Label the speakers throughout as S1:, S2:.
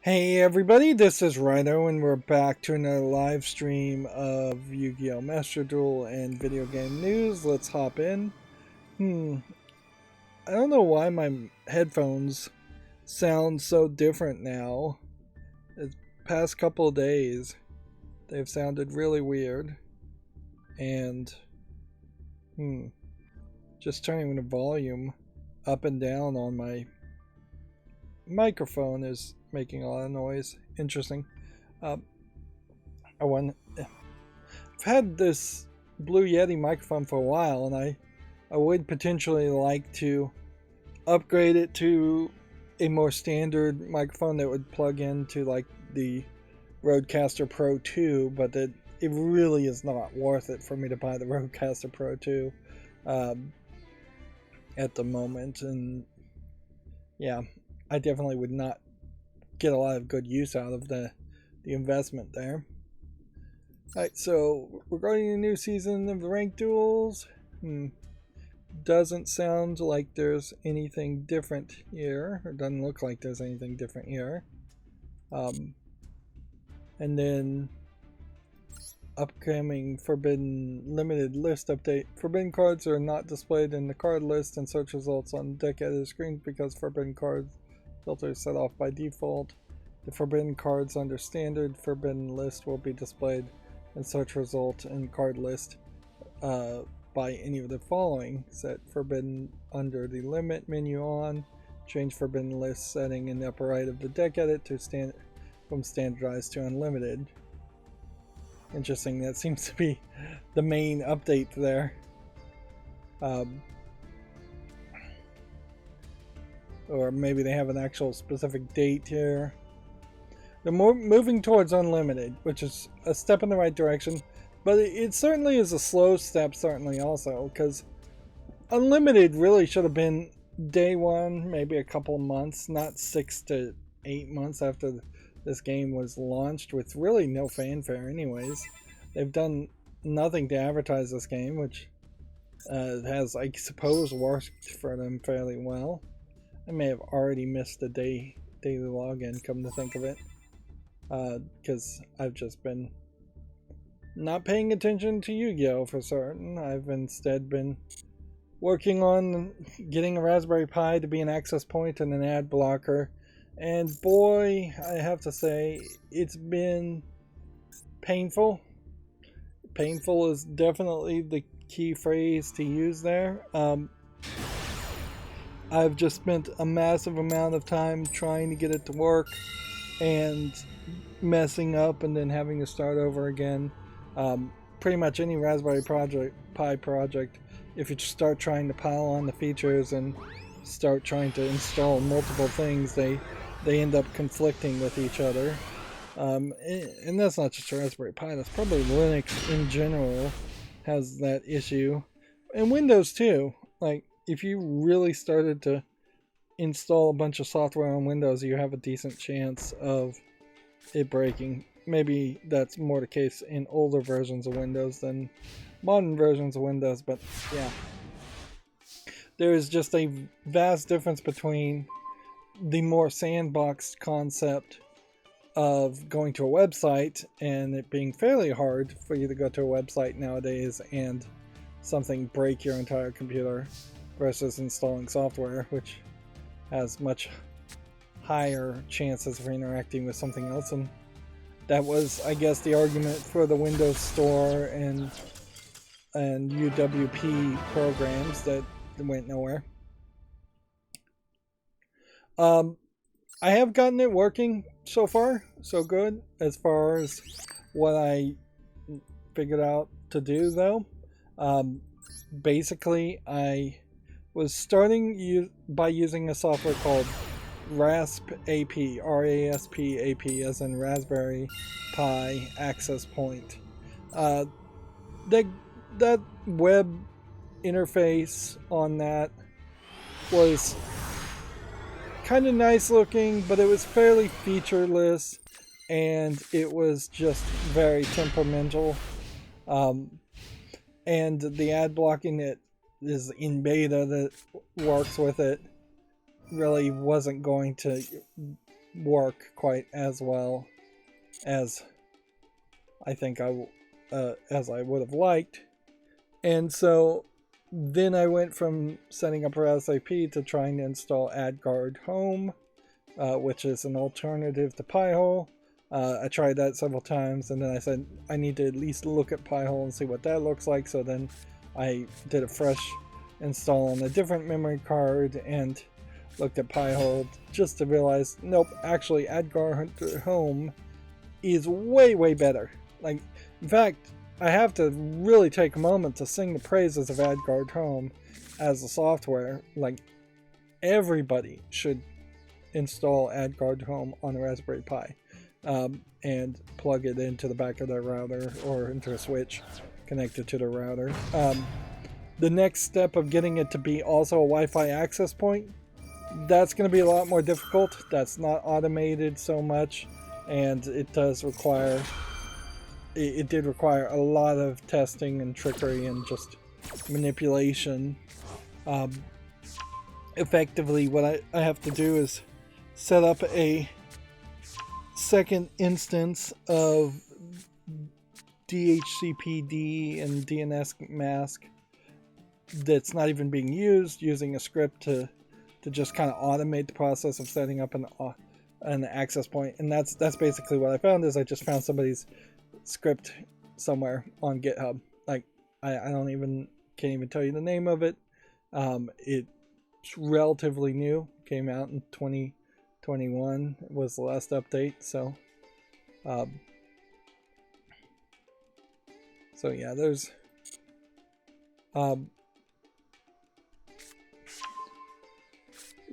S1: Hey everybody, this is Rydo and we're back to another live stream of Yu-Gi-Oh! Master Duel and video game news. Let's hop in. I don't know why my headphones sound so different now. The past couple of days, they've sounded really weird. And, just turning the volume up and down on my microphone is making a lot of noise. Interesting. I've had this Blue Yeti microphone for a while, and I would potentially like to upgrade it to a more standard microphone that would plug into like the Rodecaster Pro 2, but it really is not worth it for me to buy the Rodecaster Pro 2 at the moment. And yeah, I definitely would not get a lot of good use out of the investment there. Alright, so regarding the new season of the ranked duels, doesn't sound like there's anything different here, or doesn't look like there's anything different here. And then upcoming Forbidden Limited List update. Forbidden cards are not displayed in the card list and search results on deck editor screens because Forbidden cards filter is set off by default. The forbidden cards under standard forbidden list will be displayed in search result and card list by any of the following. Set forbidden under the limit menu on. Change forbidden list setting in the upper right of the deck edit to from standardized to unlimited. Interesting, that seems to be the main update there. Or maybe they have an actual specific date here. They're moving towards unlimited, which is a step in the right direction, but it certainly is a slow step, certainly also, because unlimited really should have been day one, maybe a couple of months, not 6 to 8 months after this game was launched, with really no fanfare anyways. They've done nothing to advertise this game, which has, I suppose, worked for them fairly well. I may have already missed the daily login, come to think of it, because I've just been not paying attention to Yu-Gi-Oh! For certain. I've instead been working on getting a Raspberry Pi to be an access point and an ad blocker, and boy, I have to say, it's been painful. Painful is definitely the key phrase to use there. I've just spent a massive amount of time trying to get it to work and messing up and then having to start over again. Pretty much any Raspberry Pi project, if you start trying to pile on the features and start trying to install multiple things, they end up conflicting with each other. And that's not just Raspberry Pi, that's probably Linux in general has that issue. And Windows too. Like, if you really started to install a bunch of software on Windows, you have a decent chance of it breaking. Maybe that's more the case in older versions of Windows than modern versions of Windows, but yeah. There is just a vast difference between the more sandboxed concept of going to a website and it being fairly hard for you to go to a website nowadays and something break your entire computer, versus installing software, which has much higher chances of interacting with something else. And that was, I guess, the argument for the Windows Store and UWP programs that went nowhere. I have gotten it working so far, so good, as far as what I figured out to do, though. Basically, I was starting by using a software called RASP-AP, R-A-S-P-A-P, as in Raspberry Pi Access Point. That web interface on that was kind of nice looking, but it was fairly featureless, and it was just very temperamental. And the ad blocking that is in beta that works with it really wasn't going to work quite as well as I think as I would have liked. And so then I went from setting up Raspberry to trying to install AdGuard Home, which is an alternative to Pi-hole. I tried that several times, and then I said I need to at least look at Pi-hole and see what that looks like. So then I did a fresh install on a different memory card and looked at Pi-hole just to realize, nope, actually AdGuard Home is way better. Like, in fact, I have to really take a moment to sing the praises of AdGuard Home as a software. Like, everybody should install AdGuard Home on a Raspberry Pi and plug it into the back of their router or into a switch connected to the router. The next step of getting it to be also a Wi-Fi access point, that's going to be a lot more difficult. That's not automated so much, and it does require... It did require a lot of testing and trickery and just manipulation. Effectively, what I have to do is set up a second instance of DHCPD and DNS mask that's not even being used, using a script to just kind of automate the process of setting up an access point. And that's basically what I found. Is I just found somebody's script somewhere on GitHub. Like, I can't even tell you the name of it. It's relatively new, came out in 2021 was the last update. So yeah, there's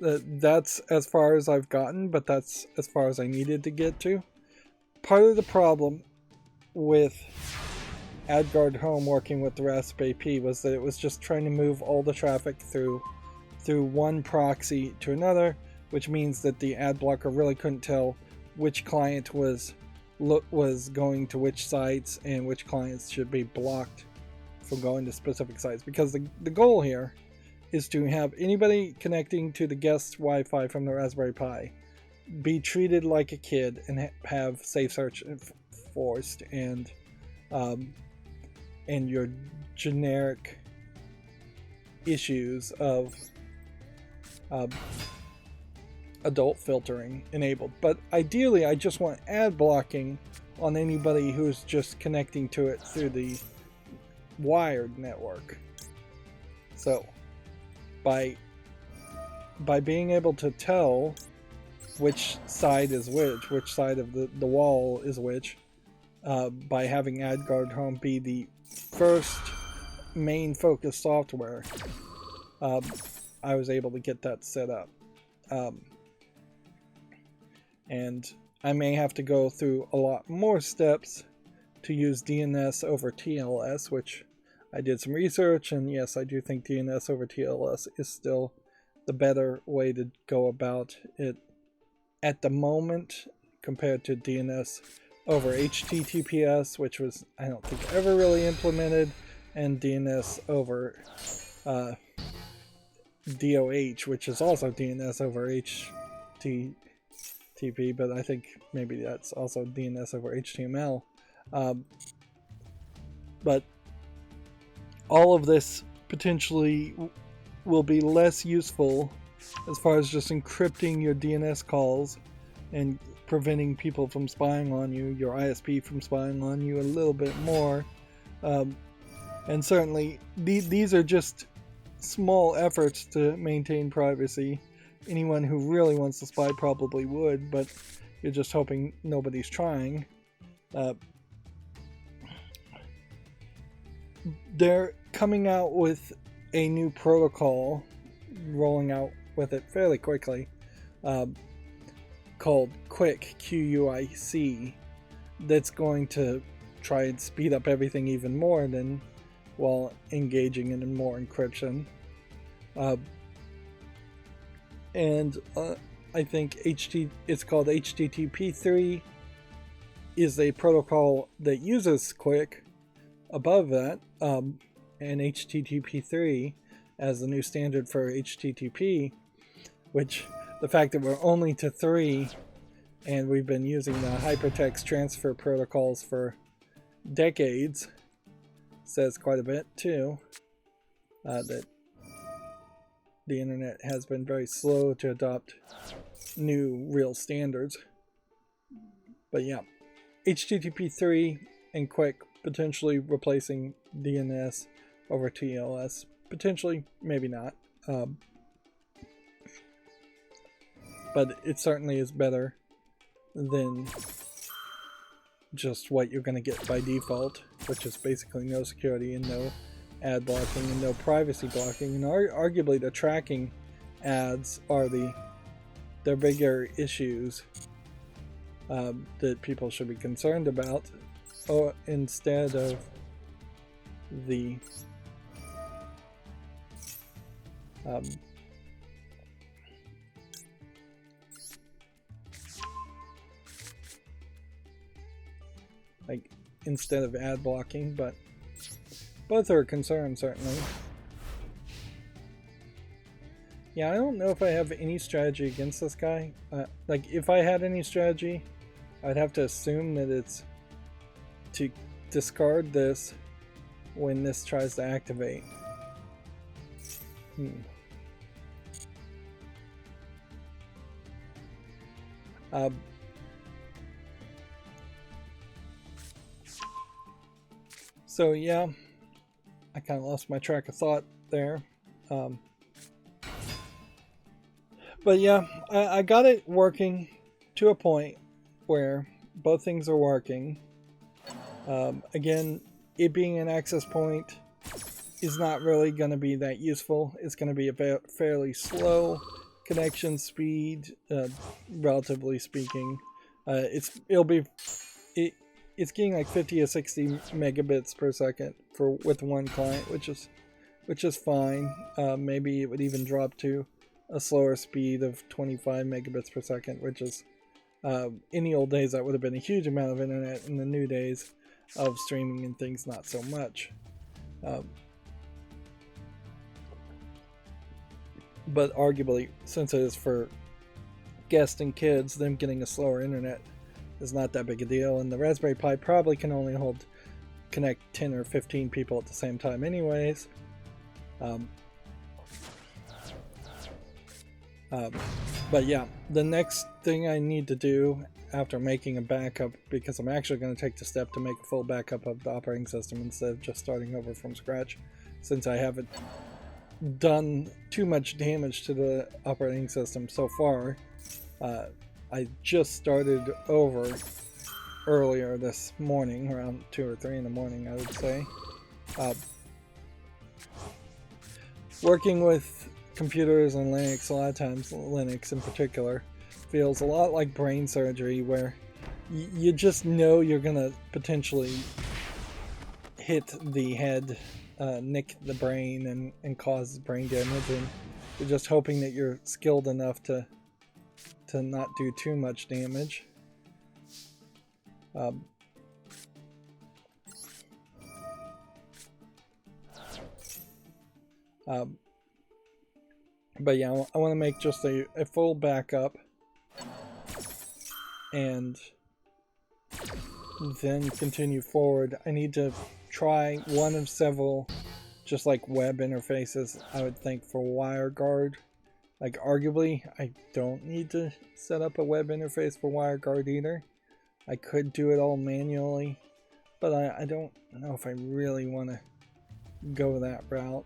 S1: that's as far as I've gotten, but that's as far as I needed to get to. Part of the problem with AdGuard Home working with the Raspberry Pi was that it was just trying to move all the traffic through one proxy to another, which means that the ad blocker really couldn't tell which client was going to which sites and which clients should be blocked from going to specific sites. Because the goal here is to have anybody connecting to the guest Wi-Fi from the Raspberry Pi be treated like a kid and have safe search forced and your generic issues of adult filtering enabled. But ideally, I just want ad blocking on anybody who's just connecting to it through the wired network. So by being able to tell which side is which side of the wall is which, by having AdGuard Home be the first main focus software, I was able to get that set up. And I may have to go through a lot more steps to use DNS over TLS, which I did some research, and yes, I do think DNS over TLS is still the better way to go about it at the moment compared to DNS over HTTPS, which was, I don't think, ever really implemented, and DNS over DOH, which is also DNS over HTTP, but I think maybe that's also DNS over HTML. But all of this potentially will be less useful as far as just encrypting your DNS calls and preventing people from spying on you, your ISP from spying on you a little bit more. And certainly these are just small efforts to maintain privacy. Anyone who really wants to spy probably would, but you're just hoping nobody's trying. They're coming out with a new protocol, rolling out with it fairly quickly, called QUIC, QUIC, that's going to try and speed up everything even more than while engaging in more encryption. And I think it's called HTTP3 is a protocol that uses QUIC above that, and HTTP3 as the new standard for HTTP, which the fact that we're only to 3 and we've been using the hypertext transfer protocols for decades. Says quite a bit too, that the internet has been very slow to adopt new real standards. But yeah, HTTP 3 and quick, potentially replacing DNS over TLS. Potentially, maybe not. But it certainly is better than just what you're going to get by default, which is basically no security and no ad blocking and no privacy blocking. And arguably the tracking ads are the bigger issues that people should be concerned about, instead of the instead of ad blocking, but both are a concern, certainly. Yeah, I don't know if I have any strategy against this guy. Like, if I had any strategy, I'd have to assume that it's to discard this when this tries to activate. So yeah, I kind of lost my track of thought there. But yeah, I got it working to a point where both things are working. Again, it being an access point is not really going to be that useful. It's going to be a fairly slow connection speed, relatively speaking. It's getting like 50 to 60 megabits per second with one client, which is fine. Maybe it would even drop to a slower speed of 25 megabits per second, which is in the old days that would have been a huge amount of internet. In the new days of streaming and things, not so much. But arguably, since it is for guests and kids, them getting a slower internet is not that big a deal, and the Raspberry Pi probably can only connect 10 or 15 people at the same time anyways. But yeah, the next thing I need to do after making a backup, because I'm actually going to take the step to make a full backup of the operating system instead of just starting over from scratch, since I haven't done too much damage to the operating system so far. I just started over earlier this morning, around 2 or 3 in the morning, I would say. Working with computers and Linux, a lot of times Linux in particular, feels a lot like brain surgery, where you just know you're gonna potentially hit the head, nick the brain, and cause brain damage, and you're just hoping that you're skilled enough to not do too much damage. But yeah, I want to make just a full backup, and then continue forward. I need to try one of several just like web interfaces, I would think, for WireGuard. Like, arguably, I don't need to set up a web interface for WireGuard either. I could do it all manually, but I don't know if I really want to go that route.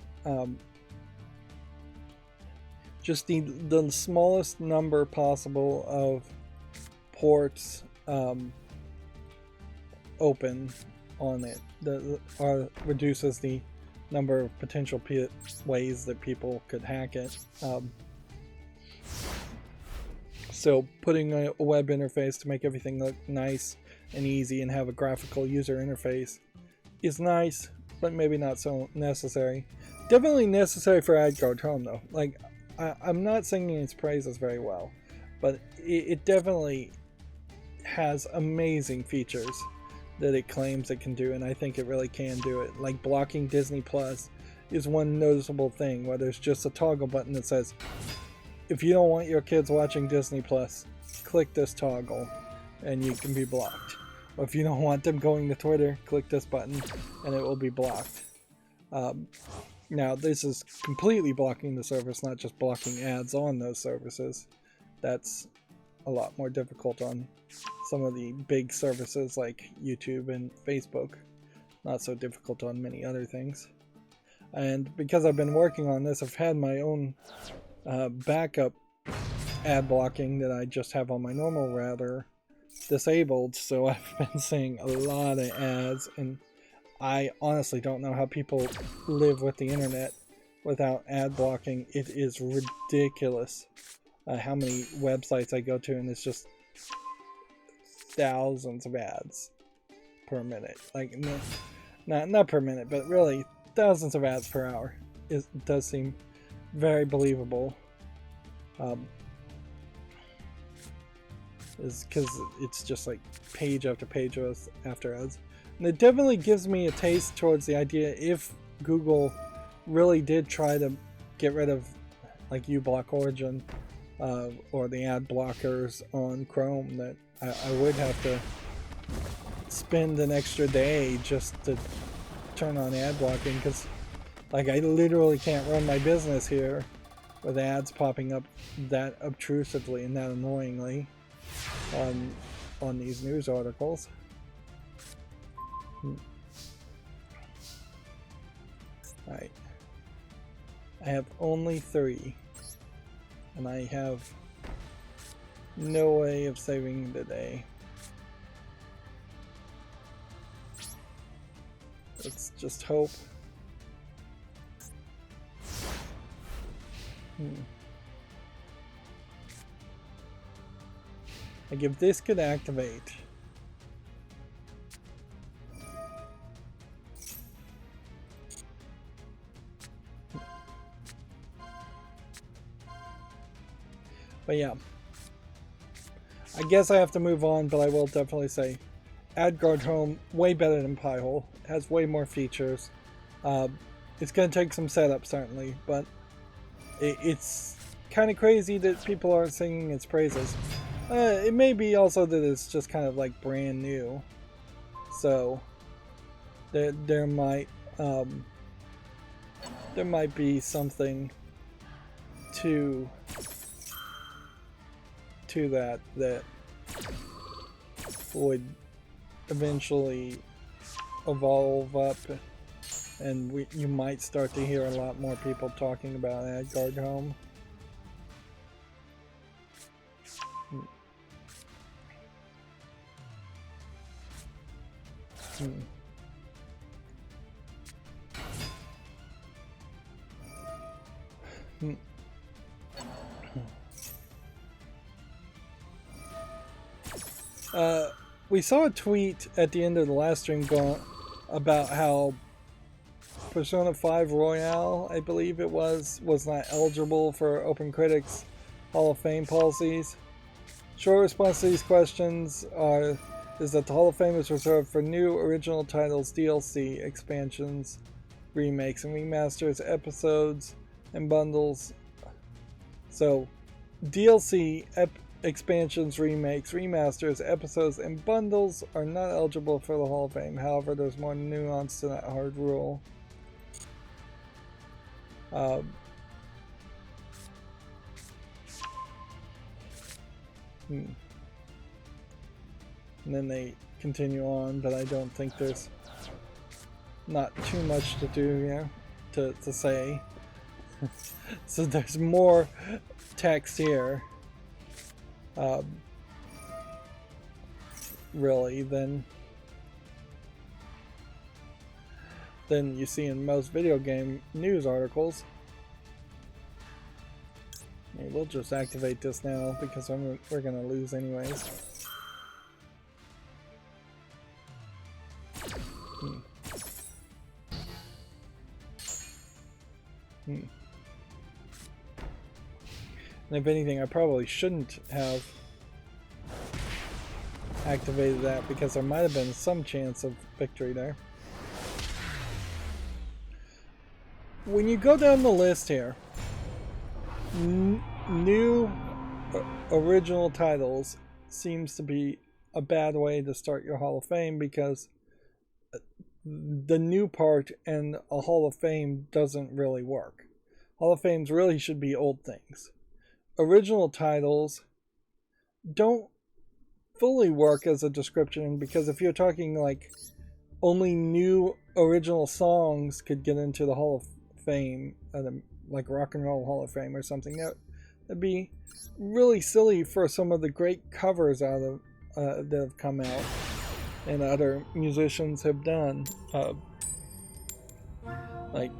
S1: Just need the smallest number possible of ports open on it. That reduces the number of potential ways that people could hack it. So putting a web interface to make everything look nice and easy and have a graphical user interface is nice, but maybe not so necessary. Definitely necessary for AdGuard Home though. Like, I'm not singing its praises very well, but it definitely has amazing features that it claims it can do, and I think it really can do it. Like, blocking Disney Plus is one noticeable thing, where there's just a toggle button that says, if you don't want your kids watching Disney Plus, click this toggle and you can be blocked. Or if you don't want them going to Twitter, click this button and it will be blocked. Now this is completely blocking the service, not just blocking ads on those services. That's a lot more difficult on some of the big services like YouTube and Facebook. Not so difficult on many other things. And because I've been working on this, I've had my own backup ad blocking that I just have on my normal router disabled, so I've been seeing a lot of ads, and I honestly don't know how people live with the internet without ad blocking. It is ridiculous how many websites I go to, and it's just thousands of ads per minute. Like, not per minute, but really thousands of ads per hour. It does seem very believable. Is because it's just like page after page after ads. And it definitely gives me a taste towards the idea, if Google really did try to get rid of like uBlock Origin or the ad blockers on Chrome, that I would have to spend an extra day just to turn on ad blocking, because like I literally can't run my business here with ads popping up that obtrusively and that annoyingly on these news articles. Alright. I have only 3. And I have no way of saving the day. Let's just hope. Like if this could activate. But yeah. I guess I have to move on, but I will definitely say AdGuard Home, way better than Pi-hole. It has way more features. It's going to take some setup, certainly, but it's kind of crazy that people aren't singing its praises. It may be also that it's just kind of like brand new, so there might be something to that would eventually evolve up, and you might start to hear a lot more people talking about AdGuard Home. We saw a tweet at the end of the last stream going about how Persona 5 Royale, I believe it was not eligible for Open Critics Hall of Fame policies. Short response to these questions is that the Hall of Fame is reserved for new original titles, DLC, expansions, remakes and remasters, episodes, and bundles. So, DLC, expansions, remakes, remasters, episodes, and bundles are not eligible for the Hall of Fame. However, there's more nuance to that hard rule. And then they continue on, but I don't think there's not too much to do here to say. So there's more text here, really, than you see in most video game news articles. Maybe we'll just activate this now because we're gonna lose anyways. And if anything, I probably shouldn't have activated that because there might have been some chance of victory there. When you go down the list here, new original titles seems to be a bad way to start your Hall of Fame, because the new part and a Hall of Fame doesn't really work. Hall of Fames really should be old things. Original titles don't fully work as a description, because if you're talking like only new original songs could get into the Hall of Fame, like Rock and Roll Hall of Fame or something, that'd be really silly for some of the great covers out of that have come out and other musicians have done. Like,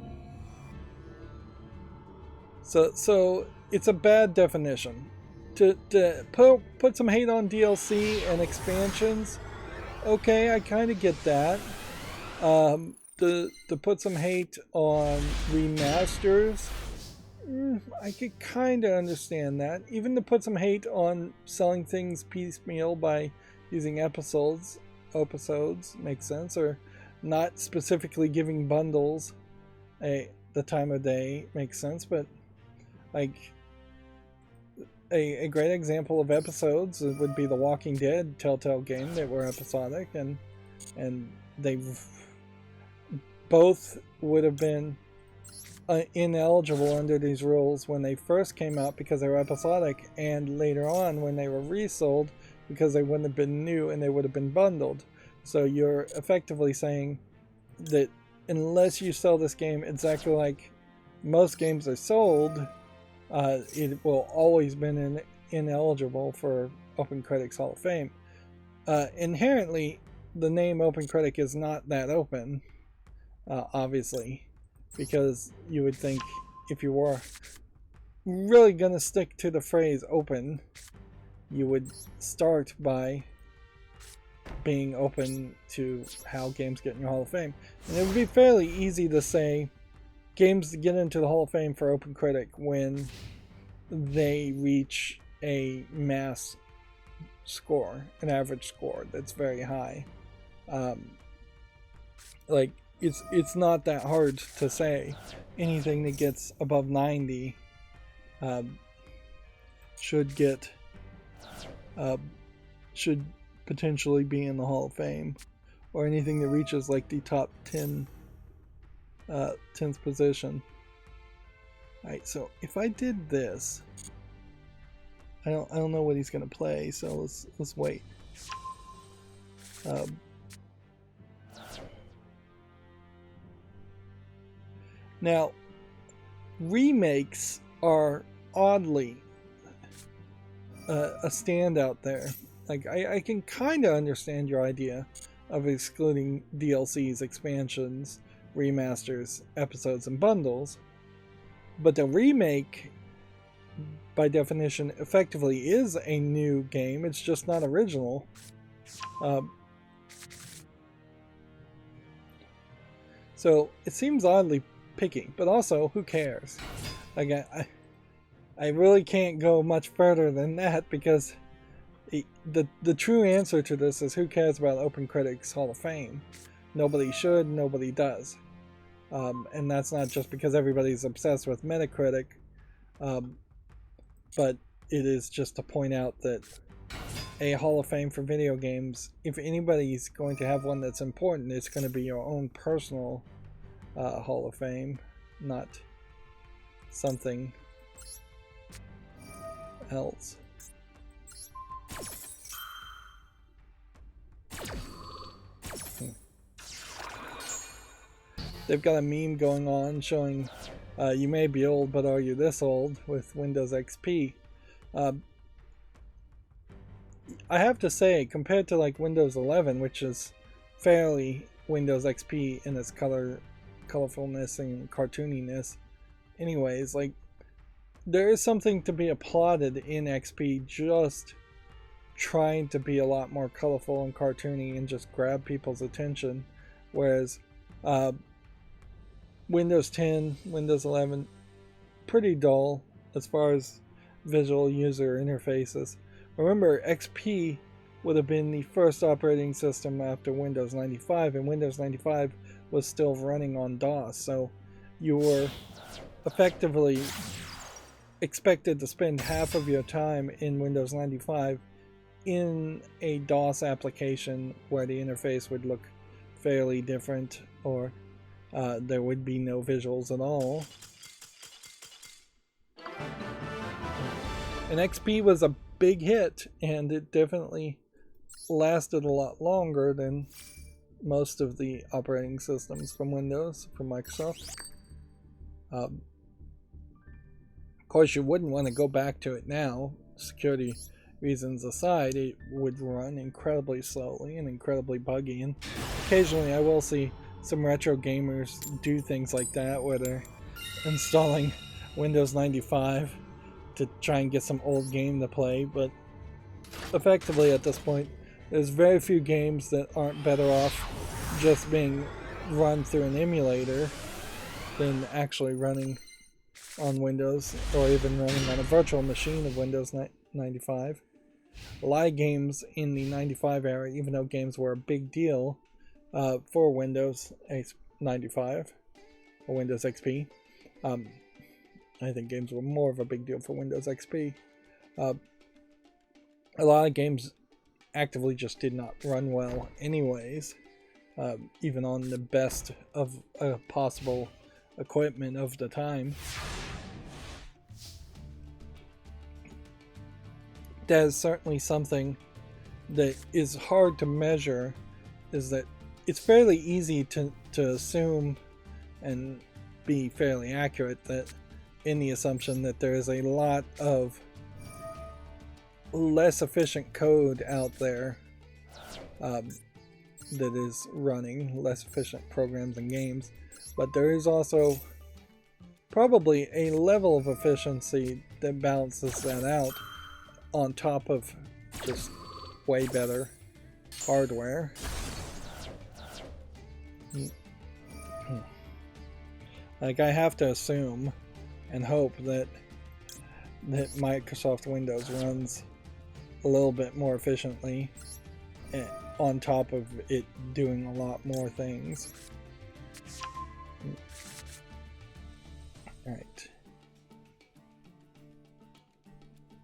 S1: so it's a bad definition. To put some hate on DLC and expansions, okay, I kind of get that. To put some hate on remasters, I could kind of understand that. Even to put some hate on selling things piecemeal by using episodes makes sense, or not specifically giving bundles the time of day makes sense. But like a great example of episodes would be the Walking Dead Telltale game that were episodic, and they both would have been ineligible under these rules when they first came out because they were episodic, and later on when they were resold because they wouldn't have been new and they would have been bundled. So you're effectively saying that unless you sell this game exactly like most games are sold, it will always been ineligible for Open Critic's Hall of Fame. Inherently, the name Open Critic is not that open, obviously, because you would think if you were really going to stick to the phrase open, you would start by being open to how games get in your Hall of Fame. And it would be fairly easy to say games get into the Hall of Fame for Open Critic when they reach a mass score, an average score that's very high. Like, it's not that hard to say anything that gets above 90 should potentially be in the Hall of Fame, or anything that reaches like the top 10th position. Alright, so if I did this, I don't know what he's gonna play, so let's wait. Now, remakes are oddly a standout there. Like, I can kind of understand your idea of excluding DLCs, expansions, remasters, episodes, and bundles, but the remake, by definition, effectively is a new game. It's just not original. So it seems oddly picky, but also, who cares? Like, I really can't go much further than that, because the true answer to this is, who cares about Open Critic's Hall of Fame? Nobody should, nobody does. And that's not just because everybody's obsessed with Metacritic, but it is just to point out that a Hall of Fame for video games, if anybody's going to have one that's important, it's going to be your own personal Hall of Fame, not something else. They've got a meme going on showing you may be old, but are you this old, with Windows XP. I have to say, compared to like Windows 11, which is fairly Windows XP in its colorfulness and cartooniness, anyways, like, there is something to be applauded in XP just trying to be a lot more colorful and cartoony and just grab people's attention, whereas Windows 10, Windows 11, pretty dull as far as visual user interfaces. Remember, XP would have been the first operating system after Windows 95, and Windows 95 was still running on DOS, so you were effectively expected to spend half of your time in Windows 95 in a DOS application where the interface would look fairly different, or there would be no visuals at all. And XP was a big hit, and it definitely lasted a lot longer than most of the operating systems from Windows, from Microsoft. Of course, you wouldn't want to go back to it now. Security reasons aside, it would run incredibly slowly and incredibly buggy, and occasionally I will see some retro gamers do things like that, where they're installing Windows 95 to try and get some old game to play, but effectively at this point there's very few games that aren't better off just being run through an emulator than actually running on Windows, or even running on a virtual machine of Windows 95. A lot of games in the 95 era, even though games were a big deal for Windows 95 or Windows XP, I think games were more of a big deal for Windows XP. A lot of games actively just did not run well anyways, even on the best of possible equipment of the time. That is certainly something that is hard to measure, is that it's fairly easy to assume and be fairly accurate that in the assumption that there is a lot of less efficient code out there that is running, less efficient programs and games, but there is also probably a level of efficiency that balances that out on top of just way better hardware. Like, I have to assume and hope that Microsoft Windows runs a little bit more efficiently on top of it doing a lot more things. Alright.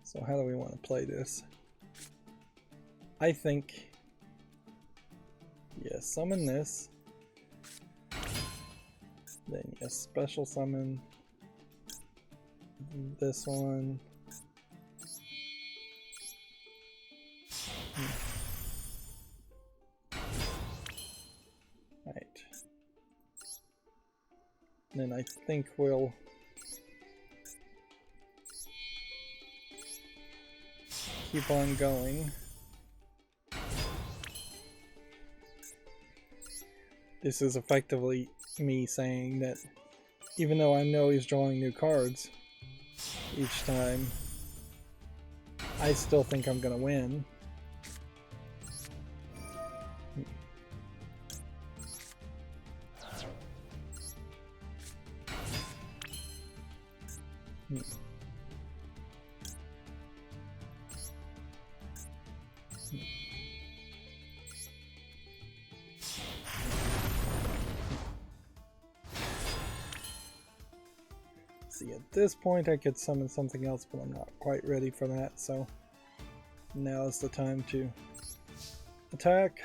S1: So how do we want to play this? I think, yes, summon this. Then yes, special summon this one. Right. Then I think we'll keep on going. This is effectively me saying that even though I know he's drawing new cards each time, I still think I'm gonna win. See, at this point I could summon something else, but I'm not quite ready for that, so now is the time to attack.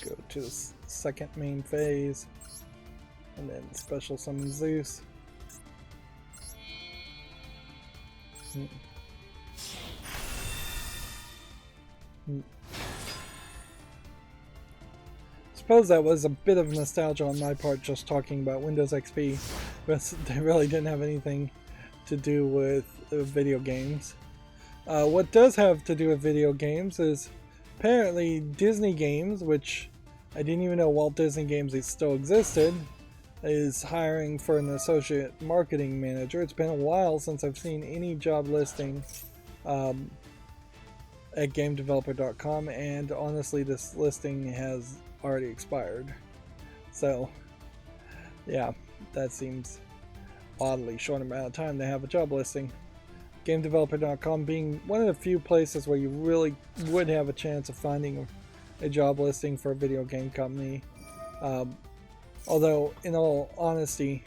S1: Go to the second main phase, and then special summon Zeus. Suppose that was a bit of nostalgia on my part, just talking about Windows XP, but they really didn't have anything to do with video games. What does have to do with video games is apparently Disney Games, which I didn't even know Walt Disney Games still existed, is hiring for an associate marketing manager. It's been a while since I've seen any job listing at GameDeveloper.com, and honestly this listing has already expired. So yeah, that seems oddly short amount of time to have a job listing. GameDeveloper.com being one of the few places where you really would have a chance of finding a job listing for a video game company. Although, in all honesty,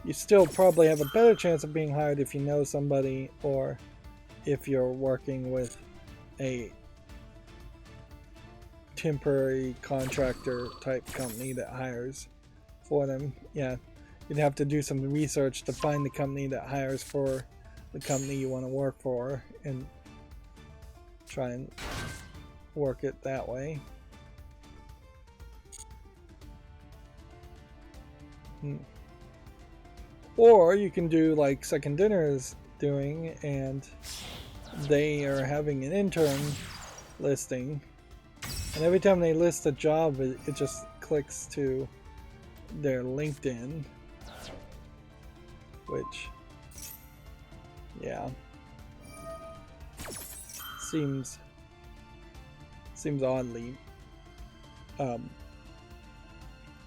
S1: you still probably have a better chance of being hired if you know somebody, or if you're working with a temporary contractor type company that hires for them. Yeah, you'd have to do some research to find the company that hires for the company you want to work for and try and work it that way. Or you can do like Second Dinner is doing, and they are having an intern listing, and every time they list a job, it just clicks to their LinkedIn, which, yeah, seems oddly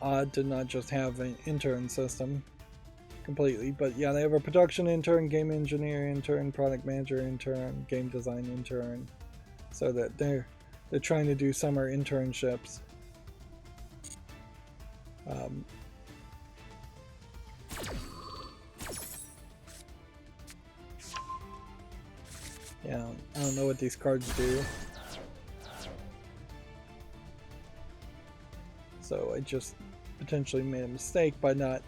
S1: odd to not just have an intern system completely. But yeah, they have a production intern, game engineer intern, product manager intern, game design intern, so that they're trying to do summer internships. Yeah, I don't know what these cards do, so I just potentially made a mistake by not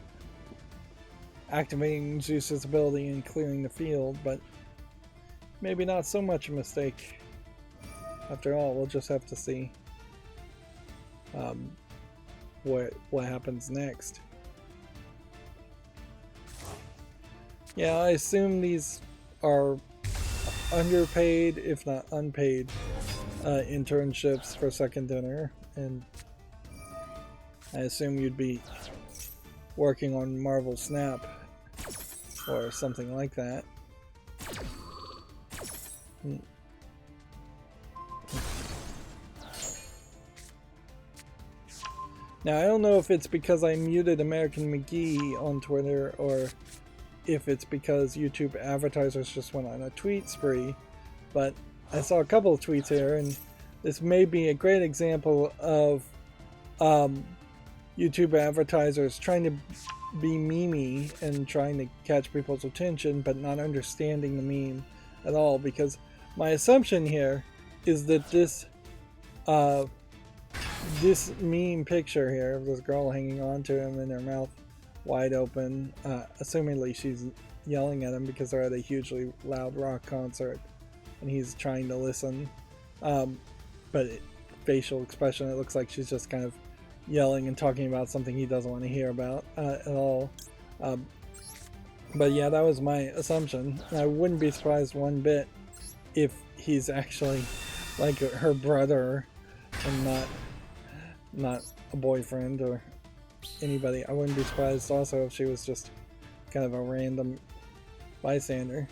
S1: activating Zeus's ability and clearing the field, but maybe not so much a mistake. After all, we'll just have to see what happens next. Yeah, I assume these are underpaid, if not unpaid, internships for Second Dinner, and I assume you'd be working on Marvel Snap or something like that. Now, I don't know if it's because I muted American McGee on Twitter, or if it's because YouTube advertisers just went on a tweet spree, but I saw a couple of tweets here, and this may be a great example of YouTube advertisers trying to be memey and trying to catch people's attention, but not understanding the meme at all, because my assumption here is that this meme picture here of this girl hanging on to him and her mouth wide open, assumingly she's yelling at him because they're at a hugely loud rock concert and he's trying to listen, but facial expression, it looks like she's just kind of yelling and talking about something he doesn't want to hear about at all. But yeah, that was my assumption. I wouldn't be surprised one bit if he's actually like her brother and not a boyfriend or anybody. I wouldn't be surprised also if she was just kind of a random bystander.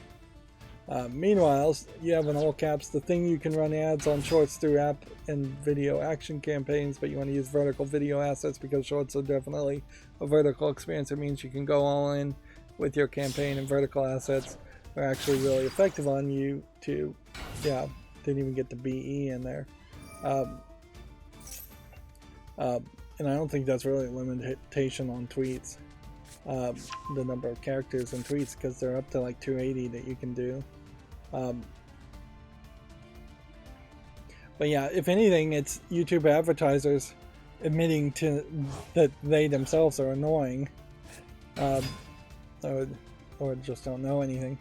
S1: Meanwhile, you have in all caps the thing you can run ads on Shorts through app and video action campaigns, but you want to use vertical video assets because Shorts are definitely a vertical experience. It means you can go all in with your campaign, and vertical assets are actually really effective on YouTube. Yeah, didn't even get the BE in there. And I don't think that's really a limitation on tweets, the number of characters in tweets, because they're up to like 280 that you can do. But yeah, if anything, it's YouTube advertisers admitting to that they themselves are annoying, or just don't know anything.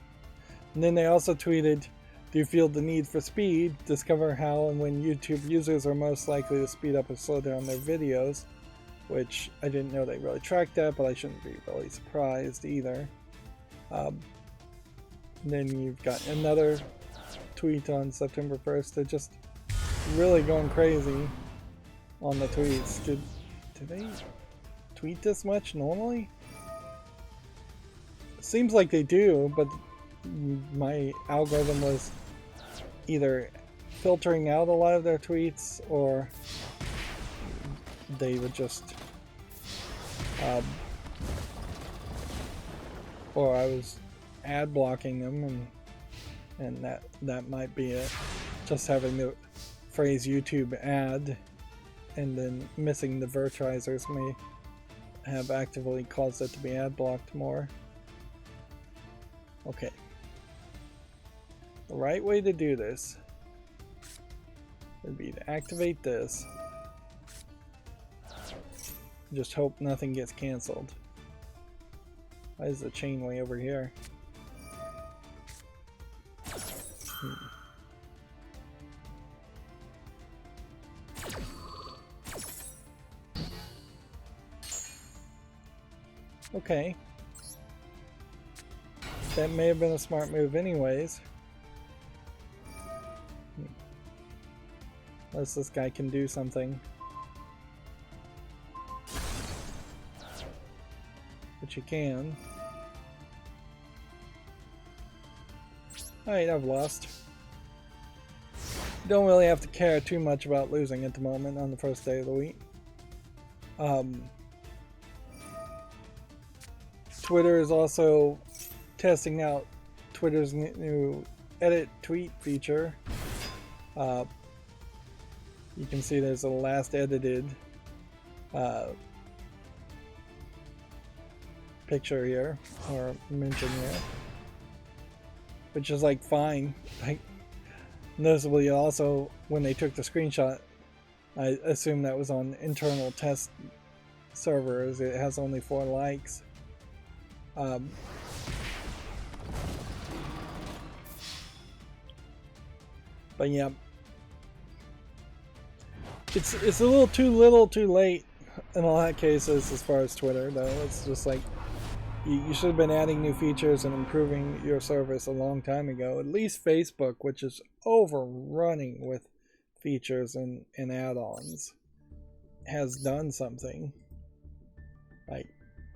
S1: And then they also tweeted, "Do you feel the need for speed? Discover how and when YouTube users are most likely to speed up or slow down their videos," which I didn't know they really tracked that, but I shouldn't be really surprised either. Then you've got another tweet on September 1st. They're just really going crazy on the tweets. Do they tweet this much normally? It seems like they do, but my algorithm was either filtering out a lot of their tweets, or they would just or I was ad blocking them, and and that might be it. Just having the phrase YouTube ad and then missing the virtualizers may have actively caused it to be ad blocked more. Okay. The right way to do this would be to activate this. Just hope nothing gets canceled. Why is the chain way over here? Okay. That may have been a smart move anyways. Unless this guy can do something. Which he can. Alright, I've lost. Don't really have to care too much about losing at the moment on the first day of the week. Twitter is also testing out Twitter's new edit tweet feature. You can see there's a last edited picture here, or mention here, which is like fine. Like, noticeably also when they took the screenshot, I assume that was on internal test servers. It has only 4 likes. But yeah, it's a little too late in a lot of cases as far as Twitter though. It's just like you should have been adding new features and improving your service a long time ago. At least Facebook, which is overrunning with features and add-ons, has done something. Like,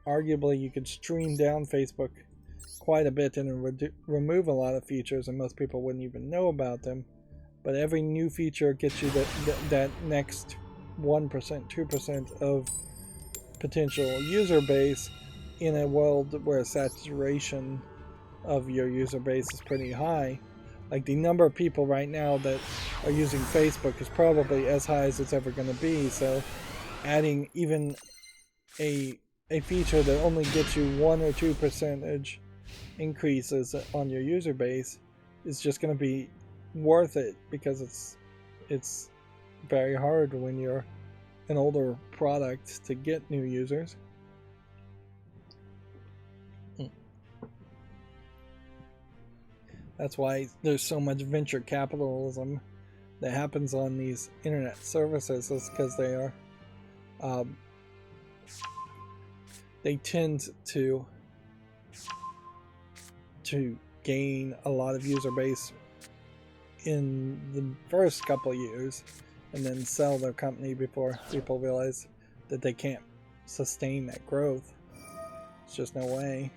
S1: arguably you could stream down Facebook quite a bit and remove a lot of features, and most people wouldn't even know about them. But every new feature gets you that next 1%, 2% of potential user base in a world where saturation of your user base is pretty high. Like, the number of people right now that are using Facebook is probably as high as it's ever going to be. So adding even a feature that only gets you 1 or 2% increases on your user base is just going to be worth it, because it's very hard when you're an older product to get new users. That's why there's so much venture capitalism that happens on these internet services, is because they are they tend to gain a lot of user base in the first couple of years and then sell their company before people realize that they can't sustain that growth. It's just no way.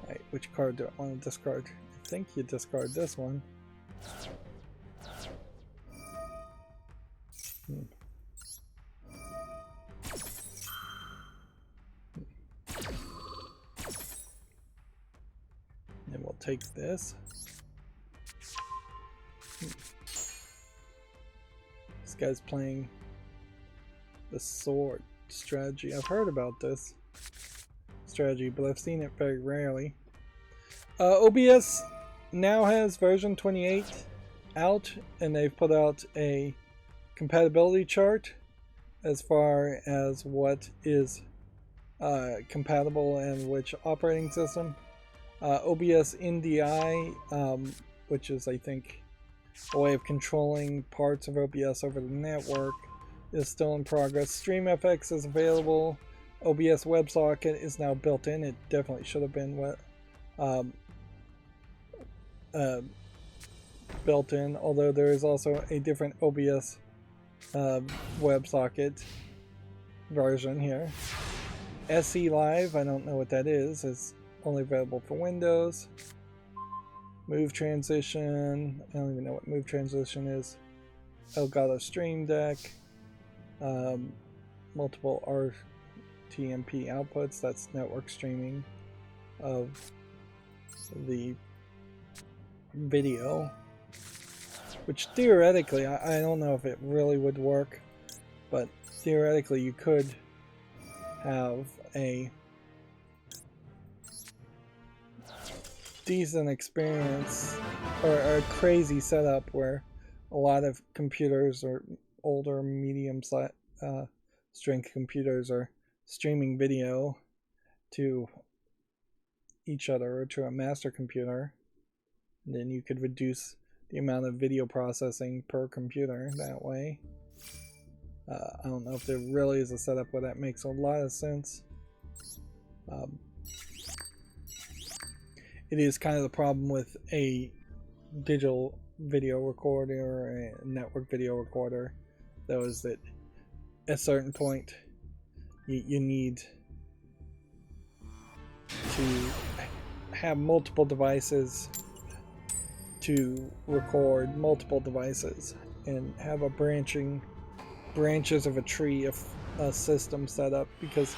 S1: Right, which card do I want to discard? I think you discard this one. And we'll take this. This guy's playing the sword strategy. I've heard about this strategy, but I've seen it very rarely. OBS now has version 28 out, and they've put out a compatibility chart as far as what is compatible and which operating system. OBS NDI, which is, I think, a way of controlling parts of OBS over the network, is still in progress. StreamFX is available. OBS WebSocket is now built in. It definitely should have been built in, although there is also a different OBS WebSocket version here. SE Live, I don't know what that is. It's only available for Windows. Move Transition, I don't even know what Move Transition is. Elgato Stream Deck. Multiple RTMP outputs, that's network streaming of the video, which theoretically, I don't know if it really would work, but theoretically you could have a decent experience or a crazy setup where a lot of computers or older medium strength computers are streaming video to each other or to a master computer. And then you could reduce the amount of video processing per computer that way. I don't know if there really is a setup where that makes a lot of sense. It is kind of the problem with a digital video recorder or a network video recorder, though, is that at a certain point you need to have multiple devices to record multiple devices and have a branches of a tree of a system set up, because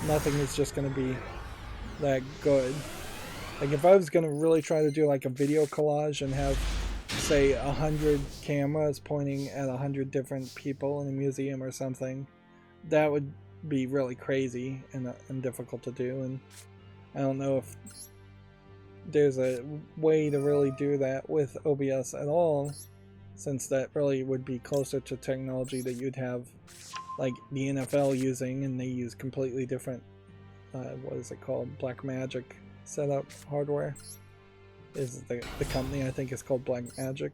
S1: nothing is just going to be that good. Like if I was going to really try to do like a video collage and have, say, 100 cameras pointing at 100 different people in a museum or something, that would be really crazy and difficult to do. And I don't know if there's a way to really do that with OBS at all, since that really would be closer to technology that you'd have like the NFL using, and they use completely different what is it called, Blackmagic setup hardware is the company. I think is called Blackmagic.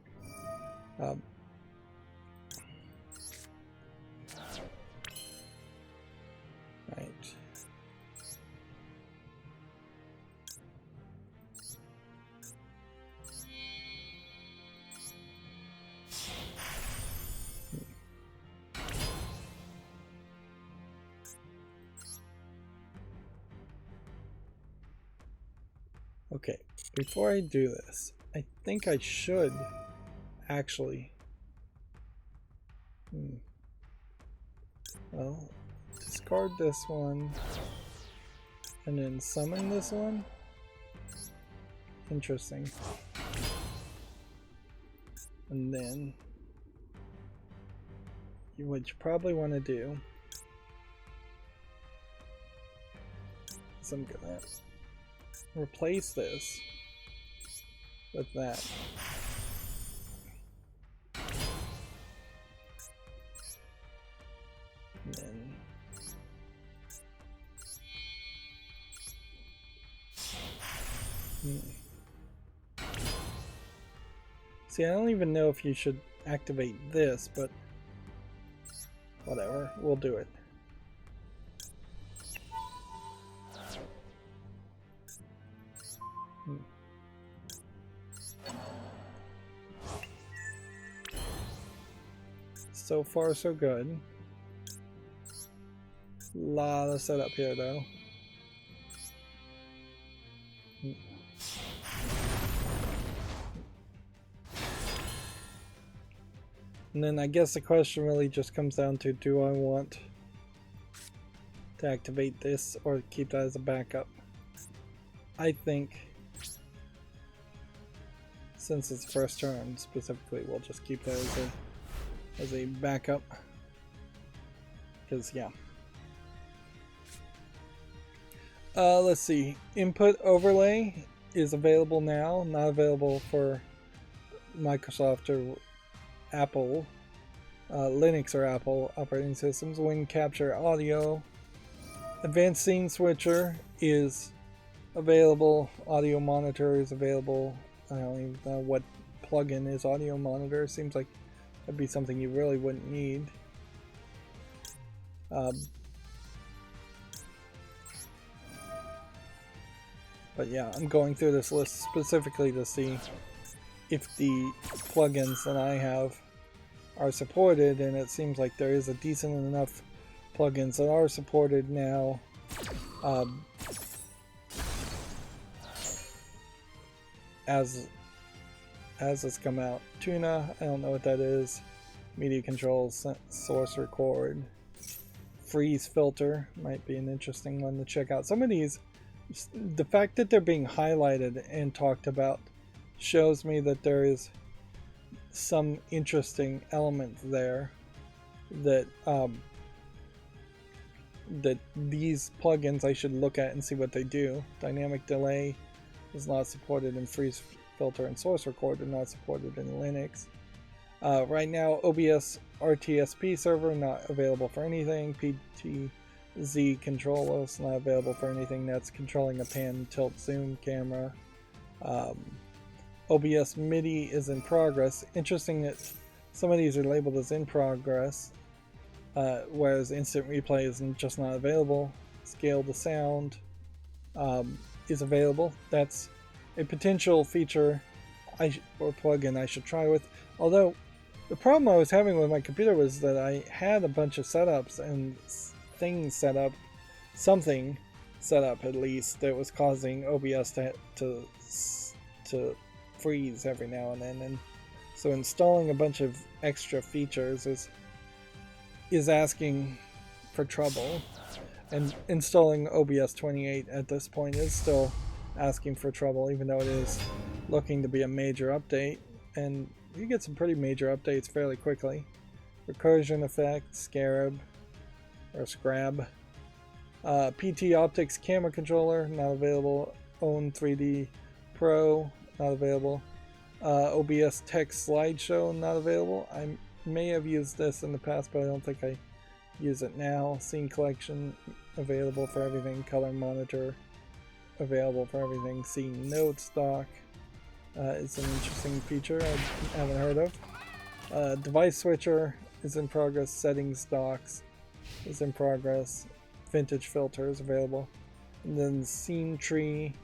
S1: Right. Okay, before I do this, I think I should actually, well, discard this one and then summon this one. Interesting. And then what you probably want to do is I'm gonna replace this with that. And then see, I don't even know if you should activate this, but whatever, we'll do it. So far, so good. Lot of setup here, though. And then I guess the question really just comes down to, do I want to activate this or keep that as a backup? I think, since it's first turn specifically, we'll just keep that as a backup. Because, yeah. Let's see. Input overlay is available now, not available for Microsoft or Apple, Linux or Apple operating systems. Wind capture audio. Advanced scene switcher is available. Audio monitor is available. I don't even know what plugin is audio monitor. Seems like that'd be something you really wouldn't need. But yeah, I'm going through this list specifically to see if the plugins that I have are supported, and it seems like there is a decent enough plugins that are supported now. As it's come out. Tuna, I don't know what that is. Media controls, source record. Freeze filter might be an interesting one to check out. Some of these The fact that they're being highlighted and talked about shows me that there is some interesting element there that that these plugins I should look at and see what they do. Dynamic delay is not supported in freeze filter and source recorder, not supported in Linux. Right now, OBS RTSP server not available for anything. PTZ controllers not available for anything. That's controlling a pan, tilt, zoom camera. OBS MIDI is in progress. Interesting that some of these are labeled as in progress, whereas instant replay is just not available. Scale to sound is available. That's a potential feature or plugin I should try with. Although the problem I was having with my computer was that I had a bunch of setups and things set up, something set up at least, that was causing OBS to freeze every now and then, and so installing a bunch of extra features is asking for trouble, and installing OBS 28 at this point is still asking for trouble, even though it is looking to be a major update, and you get some pretty major updates fairly quickly. Recursion effect, Scarab or Scrab, PT Optics camera controller not available. Own 3D Pro not available. OBS text slideshow not available. I may have used this in the past, but I don't think I use it now. Scene collection available for everything. Color monitor available for everything. Scene notes dock is an interesting feature I haven't heard of. Device switcher is in progress. Settings docks is in progress. Vintage filter is available. And then scene tree,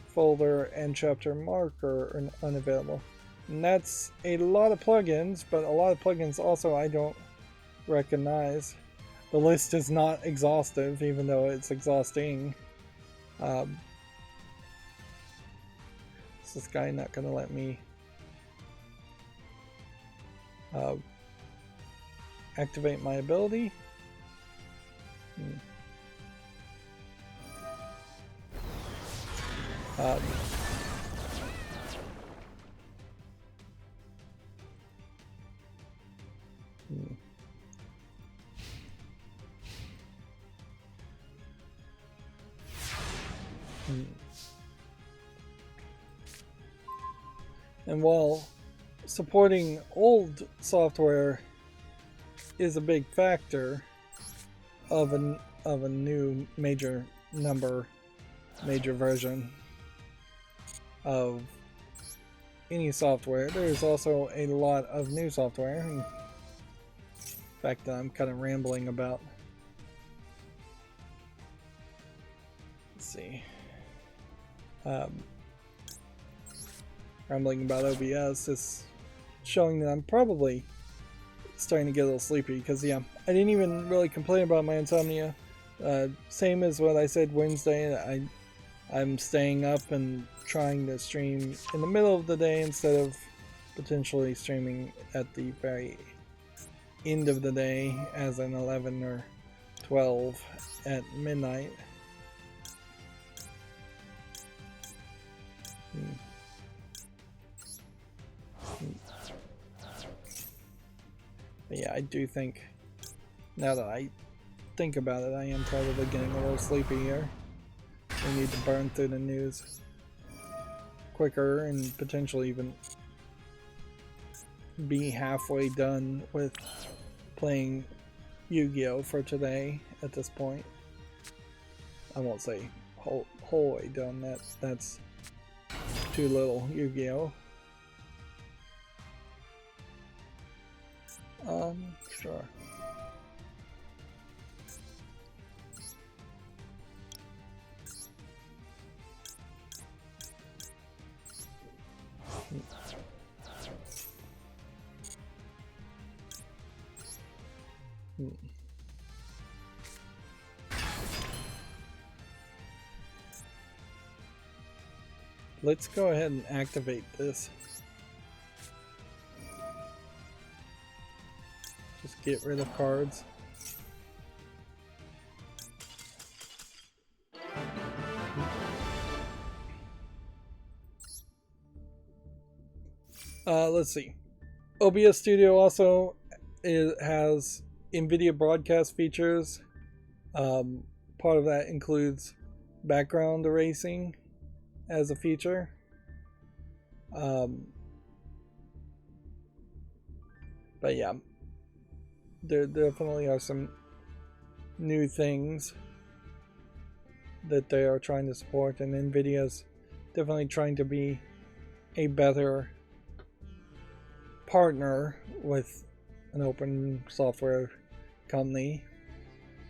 S1: folder, and chapter marker are unavailable. And that's a lot of plugins, but a lot of plugins also I don't recognize. The list is not exhaustive, even though it's exhausting. Is this guy not going to let me activate my ability? And while supporting old software is a big factor of a new major version of any software, there's also a lot of new software. In fact, I'm kind of rambling about. Let's see. Rambling about OBS is showing that I'm probably starting to get a little sleepy, because yeah, I didn't even really complain about my insomnia. Same as what I said Wednesday, I'm staying up and trying to stream in the middle of the day instead of potentially streaming at the very end of the day as an 11 or 12 at midnight. But yeah, I do think, now that I think about it, I am probably getting a little sleepy here. We need to burn through the news quicker and potentially even be halfway done with playing Yu-Gi-Oh! For today at this point. I won't say whole way done, that's too little Yu-Gi-Oh! Sure. Let's go ahead and activate this. Just get rid of cards. Let's see. OBS Studio also has NVIDIA broadcast features. Part of that includes background erasing as a feature. But yeah, there definitely are some new things that they are trying to support, and NVIDIA's definitely trying to be a better partner with an open software company.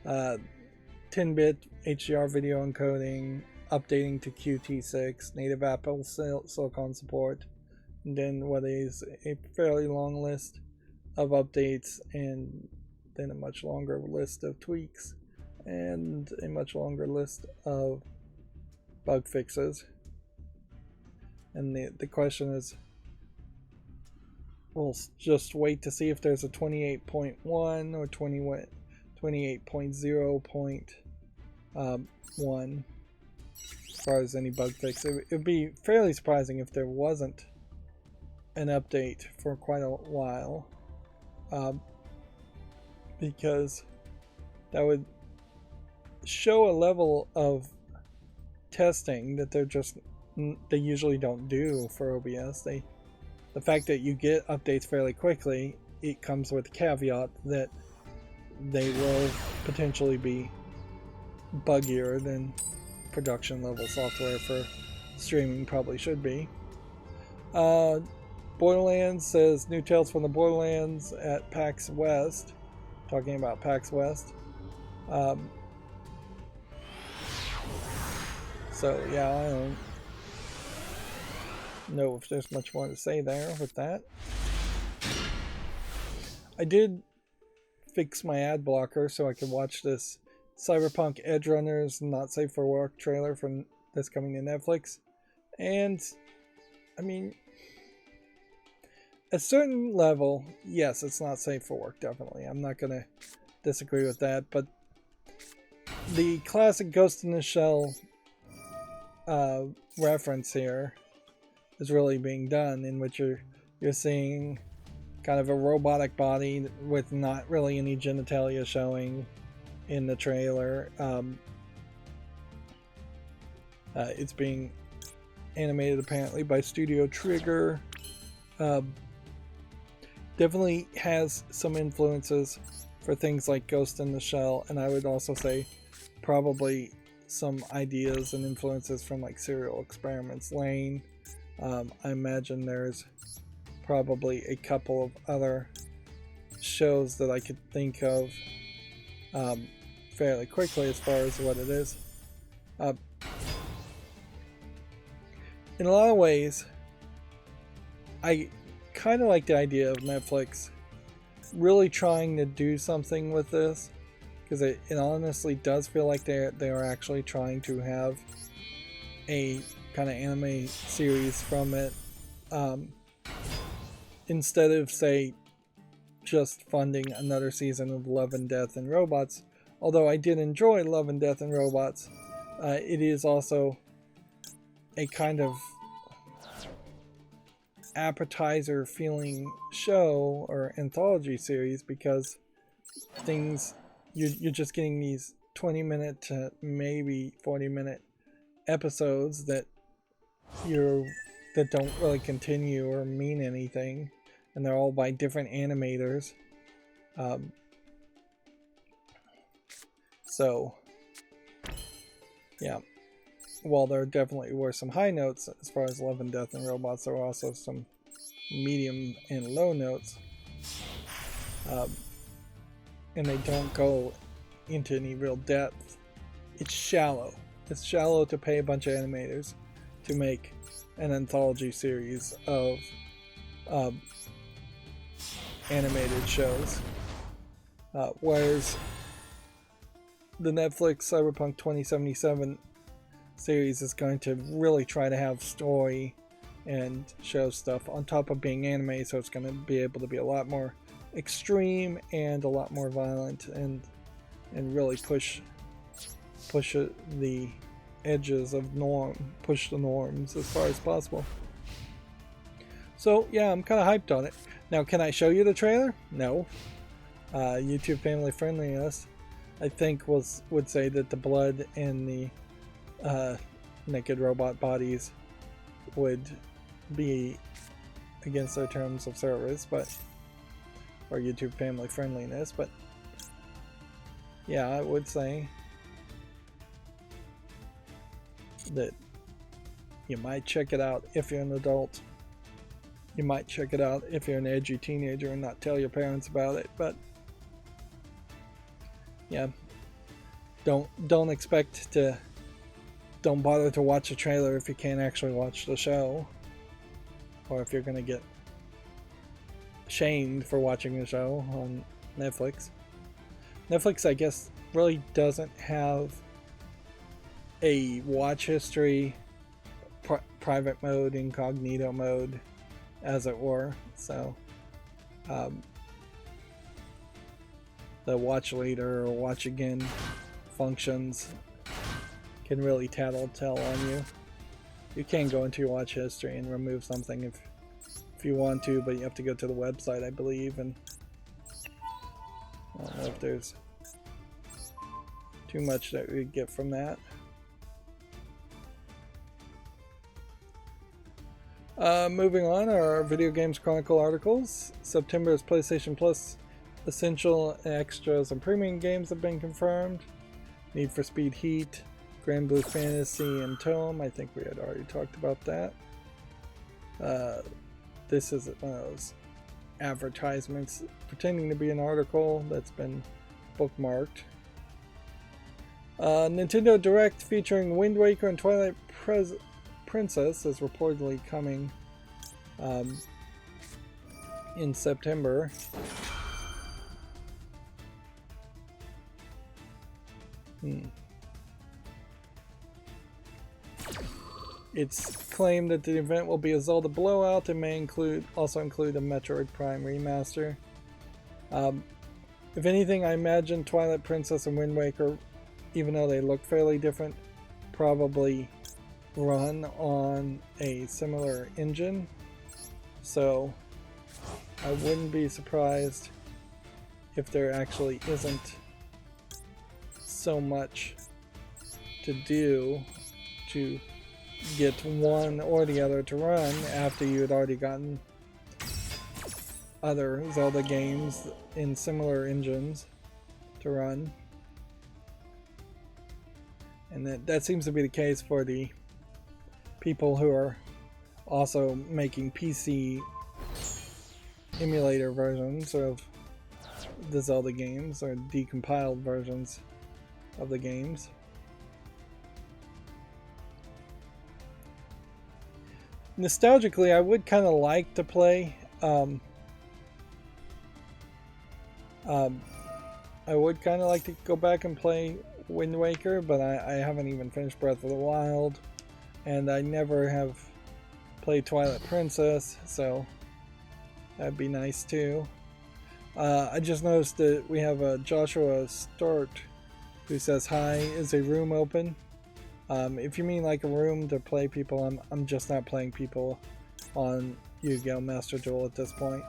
S1: 10-bit HDR video encoding, updating to Qt6, native Apple Silicon support, and then what is a fairly long list of updates, and then a much longer list of tweaks, and a much longer list of bug fixes. And the question is, we'll just wait to see if there's a 28.1 or 28.0.1 as far as any bug fix. It would be fairly surprising if there wasn't an update for quite a while, because that would show a level of testing that they usually don't do for OBS. The fact that you get updates fairly quickly, it comes with the caveat that they will potentially be buggier than production level software for streaming probably should be. Borderlands says new tales from the Borderlands at PAX West. Talking about PAX West. So yeah, I don't know if there's much more to say there with that. I did fix my ad blocker so I could watch this Cyberpunk Edge Runners Not Safe for Work trailer that's coming to Netflix. And I mean, at a certain level, yes, it's not safe for work, definitely. I'm not going to disagree with that, but the classic Ghost in the Shell reference here is really being done, in which you're seeing kind of a robotic body with not really any genitalia showing in the trailer. It's being animated apparently by Studio Trigger. Definitely has some influences for things like Ghost in the Shell, and I would also say probably some ideas and influences from like Serial Experiments Lane. I imagine there's probably a couple of other shows that I could think of fairly quickly as far as what it is. In a lot of ways, I kind of like the idea of Netflix really trying to do something with this, because it honestly does feel like they are actually trying to have a kind of anime series from it, instead of, say, just funding another season of Love and Death and Robots. Although I did enjoy Love and Death and Robots, it is also a kind of appetizer feeling show or anthology series, because you're just getting these 20-minute to maybe 40-minute episodes that don't really continue or mean anything, and they're all by different animators. So yeah, while there definitely were some high notes as far as Love and Death and Robots, there were also some medium and low notes, and they don't go into any real depth. It's shallow. It's shallow to pay a bunch of animators to make an anthology series of animated shows, whereas the Netflix Cyberpunk 2077 series is going to really try to have story and show stuff on top of being anime, so it's going to be able to be a lot more extreme and a lot more violent, and really push the edges of push the norms as far as possible. So yeah, I'm kind of hyped on it. Now, can I show you the trailer? No. YouTube family friendliness, I think, would say that the blood and the naked robot bodies would be against their terms of service, but or YouTube family friendliness. But yeah, I would say that you might check it out if you're an adult. You might check it out if you're an edgy teenager and not tell your parents about it. But yeah, don't bother to watch the trailer if you can't actually watch the show, or if you're gonna get shamed for watching the show on Netflix. Netflix, I guess, really doesn't have a watch history, private mode, incognito mode, as it were. So the watch later or watch again functions can really tattletale on you. You can go into your watch history and remove something if you want to, but you have to go to the website, I believe, and I don't know if there's too much that we get from that. Moving on, our Video Games Chronicle articles. September's PlayStation Plus Essential Extras and Premium games have been confirmed. Need for Speed Heat, Grand Blue Fantasy, and Tome. I think we had already talked about that. This is one of those advertisements pretending to be an article that's been bookmarked. Nintendo Direct featuring Wind Waker and Twilight Princess is reportedly coming in September. It's claimed that the event will be a Zelda blowout and may also include a Metroid Prime remaster. If anything, I imagine Twilight Princess and Wind Waker, even though they look fairly different, probably run on a similar engine. So I wouldn't be surprised if there actually isn't so much to do to get one or the other to run after you had already gotten other Zelda games in similar engines to run. And that seems to be the case for the people who are also making PC emulator versions of the Zelda games, or decompiled versions of the games. Nostalgically, I would kind of like to play I would kind of like to go back and play Wind Waker, but I haven't even finished Breath of the Wild, and I never have played Twilight Princess, so that'd be nice too. I just noticed that we have a Joshua Sturt who says, "Hi, is a room open?" If you mean like a room to play people, I'm just not playing people on Yu-Gi-Oh! Master Duel at this point.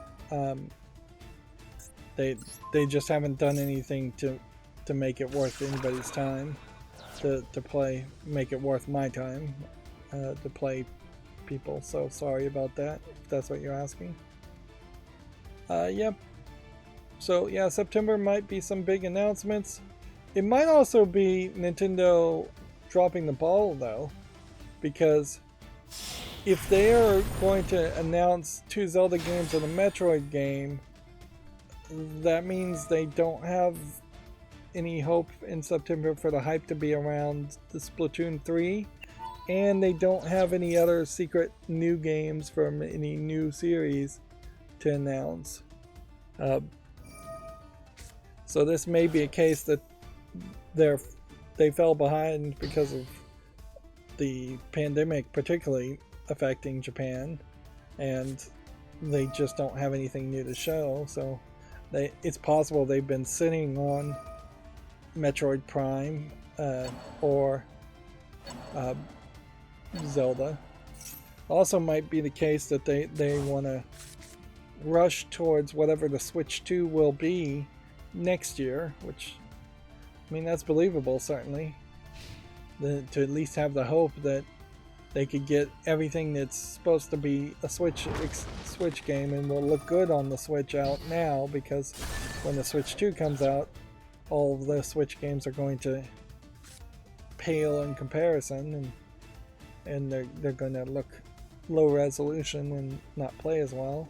S1: They just haven't done anything to make it worth anybody's time to play, make it worth my time to play people. So sorry about that, if that's what you're asking. Yep. So yeah, September might be some big announcements. It might also be Nintendo dropping the ball though, because if they are going to announce 2 Zelda games and a Metroid game, that means they don't have any hope in September for the hype to be around the Splatoon 3, and they don't have any other secret new games from any new series to announce. So this may be a case that they fell behind because of the pandemic particularly affecting Japan, and they just don't have anything new to show. So it's possible they've been sitting on Metroid Prime or Zelda, Also might be the case that they want to rush towards whatever the Switch 2 will be next year, which, I mean, that's believable, certainly. To at least have the hope that they could get everything that's supposed to be a Switch game and will look good on the Switch out now, because when the Switch 2 comes out, all of the Switch games are going to pale in comparison, and they're going to look low resolution and not play as well.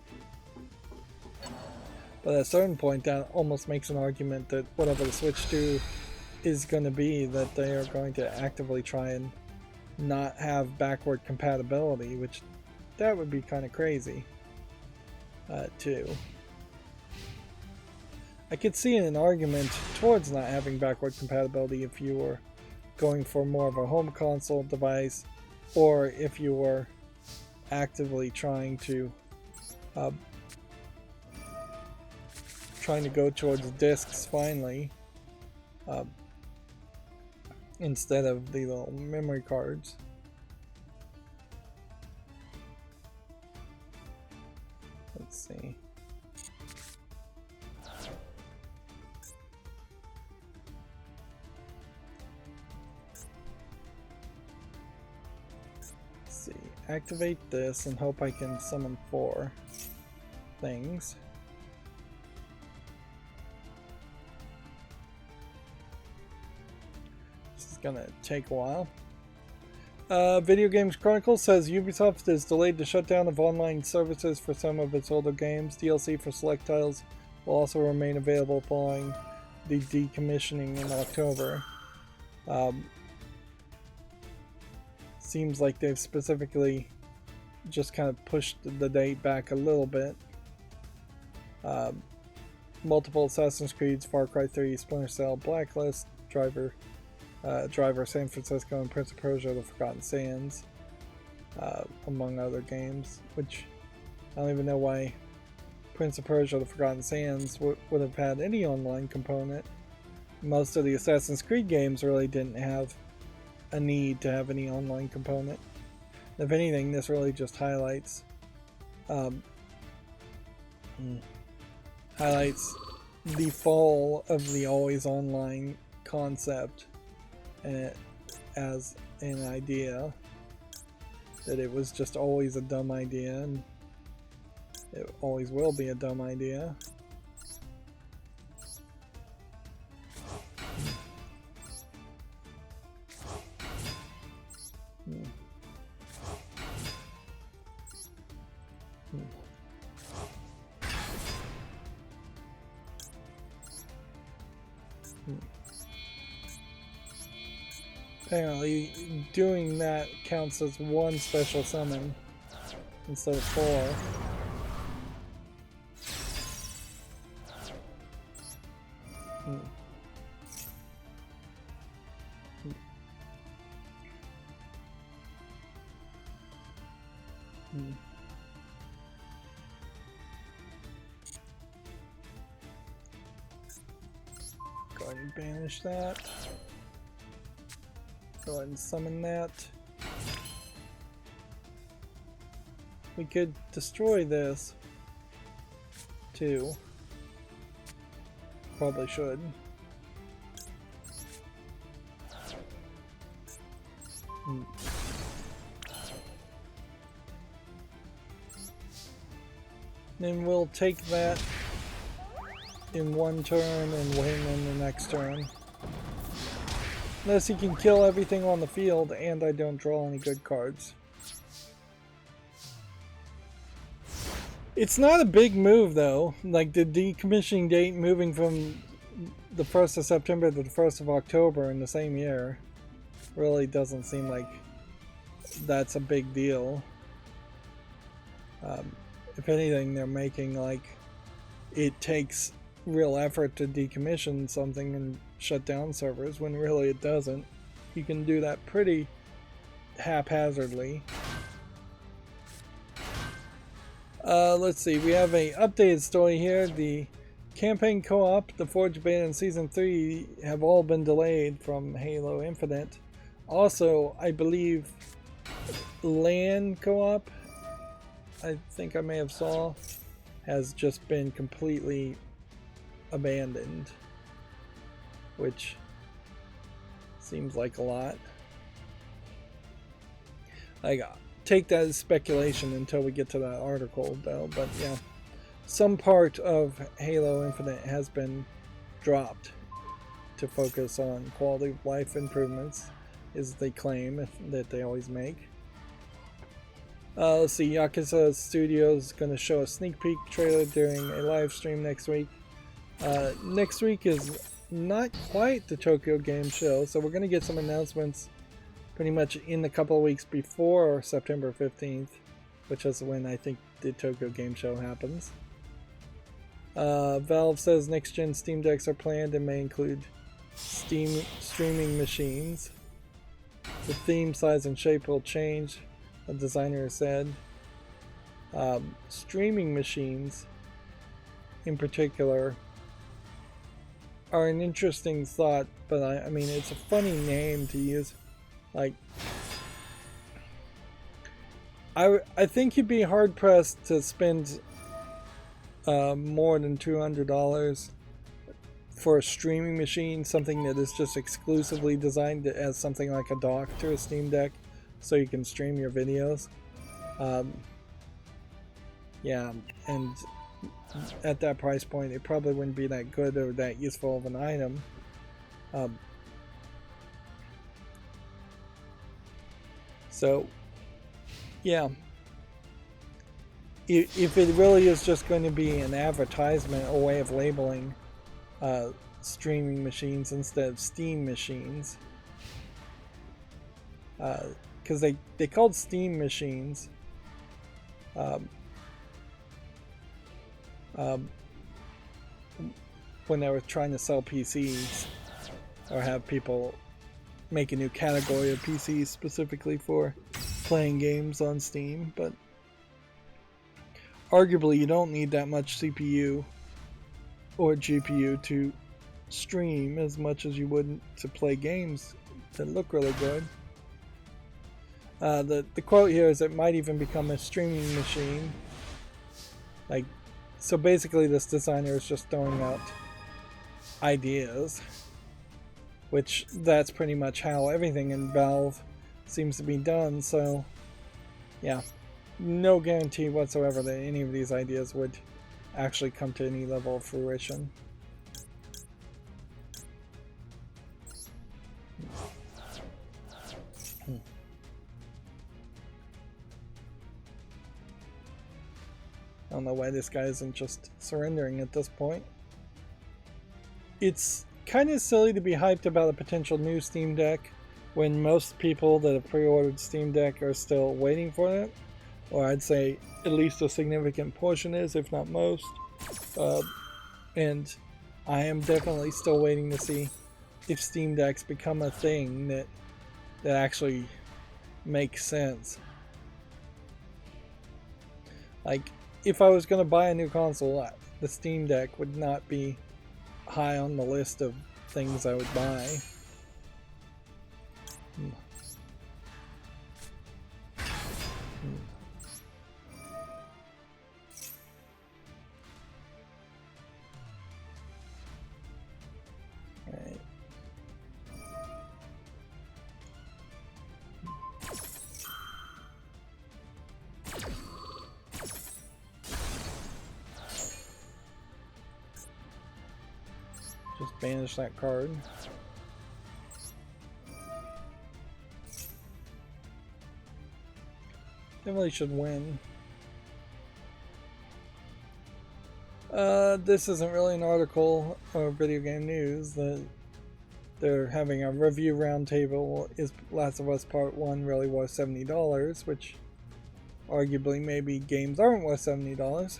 S1: But at a certain point, that almost makes an argument that whatever the Switch 2 is going to be, that they are going to actively try and not have backward compatibility, which that would be kind of crazy too. I could see an argument towards not having backward compatibility if you were going for more of a home console device, or if you were actively trying to go towards discs finally, instead of the little memory cards. Let's see. Activate this and hope I can summon 4 things. This is gonna take a while. Video Games Chronicle says Ubisoft is delayed the shutdown of online services for some of its older games. DLC for select titles will also remain available following the decommissioning in October. Seems like they've specifically just kind of pushed the date back a little bit. Multiple Assassin's Creeds, Far Cry 3, Splinter Cell, Blacklist, Driver, San Francisco, and Prince of Persia: The Forgotten Sands, among other games, which I don't even know why Prince of Persia: The Forgotten Sands would have had any online component. Most of the Assassin's Creed games really didn't have a need to have any online component. If anything, this really just highlights the fall of the always online concept as an idea, that it was just always a dumb idea, and it always will be a dumb idea. Apparently, doing that counts as 1 special summon instead of 4. Go ahead and banish that. Go ahead and summon that. We could destroy this too. Probably should. Then we'll take that in 1 turn and win in the next turn. Unless he can kill everything on the field and I don't draw any good cards. It's not a big move though. Like the decommissioning date moving from the 1st of September to the 1st of October in the same year really doesn't seem like that's a big deal. If anything, they're making like it takes real effort to decommission something and shut down servers, when really it doesn't. You can do that pretty haphazardly. Let's see, we have a updated story here. The campaign co-op, the Forge beta, and Season 3 have all been delayed from Halo Infinite. Also, I believe LAN co-op, I think I may have saw, has just been completely abandoned, which seems like a lot. Like, take that as speculation until we get to that article, though. But yeah, some part of Halo Infinite has been dropped to focus on quality of life improvements, is the claim that they always make. Let's see, Yakuza Studios is going to show a sneak peek trailer during a live stream next week. Next week is not quite the Tokyo Game Show, so we're going to get some announcements pretty much in the couple of weeks before September 15th, which is when I think the Tokyo Game Show happens. Valve says next-gen Steam Decks are planned and may include Steam streaming machines. The theme, size, and shape will change, a designer said. Streaming machines, in particular, are an interesting thought, but I mean, it's a funny name to use. Like, I think you'd be hard-pressed to spend more than $200 for a streaming machine, something that is just exclusively designed as something like a dock to a Steam Deck, so you can stream your videos. Yeah, and at that price point, it probably wouldn't be that good or that useful of an item. So, yeah. If it really is just going to be an advertisement, a way of labeling streaming machines instead of Steam machines, because they called Steam machines when they were trying to sell PCs or have people make a new category of PCs specifically for playing games on Steam. But arguably you don't need that much CPU or GPU to stream as much as you would to play games that look really good. The quote here is it might even become a streaming machine. Like, so basically this designer is just throwing out ideas, which that's pretty much how everything in Valve seems to be done. So yeah, no guarantee whatsoever that any of these ideas would actually come to any level of fruition. I don't know why this guy isn't just surrendering at this point. It's kind of silly to be hyped about a potential new Steam Deck when most people that have pre-ordered Steam Deck are still waiting for it. Or I'd say at least a significant portion is, if not most. And I am definitely still waiting to see if Steam Decks become a thing that actually makes sense. Like, if I was going to buy a new console, the Steam Deck would not be high on the list of things I would buy. Right. Just banish that card. Definitely should win. This isn't really an article or video game news. They're having a review roundtable. Is Last of Us Part 1 really worth $70? Which arguably maybe games aren't worth $70.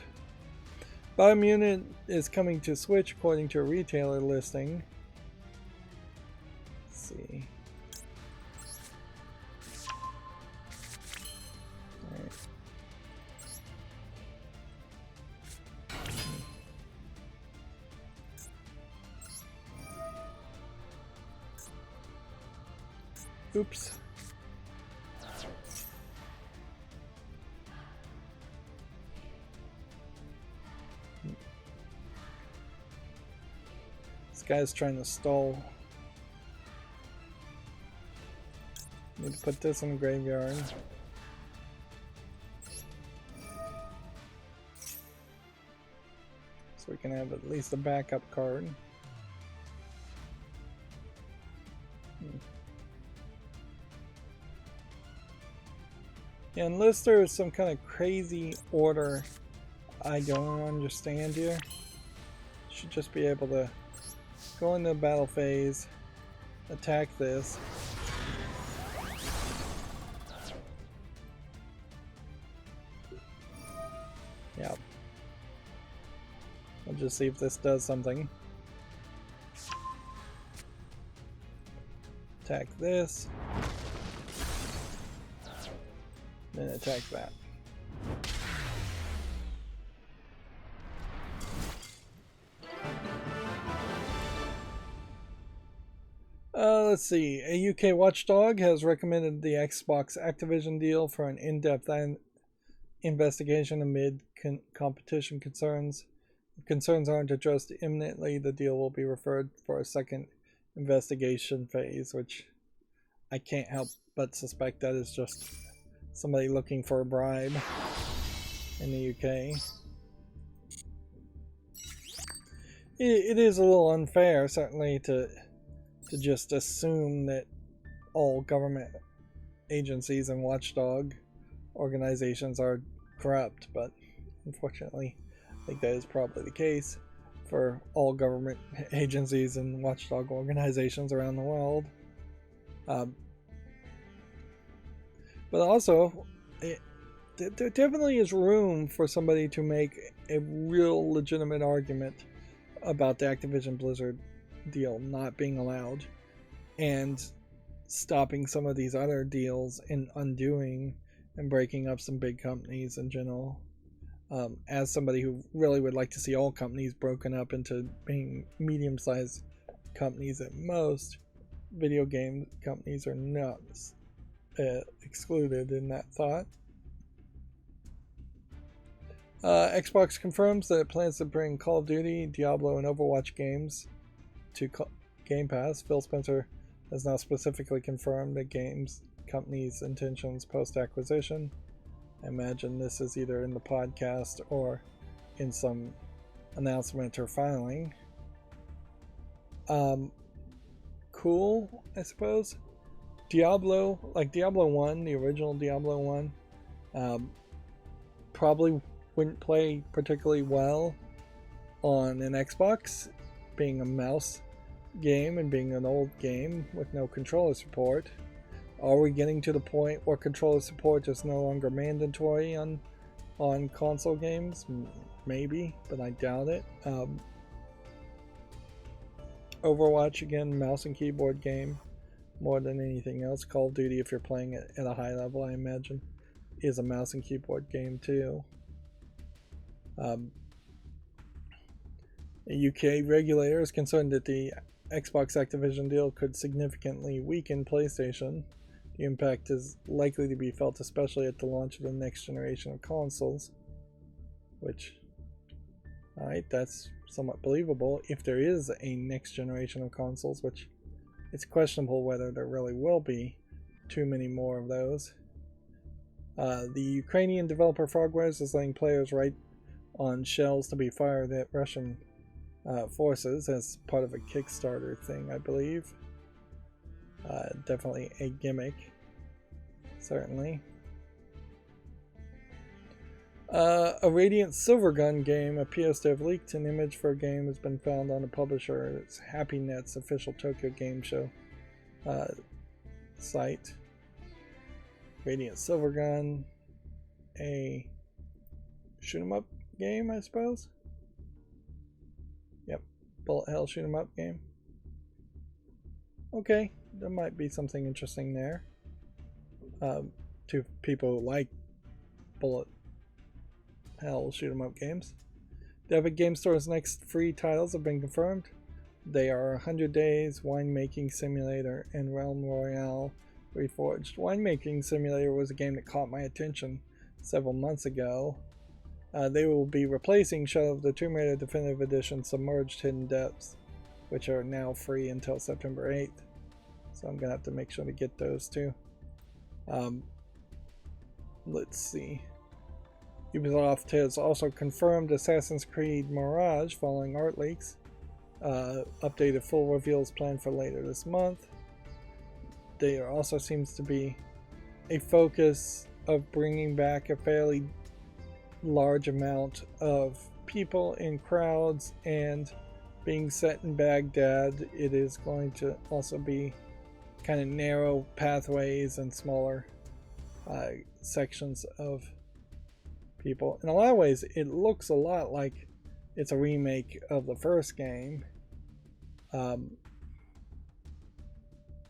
S1: Biomutant is coming to Switch according to a retailer listing. Let's see. Alright. Oops. guy's trying to stall. Need to put this in the graveyard. So we can have at least a backup card. Yeah, unless there is some kind of crazy order I don't understand here. Should just be able to go into the battle phase, attack this. Yeah. I'll just see if this does something. Attack this. Then attack that. Let's see. A UK watchdog has recommended the Xbox Activision deal for an in-depth investigation amid competition concerns. If concerns aren't addressed imminently, the deal will be referred for a second investigation phase, which I can't help but suspect that is just somebody looking for a bribe in the UK. It is a little unfair, certainly, to just assume that all government agencies and watchdog organizations are corrupt, but unfortunately I think that is probably the case for all government agencies and watchdog organizations around the world. But also, there definitely is room for somebody to make a real legitimate argument about the Activision Blizzard deal not being allowed and stopping some of these other deals and undoing and breaking up some big companies in general. As somebody who really would like to see all companies broken up into being medium-sized companies at most, video game companies are not excluded in that thought. Xbox confirms that it plans to bring Call of Duty, Diablo, and Overwatch games to Game Pass. Phil Spencer has now specifically confirmed the games company's intentions post-acquisition. I imagine this is either in the podcast or in some announcement or filing. Cool, I suppose. Diablo, like Diablo 1, the original Diablo 1, probably wouldn't play particularly well on an Xbox, being a mouse game and being an old game with no controller support. Are we getting to the point where controller support is no longer mandatory on console games? Maybe, but I doubt it. Overwatch, again, mouse and keyboard game more than anything else. Call of Duty, if you're playing it at a high level, I imagine, is a mouse and keyboard game too. The UK regulator is concerned that the Xbox Activision deal could significantly weaken PlayStation. The impact is likely to be felt especially at the launch of the next generation of consoles, which, alright, that's somewhat believable if there is a next generation of consoles, which it's questionable whether there really will be too many more of those. The Ukrainian developer Frogwares is letting players write on shells to be fired at Russian forces as part of a Kickstarter thing, I believe. Definitely a gimmick, certainly. A Radiant Silvergun game appears to have leaked. An image for a game has been found on the publisher's HappyNet's official Tokyo Game Show site. Radiant Silvergun, a shoot 'em up game, I suppose. Yep, bullet hell shoot 'em up game. Okay, there might be something interesting there. To people who like bullet hell shoot 'em up games. The Epic Game Store's next free titles have been confirmed. They are 100 Days, Winemaking Simulator, and Realm Royale Reforged. Winemaking Simulator was a game that caught my attention several months ago. They will be replacing Shadow of the Tomb Raider Definitive Edition Submerged Hidden Depths which are now free until September 8th. So I'm going to have to make sure to get those too. Let's see. Ubisoft has also confirmed Assassin's Creed Mirage following art leaks. Updated full reveals planned for later this month. There also seems to be a focus of bringing back a fairly large amount of people in crowds, and being set in Baghdad, it is going to also be kind of narrow pathways and smaller sections of people. In a lot of ways, it looks a lot like it's a remake of the first game,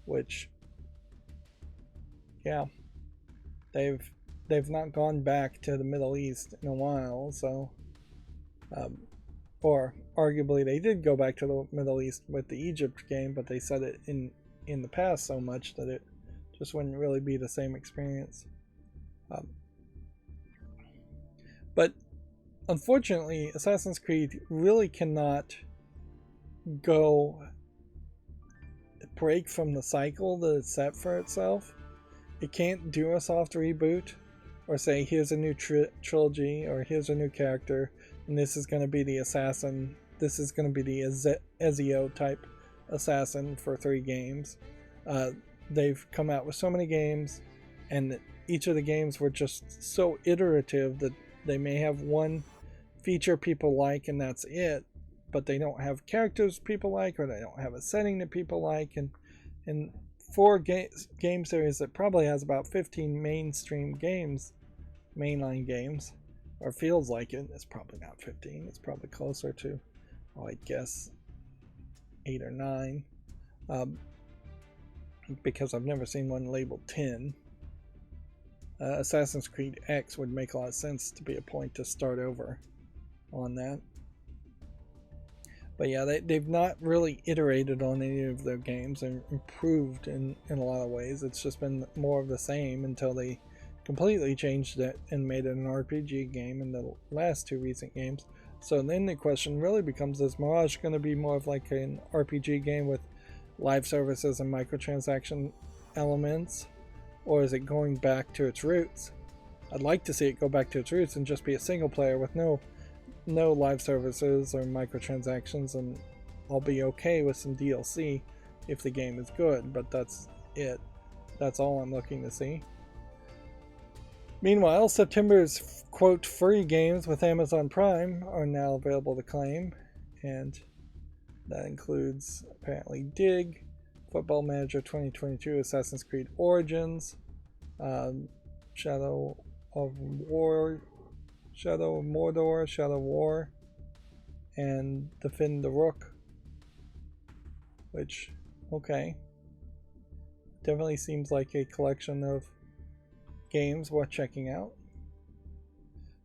S1: which, yeah, they've not gone back to the Middle East in a while, so or arguably they did go back to the Middle East with the Egypt game, but they said it in the past so much that it just wouldn't really be the same experience. But unfortunately, Assassin's Creed really cannot break from the cycle that it's set for itself. It can't do a soft reboot or say, here's a new trilogy, or here's a new character, and this is going to be the assassin. This is going to be the Ezio type assassin for 3 games. They've come out with so many games, and each of the games were just so iterative that they may have one feature people like and that's it, but they don't have characters people like, or they don't have a setting that people like. And 4 game series that probably has about 15 mainstream games, mainline games, or feels like it. It's probably not 15. It's probably closer to, I guess, 8 or 9, because I've never seen one labeled 10. Assassin's Creed X would make a lot of sense to be a point to start over on that. But yeah, they've not really iterated on any of their games and improved in a lot of ways. It's just been more of the same until they completely changed it and made it an RPG game in the last 2 recent games. So then the question really becomes, is Mirage going to be more of like an RPG game with live services and microtransaction elements? Or is it going back to its roots? I'd like to see it go back to its roots and just be a single player with no live services or microtransactions, and I'll be okay with some DLC if the game is good, but that's it. That's all I'm looking to see. Meanwhile, September's quote free games with Amazon Prime are now available to claim, and that includes apparently Dig, Football Manager 2022, Assassin's Creed Origins, Shadow of Mordor, Shadow War, and Defend the Rook, which, okay, definitely seems like a collection of games worth checking out.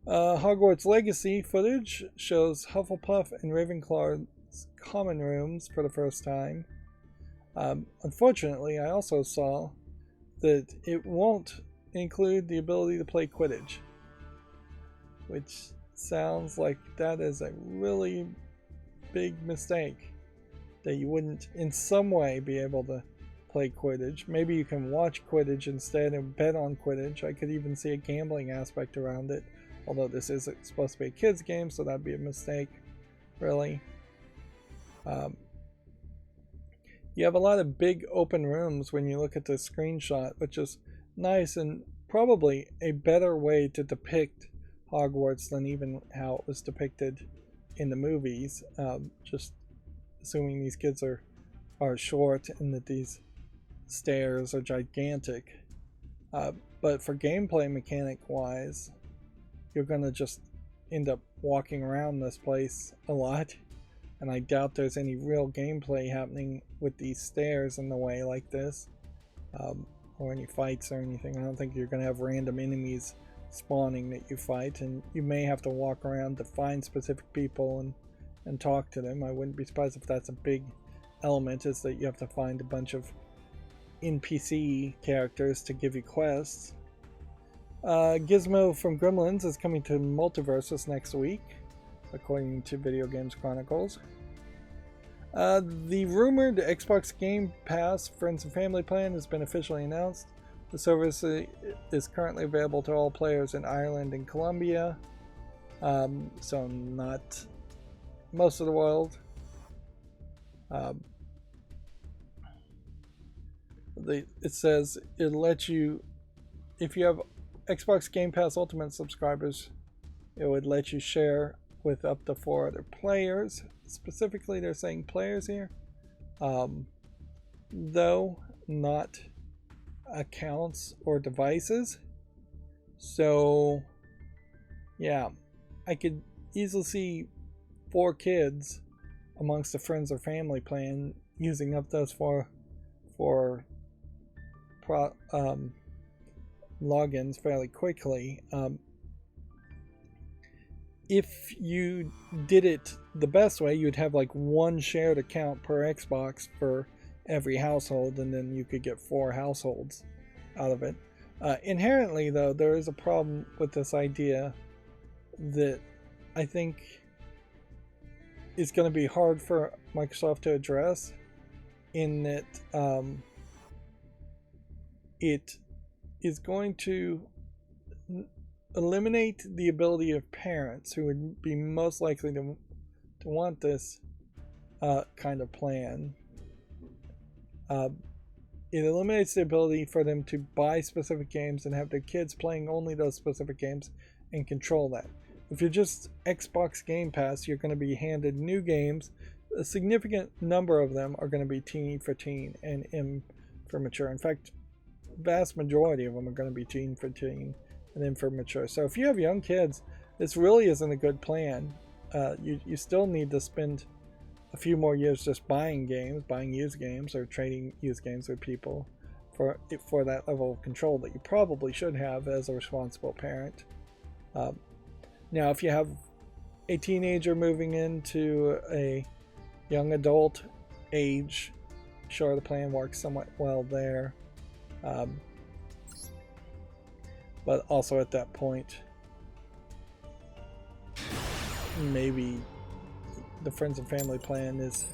S1: Hogwarts Legacy footage shows Hufflepuff and Ravenclaw's common rooms for the first time. Unfortunately, I also saw that it won't include the ability to play Quidditch, which sounds like that is a really big mistake, that you wouldn't in some way be able to play Quidditch. Maybe you can watch Quidditch instead and bet on Quidditch. I could even see a gambling aspect around it, although this is supposed to be a kids game, so that'd be a mistake, really. You have a lot of big open rooms when you look at the screenshot, which is nice and probably a better way to depict Hogwarts than even how it was depicted in the movies. Just assuming these kids are short and that these stairs are gigantic. But for gameplay mechanic wise, you're going to just end up walking around this place a lot. And I doubt there's any real gameplay happening with these stairs in the way like this, or any fights or anything. I don't think you're going to have random enemies spawning that you fight, and you may have to walk around to find specific people and talk to them. I wouldn't be surprised if that's a big element, is that you have to find a bunch of NPC characters to give you quests. Gizmo from Gremlins is coming to Multiversus next week, according to Video Games Chronicles. The rumored Xbox Game Pass Friends and Family plan has been officially announced. The service is currently available to all players in Ireland and Colombia, so not most of the world. It says it'll let you, if you have Xbox Game Pass Ultimate subscribers, it would let you share with up to 4 other players. Specifically, they're saying players here, though not accounts or devices. So yeah, I could easily see 4 kids amongst a friends or family plan using up those 4 logins fairly quickly. If you did it the best way, you'd have like 1 shared account per Xbox for every household, and then you could get 4 households out of it. Inherently, though, there is a problem with this idea that I think is going to be hard for Microsoft to address, in that it is going to eliminate the ability of parents, who would be most likely to want this kind of plan. It eliminates the ability for them to buy specific games and have their kids playing only those specific games and control that. If you're just Xbox Game Pass, you're going to be handed new games. A significant number of them are going to be teen for teen and M for mature. In fact, vast majority of them are going to be teen for teen and M for mature. So if you have young kids, this really isn't a good plan. You still need to spend a few more years just buying games, buying used games, or trading used games with people for that level of control that you probably should have as a responsible parent. Now, if you have a teenager moving into a young adult age, sure, the plan works somewhat well there. But also at that point, maybe the friends and family plan is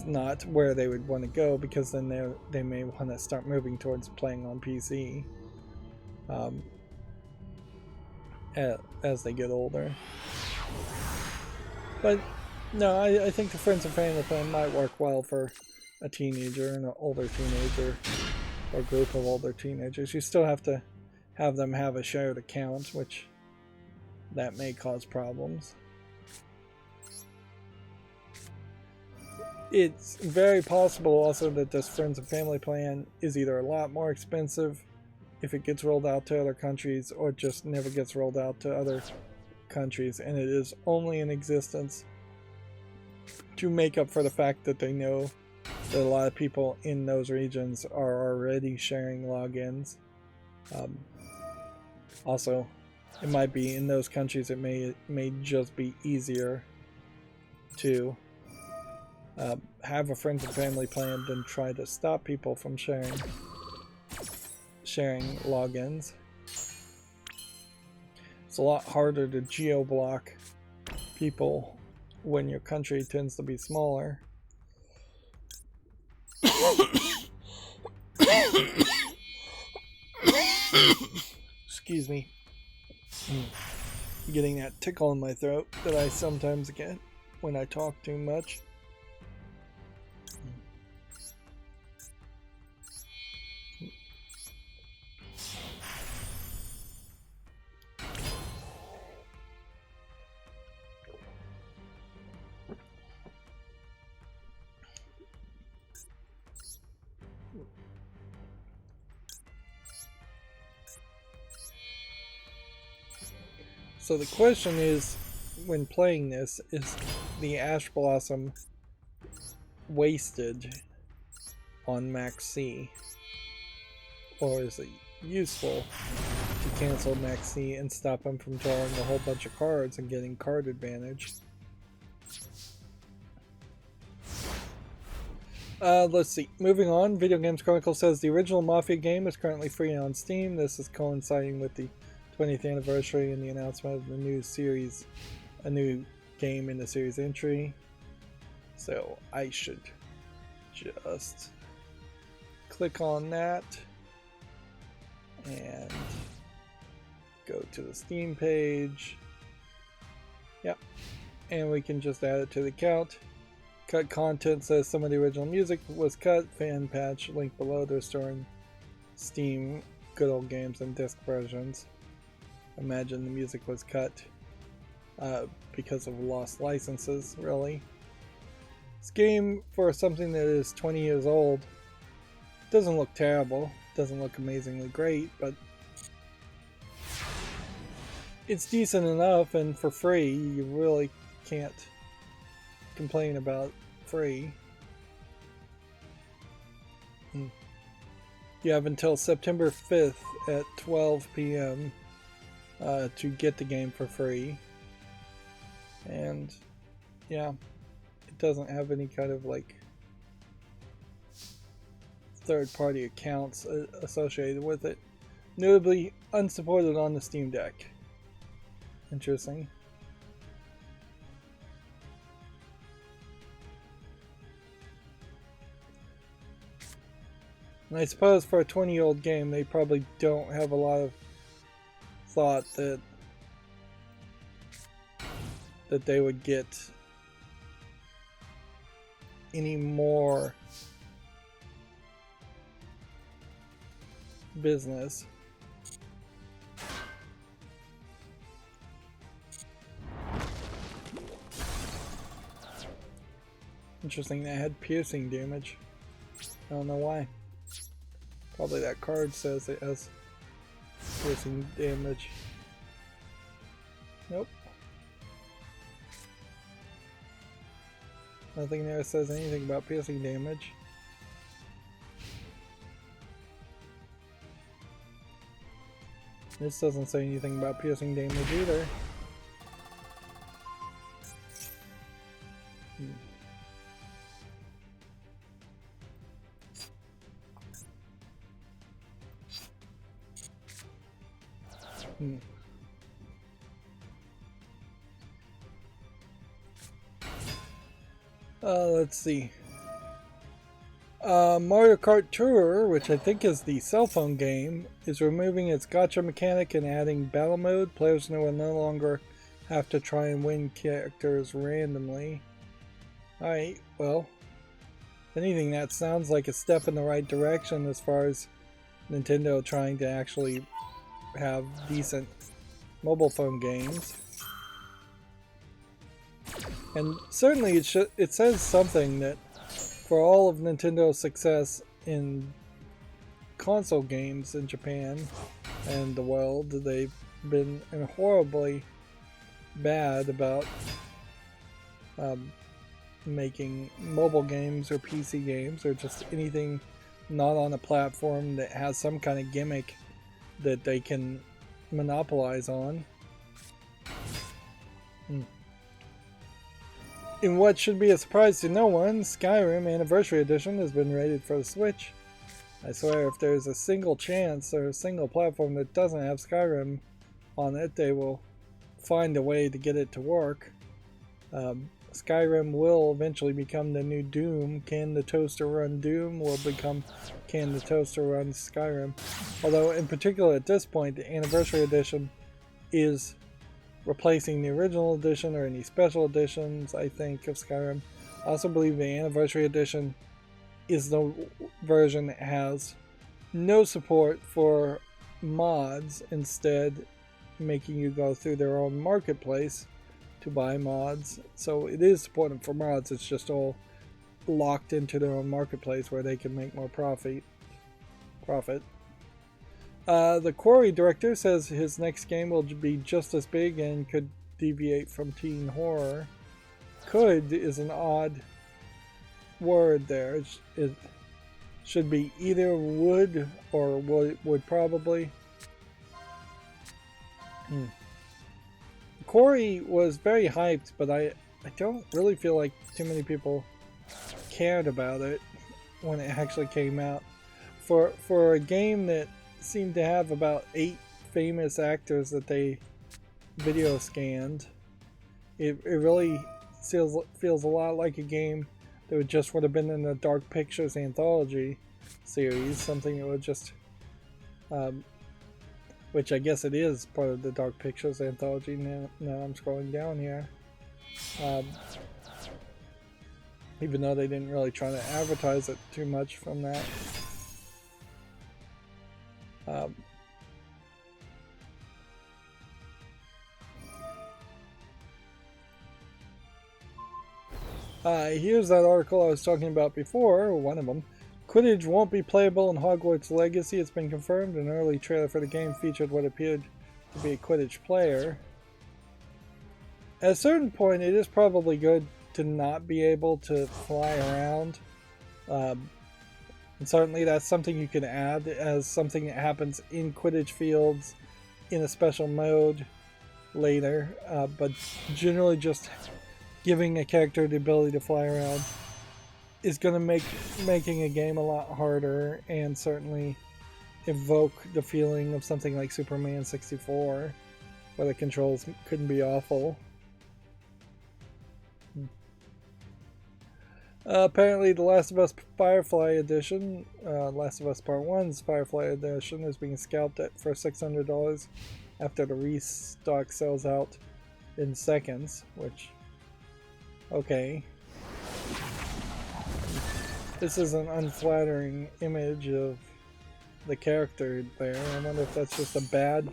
S1: not where they would want to go, because then they may want to start moving towards playing on PC as they get older. But no, I think the friends and family plan might work well for a teenager and an older teenager, or group of older teenagers. You still have to have them have a shared account, which that may cause problems. It's very possible also that this friends and family plan is either a lot more expensive if it gets rolled out to other countries, or just never gets rolled out to other countries, and it is only in existence to make up for the fact that they know that a lot of people in those regions are already sharing logins. Also, it might be in those countries, it may just be easier to have a friends and family plan than try to stop people from sharing logins. It's a lot harder to geo-block people when your country tends to be smaller. Excuse me. Getting that tickle in my throat that I sometimes get when I talk too much. So the question is, when playing this, is the Ash Blossom wasted on Max C? Or is it useful to cancel Max C and stop him from drawing a whole bunch of cards and getting card advantage? Let's see. Moving on, Video Games Chronicle says the original Mafia game is currently free on Steam. This is coinciding with the 20th anniversary and the announcement of the new series, a new game in the series entry. So I should just click on that and go to the Steam page. Yep. And we can just add it to the account. Cut content says some of the original music was cut. Fan patch link below to restoring Steam good old games and disc versions. Imagine the music was cut because of lost licenses, really. This game, for something that is 20 years old, doesn't look terrible. Doesn't look amazingly great, but it's decent enough, and for free, you really can't complain about free. You have until September 5th at 12 p.m. To get the game for free. And yeah, it doesn't have any kind of like third-party accounts associated with it. Notably unsupported on the Steam Deck. Interesting. And I suppose for a 20-year-old game, they probably don't have a lot of thought that they would get any more business. Interesting, that had piercing damage. I don't know why. Probably that card says it has piercing damage. Nope. Nothing there says anything about piercing damage. This doesn't say anything about piercing damage either. Let's see. Mario Kart Tour, which I think is the cell phone game, is removing its gacha mechanic and adding battle mode. Players will no longer have to try and win characters randomly. Alright, well, if anything, that sounds like a step in the right direction as far as Nintendo trying to actually have decent mobile phone games. And certainly it says something that for all of Nintendo's success in console games in Japan and the world, they've been horribly bad about making mobile games or PC games or just anything not on a platform that has some kind of gimmick that they can monopolize on. In what should be a surprise to no one, Skyrim Anniversary Edition has been rated for the Switch. I swear if there's a single chance or a single platform that doesn't have Skyrim on it, they will find a way to get it to work. Skyrim will eventually become the new Doom. Can the toaster run Doom will become can the toaster run Skyrim. Although in particular at this point the Anniversary Edition is replacing the original edition or any special editions, I think, of Skyrim. I also believe the Anniversary Edition is the version that has no support for mods, instead making you go through their own marketplace to buy mods. So it is supported for mods, it's just all locked into their own marketplace where they can make more profit. The Quarry director says his next game will be just as big and could deviate from teen horror. Could is an odd word there. It should be either would or would probably. Quarry was very hyped, but I don't really feel like too many people cared about it when it actually came out. For a game that seemed to have about 8 famous actors that they video scanned, it really feels a lot like a game that would have been in the Dark Pictures anthology series, something that would just, which I guess it is part of the Dark Pictures anthology. Now I'm scrolling down here. Even though they didn't really try to advertise it too much from that. Here's that article I was talking about before, one of them. Quidditch won't be playable in Hogwarts Legacy. It's been confirmed. An early trailer for the game featured what appeared to be a Quidditch player. At a certain point, it is probably good to not be able to fly around. And certainly that's something you can add as something that happens in Quidditch fields in a special mode later. But generally just giving a character the ability to fly around is going to make making a game a lot harder, and certainly evoke the feeling of something like Superman 64, where the controls couldn't be awful. Apparently the Last of Us Firefly Edition, Last of Us Part 1's Firefly Edition, is being scalped at for $600 after the restock sells out in seconds, which, okay. This is an unflattering image of the character there. I wonder if that's just a bad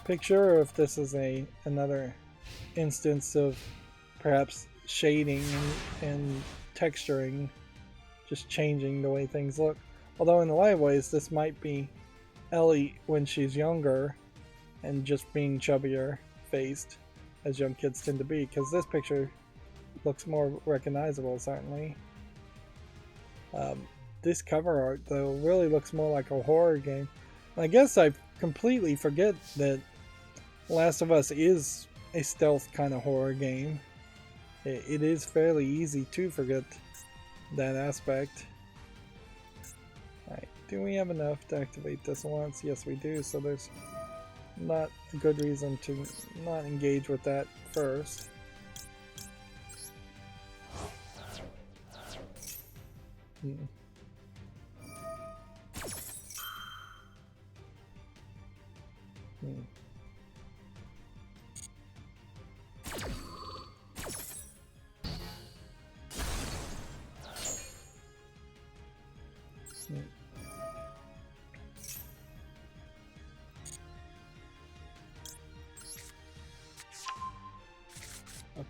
S1: picture, or if this is another instance of perhaps shading and texturing, just changing the way things look. Although in a lot of ways this might be Ellie when she's younger and just being chubbier faced, as young kids tend to be, because this picture looks more recognizable, certainly. This cover art though really looks more like a horror game. I guess I completely forget that Last of Us is a stealth kind of horror game. It is fairly easy to forget that aspect. Alright, do we have enough to activate this once? Yes, we do, so there's not a good reason to not engage with that first.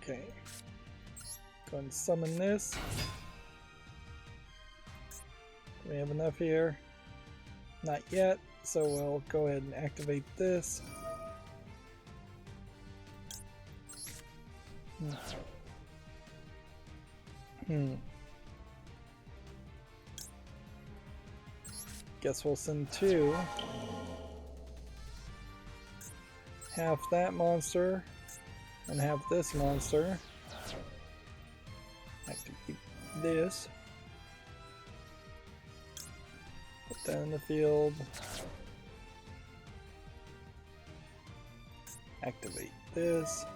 S1: Okay, go ahead and summon this. Do we have enough here? Not yet, so we'll go ahead and activate this. Guess we'll send two. Half that monster and have this monster. Activate this. Put that in the field. Activate this.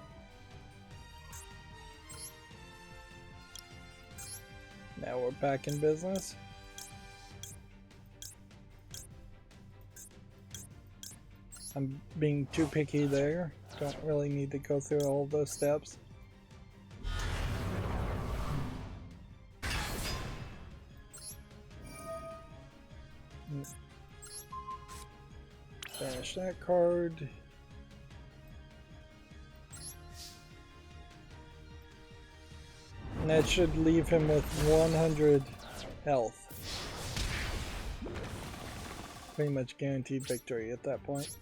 S1: Now we're back in business. I'm being too picky there. Don't really need to go through all those steps. Banish that card. And that should leave him with 100 health. Pretty much guaranteed victory at that point.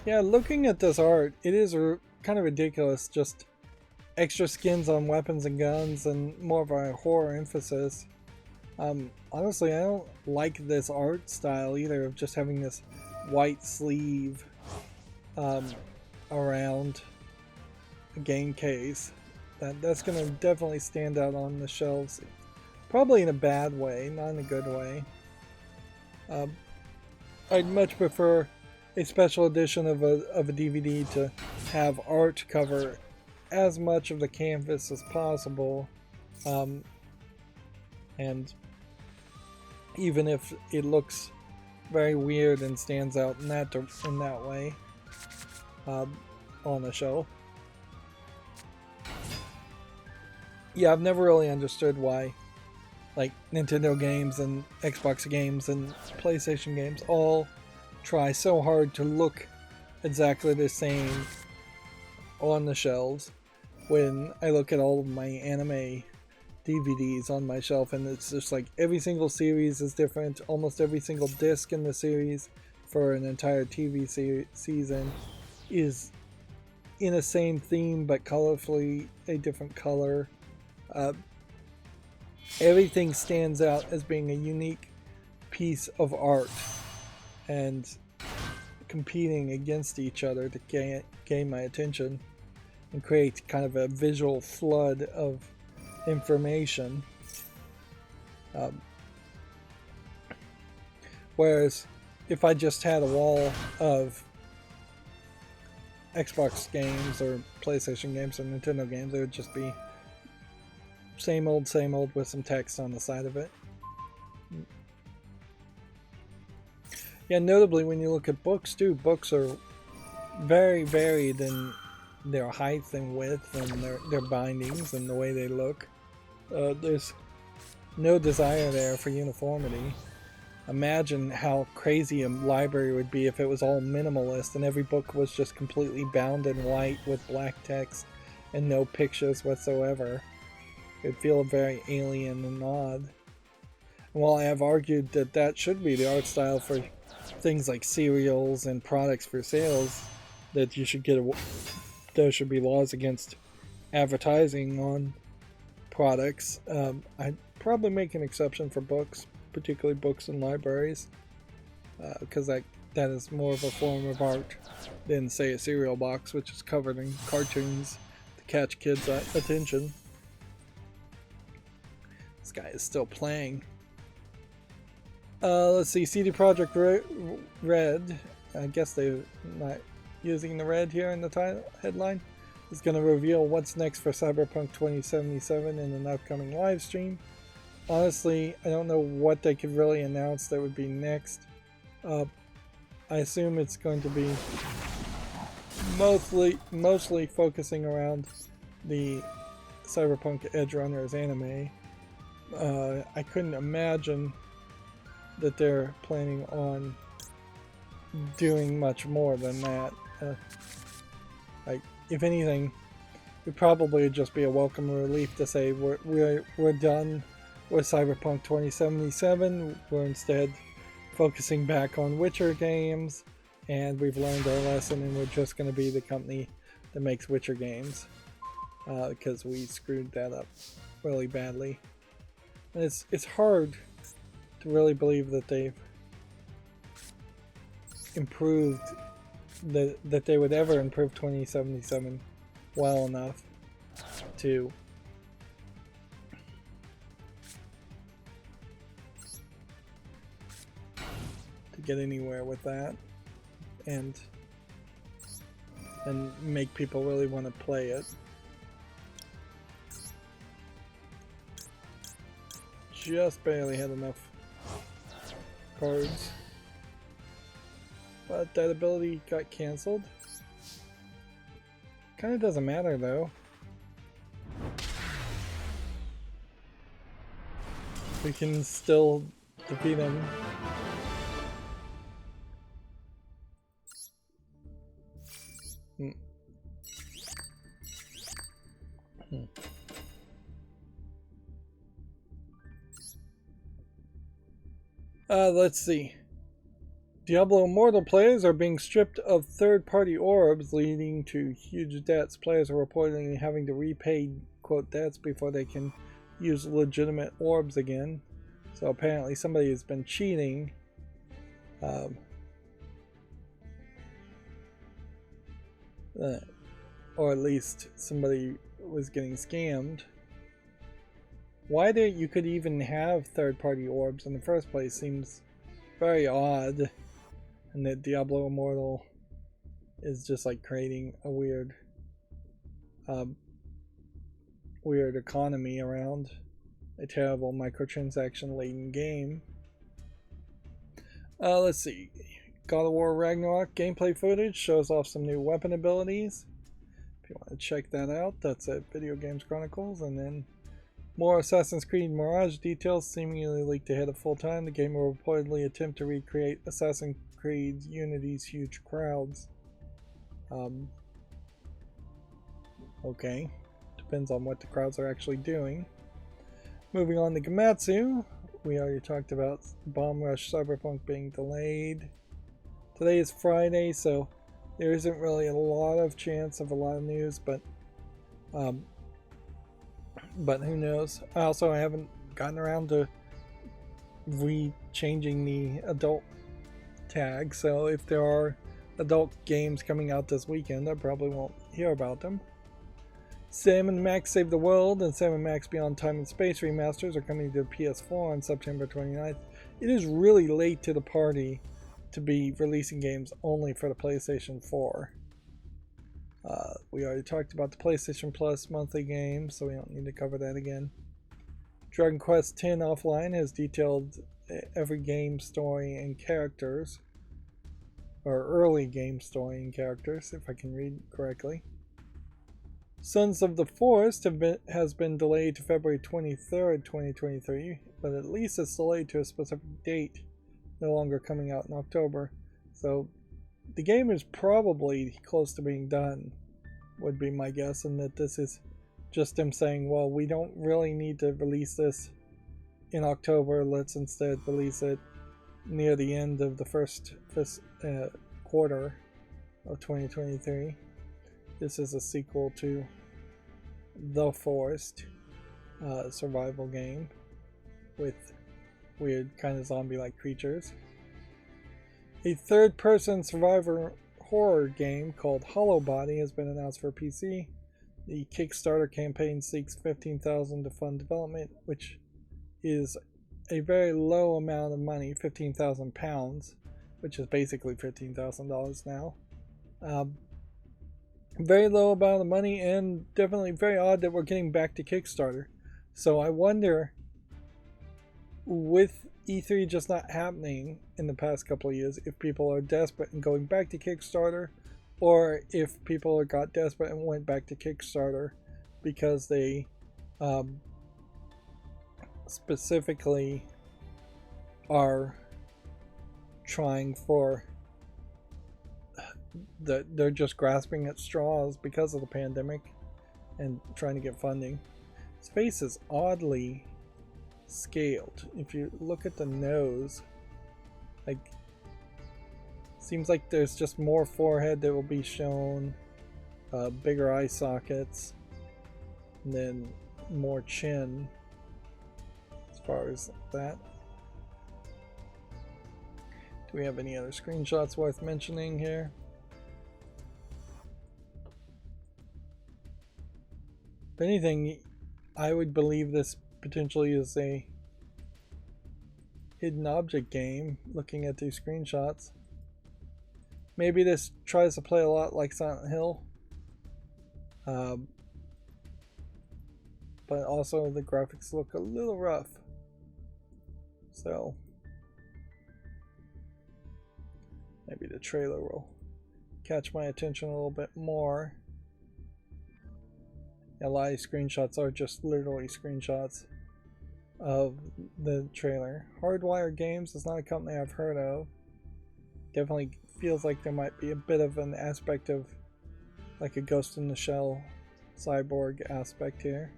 S1: Yeah, looking at this art, it is kind of ridiculous. Just extra skins on weapons and guns and more of a horror emphasis. Honestly, I don't like this art style either, of just having this white sleeve around a game case. That's going to definitely stand out on the shelves. Probably in a bad way, not in a good way. I'd much prefer a special edition of a DVD to have art cover as much of the canvas as possible, and even if it looks very weird and stands out in that way on the show. Yeah, I've never really understood why, like, Nintendo games and Xbox games and PlayStation games all try so hard to look exactly the same on the shelves when I look at all of my anime DVDs on my shelf, and it's just like every single series is different. Almost every single disc in the series for an entire TV season is in the same theme but colorfully a different color. Everything stands out as being a unique piece of art and competing against each other to gain my attention and create kind of a visual flood of information. Whereas if I just had a wall of Xbox games or PlayStation games or Nintendo games, it would just be same old with some text on the side of it. Yeah, notably when you look at books too, books are very varied in their height and width and their bindings and the way they look. There's no desire there for uniformity. Imagine how crazy a library would be if it was all minimalist and every book was just completely bound in white with black text and no pictures whatsoever. It would feel very alien and odd. And while I have argued that that should be the art style for things like cereals and products for sales, that you should there should be laws against advertising on products, I'd probably make an exception for books, particularly books in libraries, because that is more of a form of art than, say, a cereal box, which is covered in cartoons to catch kids' attention. This guy is still playing. Let's see, CD Projekt Red, I guess they're not using the red here in the title headline, is going to reveal what's next for Cyberpunk 2077 in an upcoming live stream. Honestly, I don't know what they could really announce that would be next. I assume it's going to be mostly focusing around the Cyberpunk Edgerunners anime. I couldn't imagine that they're planning on doing much more than that. If anything, it probably would just be a welcome relief to say we're done with Cyberpunk 2077. We're instead focusing back on Witcher games, and we've learned our lesson, and we're just going to be the company that makes Witcher games, because we screwed that up really badly. And it's hard to really believe that they've improved, that they would ever improve 2077 well enough to get anywhere with that and make people really want to play it. Just barely had enough cards. But that ability got cancelled. Kinda doesn't matter though. We can still defeat him. Let's see. Diablo Immortal players are being stripped of third-party orbs, leading to huge debts. Players are reportedly having to repay, quote, debts before they can use legitimate orbs again. So apparently somebody has been cheating. Or at least somebody was getting scammed. Why you could even have third-party orbs in the first place seems very odd. And that Diablo Immortal is just like creating a weird um, weird economy around a terrible microtransaction laden game. Let's see. God of War Ragnarok gameplay footage shows off some new weapon abilities. If you want to check that out, that's at Video Games Chronicles. And then more Assassin's Creed Mirage details seemingly leaked ahead of full time. The game will reportedly attempt to recreate Assassin's Creed Unity's huge crowds. Okay. Depends on what the crowds are actually doing. Moving on to Gamatsu. We already talked about Bomb Rush Cyberpunk being delayed. Today is Friday, so there isn't really a lot of chance of a lot of news, but who knows. I haven't gotten around to changing the adult tag, so if there are adult games coming out this weekend, I probably won't hear about them. Sam & Max Save the World and Sam & Max Beyond Time and Space remasters are coming to PS4 on September 29th. It is really late to the party to be releasing games only for the PlayStation 4. We already talked about the PlayStation Plus monthly game, so we don't need to cover that again. Dragon Quest X Offline has detailed every game story and characters, or early game story and characters, if I can read correctly. Sons of the Forest has been delayed to February 23rd, 2023, but at least it's delayed to a specific date, no longer coming out in October. So the game is probably close to being done, would be my guess, and that this is just them saying, well, we don't really need to release this in October, let's instead release it near the end of the first quarter of 2023. This is a sequel to The Forest, survival game with weird kind of zombie-like creatures. A third-person survivor horror game called Hollow Body has been announced for PC. The Kickstarter campaign seeks $15,000 to fund development, which is a very low amount of money, £15,000, which is basically $15,000 now. Very low amount of money, and definitely very odd that we're getting back to Kickstarter. So I wonder, with E3 just not happening in the past couple of years, if people are desperate and going back to Kickstarter, or if people got desperate and went back to Kickstarter because they specifically are trying for they're just grasping at straws because of the pandemic and trying to get funding. His face is oddly scaled. If you look at the nose, like, seems like there's just more forehead that will be shown, bigger eye sockets, and then more chin as far as that. Do we have any other screenshots worth mentioning here? If anything, I would believe this potentially is a hidden object game, looking at these screenshots. Maybe this tries to play a lot like Silent Hill. But also the graphics look a little rough. So maybe the trailer will catch my attention a little bit more. A lot of screenshots are just literally screenshots of the trailer. Hardwire Games is not a company I've heard of. Definitely feels like there might be a bit of an aspect of like a Ghost in the Shell cyborg aspect here.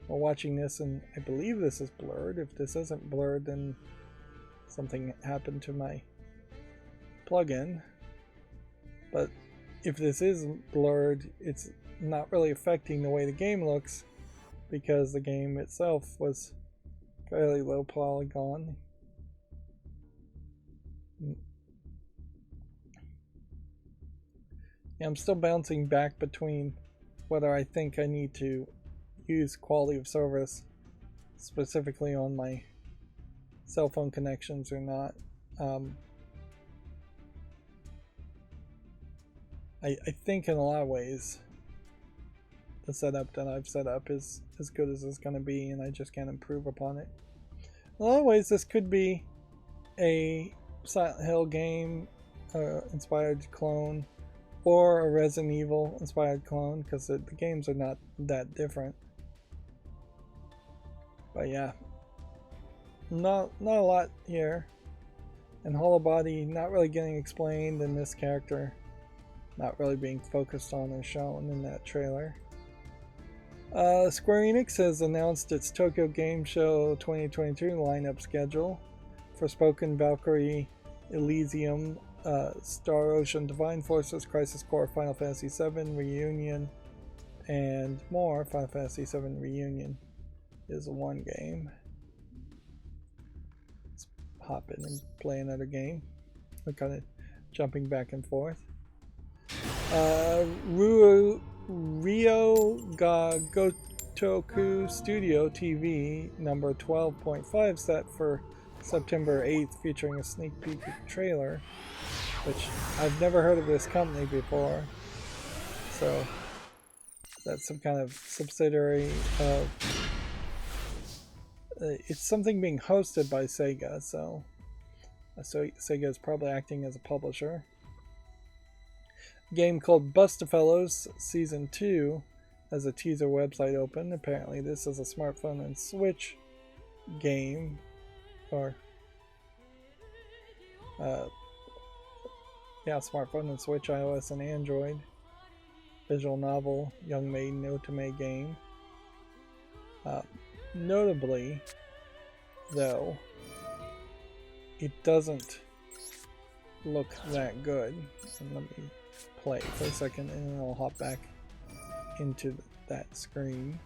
S1: We're watching this and I believe this is blurred. If this isn't blurred, then something happened to my plugin. But if this is blurred, it's not really affecting the way the game looks, because the game itself was fairly low polygon. Yeah, I'm still bouncing back between whether I think I need to use quality of service specifically on my cell phone connections or not. I think in a lot of ways the setup that I've set up is as good as it's going to be, and I just can't improve upon it. In a lot of ways, this could be a Silent Hill game inspired clone, or a Resident Evil inspired clone, because the games are not that different. But yeah, not a lot here. And Hollow Body not really getting explained, and this character not really being focused on or shown in that trailer. Square Enix has announced its Tokyo Game Show 2022 lineup schedule: Forspoken, Valkyrie, Elysium, Star Ocean, Divine Forces, Crisis Core, Final Fantasy VII Reunion, and more. Final Fantasy VII Reunion is one game. Let's hop in and play another game. We're kind of jumping back and forth. Ryo ga Gotoku Studio TV number 12.5 set for September 8th, featuring a sneak peek trailer, which I've never heard of this company before. So that's some kind of subsidiary of... it's something being hosted by Sega, so Sega is probably acting as a publisher. A game called Bustafellows Season 2 has a teaser website open. Apparently this is a smartphone and Switch game, or smartphone and Switch, iOS and Android. Visual novel, young maiden otome game. Notably, though, it doesn't look that good. And let me play for a second, and then I'll hop back into that screen.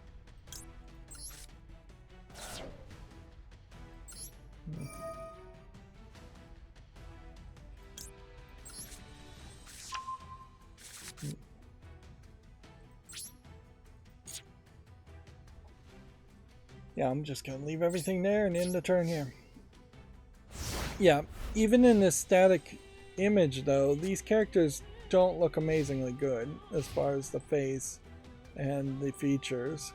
S1: Yeah, I'm just gonna leave everything there and end the turn here. Yeah, even in this static image though, these characters don't look amazingly good as far as the face and the features.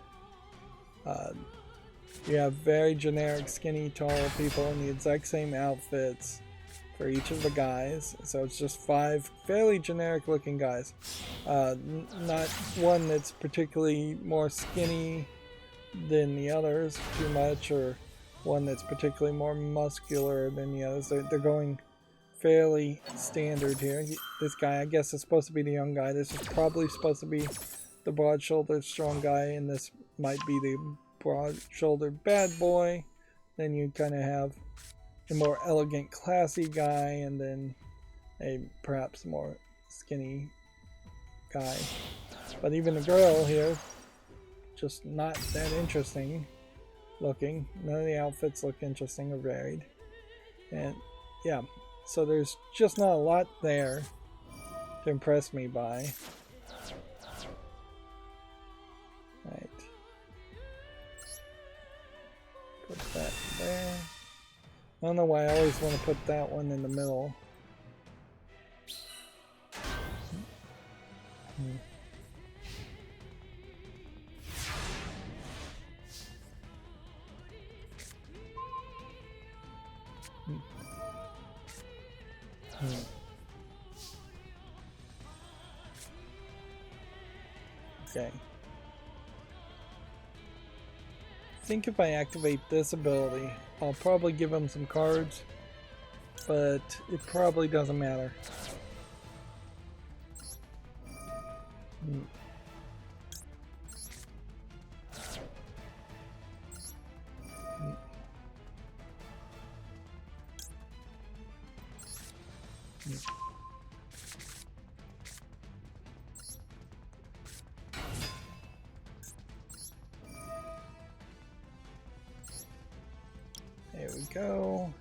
S1: You have very generic skinny tall people in the exact same outfits for each of the guys, so it's just 5 fairly generic looking guys. Not one that's particularly more skinny than the others too much, or one that's particularly more muscular than the others. They're going fairly standard here. This guy, I guess, is supposed to be the young guy. This is probably supposed to be the broad-shouldered strong guy, and this might be the broad-shouldered bad boy. Then you kind of have a more elegant, classy guy, and then a perhaps more skinny guy. But even the girl here, just not that interesting looking. None of the outfits look interesting or varied. And yeah, so there's just not a lot there to impress me by. Right. Put that there. I don't know why I always want to put that one in the middle. Okay. I think if I activate this ability, I'll probably give him some cards, but it probably doesn't matter. There we go.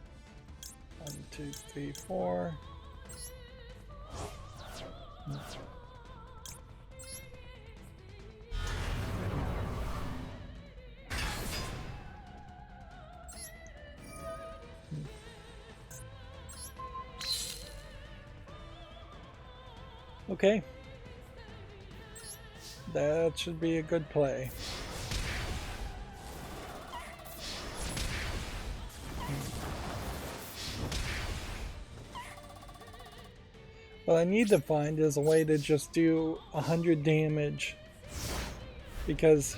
S1: 1, 2, 3, 4. Okay. That should be a good play. What I need to find is a way to just do 100 damage, because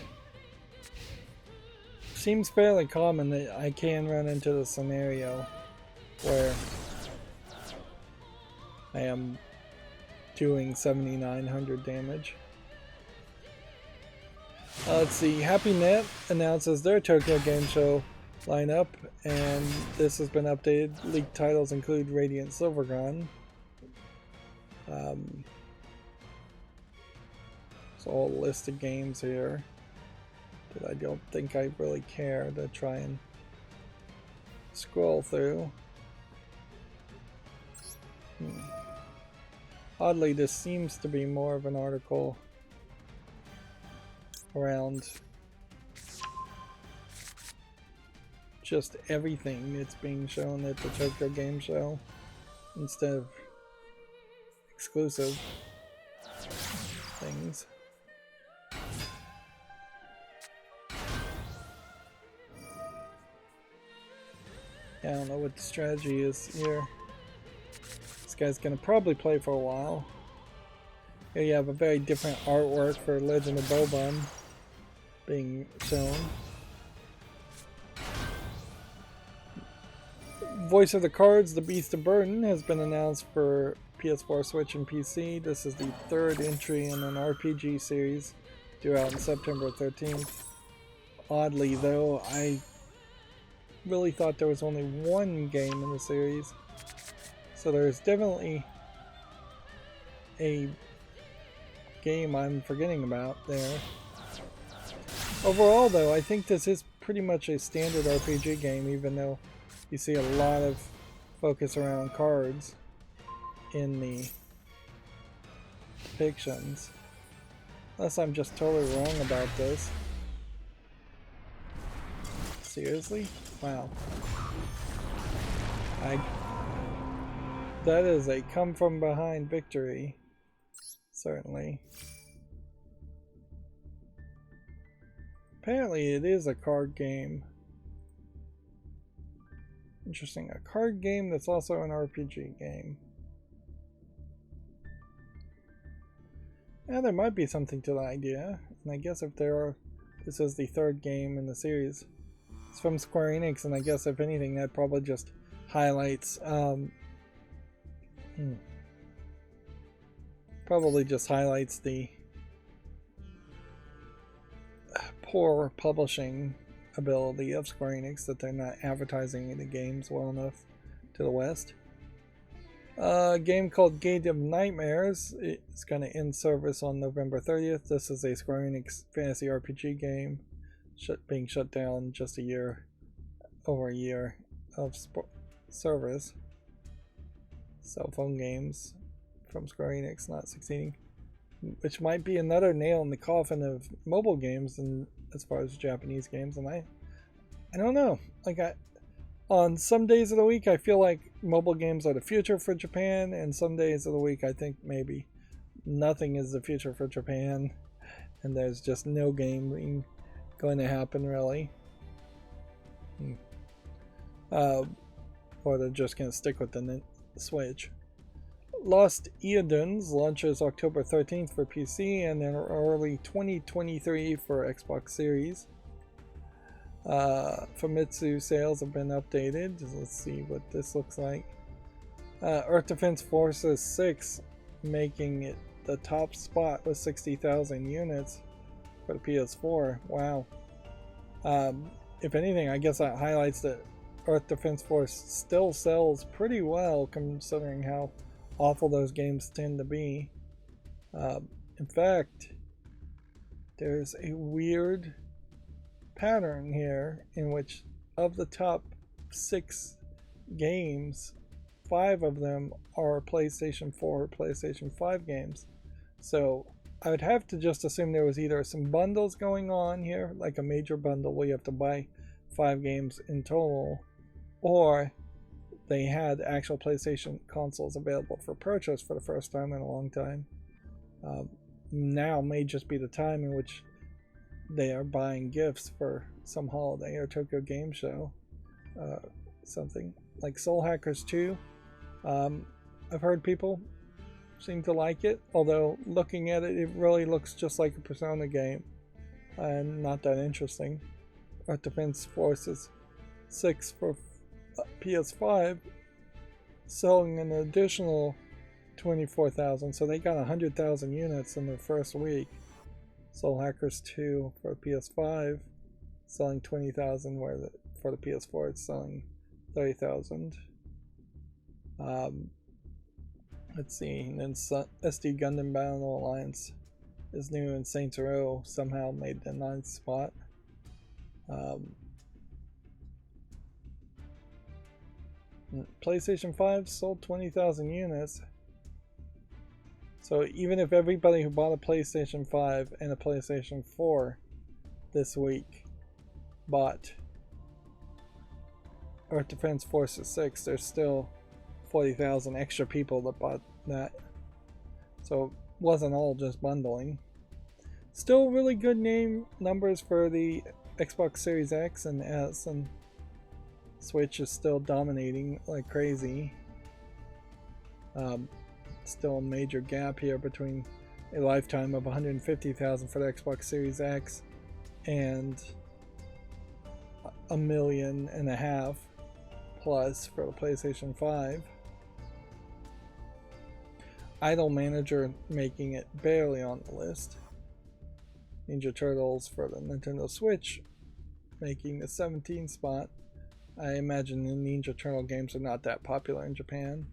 S1: it seems fairly common that I can run into the scenario where I am doing 7,900 damage. Let's see, HappyNet announces their Tokyo Game Show lineup, and this has been updated. Leaked titles include Radiant Silvergun. It's a whole list of games here that I don't think I really care to try and scroll through. Oddly, this seems to be more of an article around just everything that's being shown at the Tokyo Game Show instead of exclusive things. Yeah, I don't know what the strategy is here. This guy's gonna probably play for a while. Here you have a very different artwork for Legend of Bobun being shown. Voice of the Cards, The Beast of Burden, has been announced for PS4, Switch, and PC. This is the third entry in an RPG series due out on September 13th. Oddly though, I really thought there was only one game in the series, so there's definitely a game I'm forgetting about there. Overall though, I think this is pretty much a standard RPG game, even though you see a lot of focus around cards in the depictions. Unless I'm just totally wrong about this. Seriously? Wow. That is a come from behind victory. Certainly. Apparently it is a card game. Interesting. A card game that's also an RPG game. Yeah, there might be something to the idea. And I guess if there are, this is the third game in the series. It's from Square Enix, and I guess if anything that probably just highlights probably just highlights the poor publishing ability of Square Enix, that they're not advertising the games well enough to the West. A game called Gate of Nightmares. It's going to end service on November 30th. This is a Square Enix fantasy RPG game being shut down just over a year of service. Cell phone games from Square Enix not succeeding, which might be another nail in the coffin of mobile games and as far as Japanese games. And I don't know, like on some days of the week I feel like mobile games are the future for Japan, and some days of the week I think maybe nothing is the future for Japan and there's just no gaming going to happen really. Or they're just going to stick with the Switch. Lost Eodons launches October 13th for PC and then early 2023 for Xbox Series. Famitsu sales have been updated. Let's see what this looks like. Earth Defense Forces 6 making it the top spot with 60,000 units for the PS4. Wow. If anything, I guess that highlights that Earth Defense Force still sells pretty well considering how awful those games tend to be. In fact, there's a weird pattern here in which of the top 6 games, 5 of them are PlayStation 4 or PlayStation 5 games. So I would have to just assume there was either some bundles going on here, like a major bundle where you have to buy 5 games in total, or they had actual PlayStation consoles available for purchase for the first time in a long time. now may just be the time in which they are buying gifts for some holiday or Tokyo Game Show. Something like Soul Hackers 2. I've heard people seem to like it, although looking at it, it really looks just like a Persona game and not that interesting. Earth Defense Forces 6 for PS5 selling an additional 24,000, so they got 100,000 units in their first week. Soul Hackers 2 for PS5 selling 20,000, where for the PS4 it's selling 30,000. Let's see, and then SD Gundam Battle Alliance is new, and Saints Row somehow made the 9th spot. PlayStation 5 sold 20,000 units. So even if everybody who bought a PlayStation 5 and a PlayStation 4 this week bought Earth Defense Forces 6, there's still 40,000 extra people that bought that. So it wasn't all just bundling. Still really good numbers for the Xbox Series X and S, and Switch is still dominating like crazy. Still a major gap here between a lifetime of 150,000 for the Xbox Series X and 1.5 million plus for the PlayStation 5. Idle Manager making it barely on the list. Ninja Turtles for the Nintendo Switch making the 17th spot. I imagine the Ninja Turtle games are not that popular in Japan.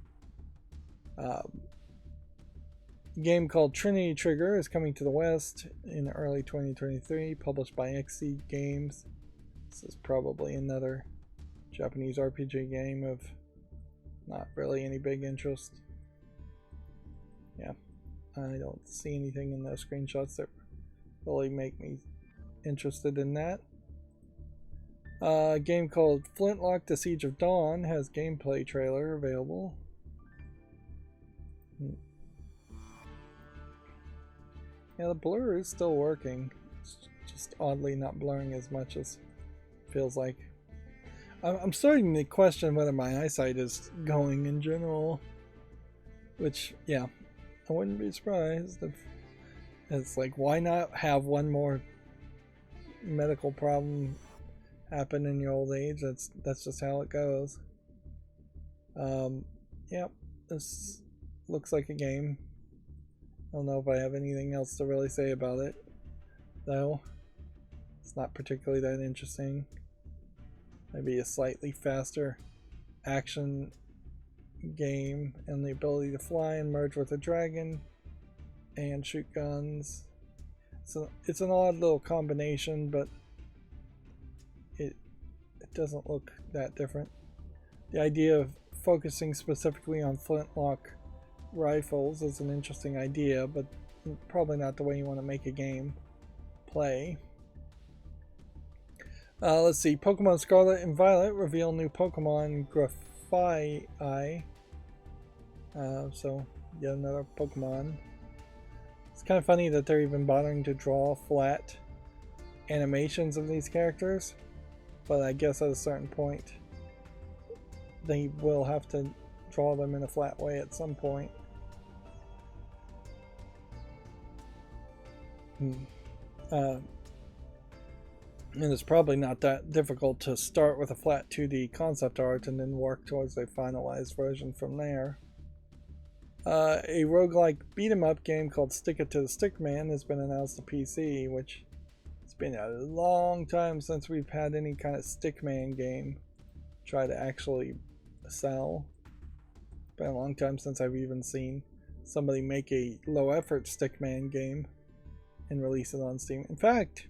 S1: A game called Trinity Trigger is coming to the West in early 2023, published by XC Games. This is probably another Japanese RPG game of not really any big interest. Yeah, I don't see anything in those screenshots that really make me interested in that. A game called Flintlock: The Siege of Dawn has gameplay trailer available. Yeah, the blur is still working. It's just oddly not blurring as much as it feels like. I'm starting to question whether my eyesight is going in general. Which, yeah, I wouldn't be surprised if it's like, why not have one more medical problem happen in your old age? That's just how it goes. Yep, this looks like a game. I don't know if I have anything else to really say about it, though. It's not particularly that interesting. Maybe a slightly faster action game, and the ability to fly and merge with a dragon and shoot guns. So it's an odd little combination, but it doesn't look that different. The idea of focusing specifically on flintlock rifles is an interesting idea, but probably not the way you want to make a game play. Let's see, Pokemon Scarlet and Violet reveal new Pokemon Graphii. So yet another Pokemon. It's kind of funny that they're even bothering to draw flat animations of these characters, but I guess at a certain point they will have to draw them in a flat way at some point. And it's probably not that difficult to start with a flat 2D concept art and then work towards a finalized version from there. A roguelike beat-em-up game called Stick It to the Stickman has been announced to PC, which it's been a long time since we've had any kind of Stickman game try to actually sell. It's been a long time since I've even seen somebody make a low-effort Stickman game and release it on Steam. In fact,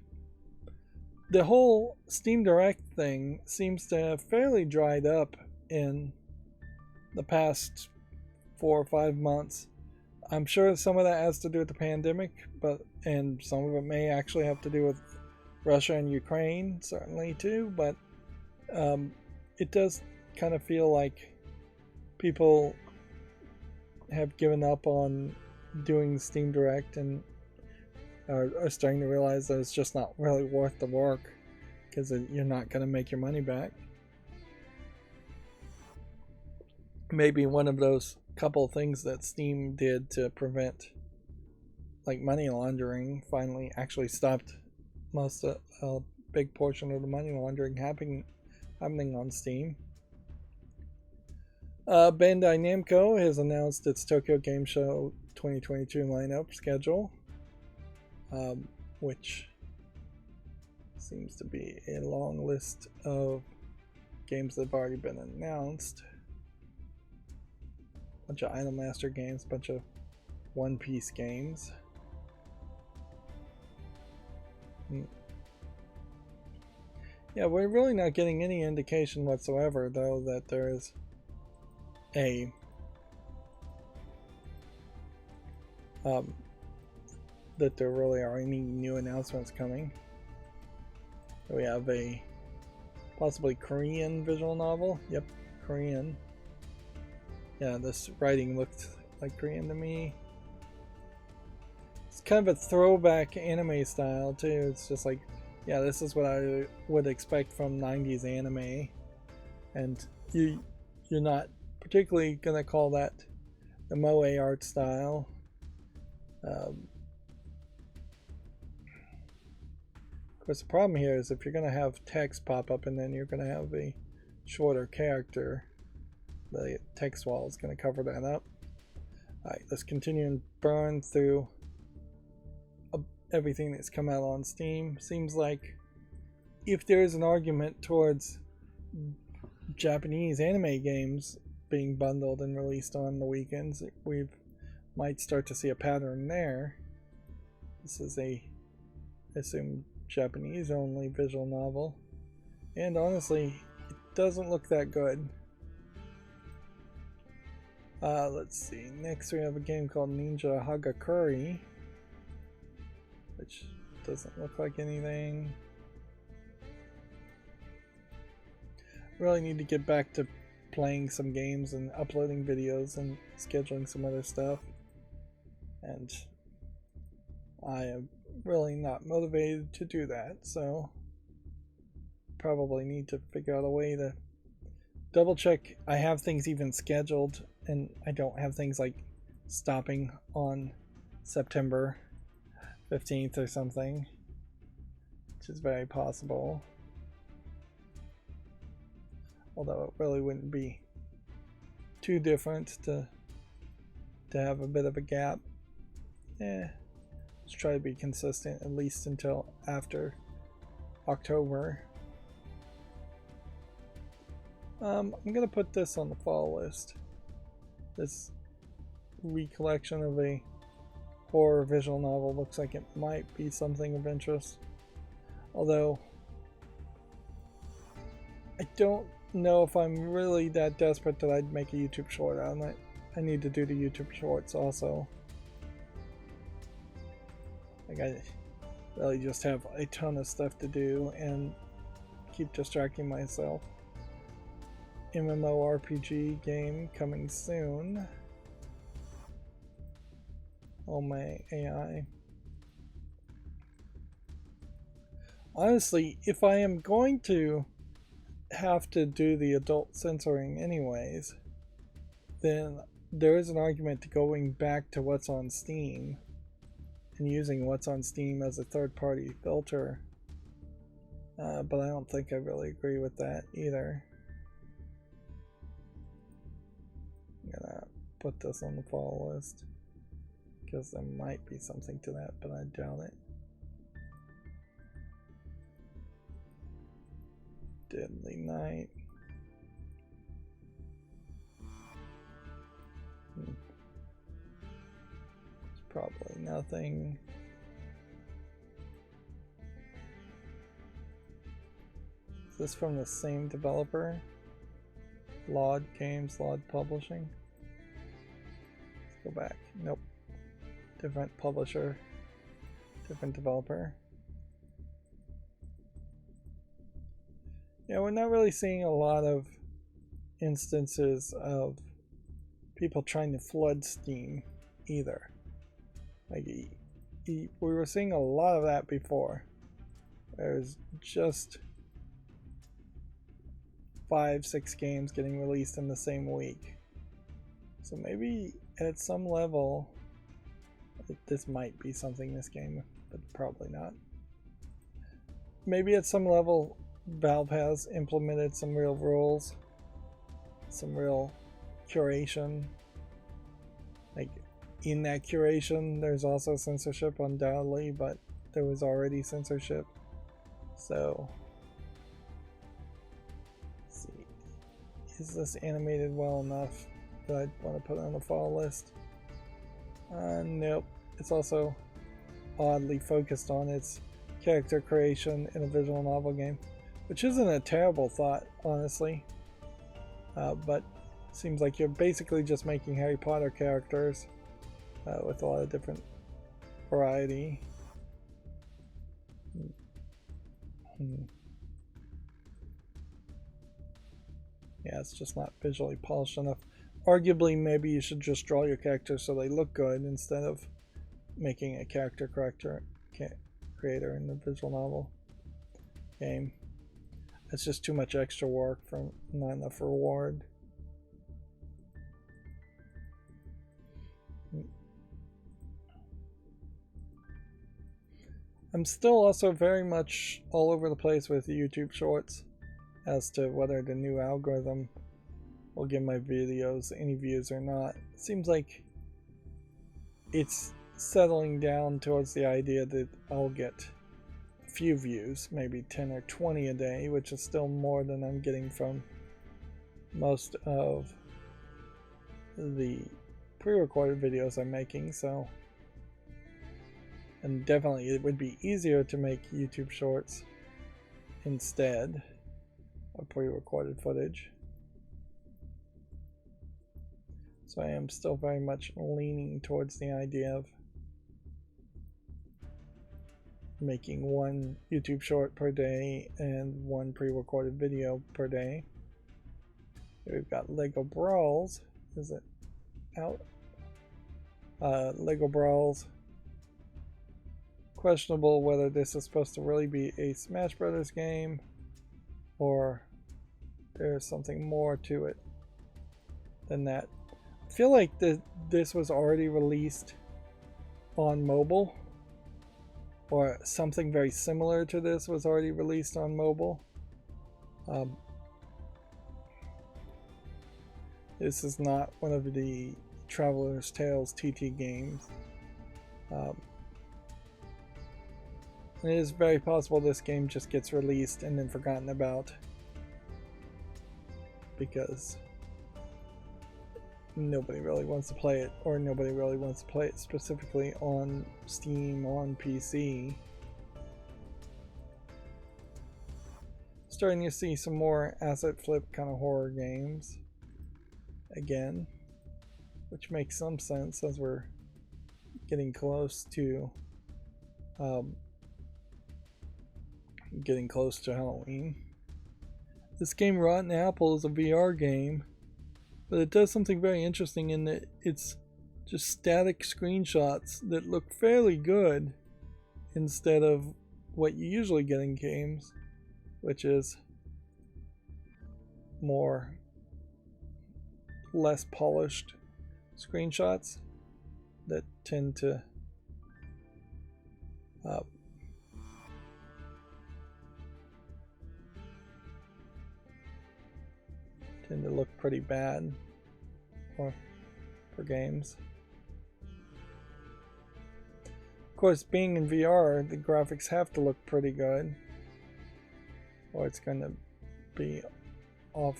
S1: the whole Steam Direct thing seems to have fairly dried up in the past 4 or 5 months. I'm sure some of that has to do with the pandemic, and some of it may actually have to do with Russia and Ukraine, certainly too, but it does kind of feel like people have given up on doing Steam Direct and are starting to realize that it's just not really worth the work because you're not going to make your money back. Maybe one of those couple things that Steam did to prevent like money laundering finally actually stopped most of a big portion of the money laundering happening on Steam. Bandai Namco has announced its Tokyo Game Show 2022 lineup schedule, which seems to be a long list of games that have already been announced. A bunch of Idolmaster games, a bunch of One Piece games. Yeah, we're really not getting any indication whatsoever, though, that there is that there really are any new announcements coming. We have a possibly Korean visual novel. Yep, Korean. Yeah, this writing looked like Korean to me. It's kind of a throwback anime style too. It's just like, yeah, this is what I would expect from 90s anime, and you're not particularly gonna call that the moe art style. Of course, the problem here is if you're gonna have text pop up and then you're gonna have a shorter character, the text wall is gonna cover that up. Alright, let's continue and burn through everything that's come out on Steam. Seems like if there is an argument towards Japanese anime games being bundled and released on the weekends, we might start to see a pattern there. This is a, I assume, Japanese only visual novel, and honestly it doesn't look that good. Let's see, next we have a game called Ninja Hagakure, which doesn't look like anything. Really need to get back to playing some games and uploading videos and scheduling some other stuff, and I am really not motivated to do that, so probably need to figure out a way to double check I have things even scheduled and I don't have things like stopping on September 15th or something, which is very possible, although it really wouldn't be too different to have a bit of a gap. Let's try to be consistent at least until after October. I'm gonna put this on the fall list. This recollection of a horror visual novel looks like it might be something of interest, although I don't know if I'm really that desperate that I'd make a YouTube short on it. I need to do the YouTube shorts also. Like, I really just have a ton of stuff to do and keep distracting myself. MMORPG game coming soon. Oh my AI. Honestly, if I am going to have to do the adult censoring anyways, then there is an argument to going back to what's on Steam and using what's on Steam as a third-party filter, but I don't think I really agree with that either. I'm gonna put this on the fall list because there might be something to that, but I doubt it. Deadly Night. It's probably nothing. Is this from the same developer? Laud Games, Laud Publishing. Let's go back. Nope. Different publisher, different developer. Yeah, we're not really seeing a lot of instances of people trying to flood Steam either. Like, we were seeing a lot of that before. There's just 5-6 games getting released in the same week. So maybe at some level, this might be something this game, but probably not. Maybe at some level, Valve has implemented some real rules, some real curation. Like, in that curation, there's also censorship undoubtedly, but there was already censorship. So, let's see. Is this animated well enough that I'd want to put on the fall list? Nope. It's also oddly focused on its character creation in a visual novel game, which isn't a terrible thought, honestly. But seems like you're basically just making Harry Potter characters with a lot of different variety. Yeah, it's just not visually polished enough. Arguably, maybe you should just draw your characters so they look good instead of making a character creator in the visual novel game. That's just too much extra work for not enough reward. I'm still also very much all over the place with YouTube Shorts as to whether the new algorithm will give my videos any views or not. It seems like it's settling down towards the idea that I'll get a few views, maybe 10 or 20 a day, which is still more than I'm getting from most of the pre-recorded videos I'm making. So, and definitely it would be easier to make YouTube Shorts instead of pre-recorded footage. So I am still very much leaning towards the idea of making one YouTube short per day and one pre-recorded video per day. Here we've got Lego Brawls. Is it out? Lego Brawls. Questionable whether this is supposed to really be a Smash Brothers game or there's something more to it than that. I feel like this was already released on mobile, or something very similar to this was already released on mobile. This is not one of the Traveler's Tales TT games. And it is very possible this game just gets released and then forgotten about because nobody really wants to play it, or nobody really wants to play it specifically on Steam, on PC. Starting to see some more asset flip kind of horror games again, which makes some sense as we're getting close to Halloween. This game, Rotten Apple, is a VR game, but it does something very interesting in that it's just static screenshots that look fairly good instead of what you usually get in games, which is less polished screenshots that tend to look pretty bad for games. Of course, being in VR, the graphics have to look pretty good, or it's going to be off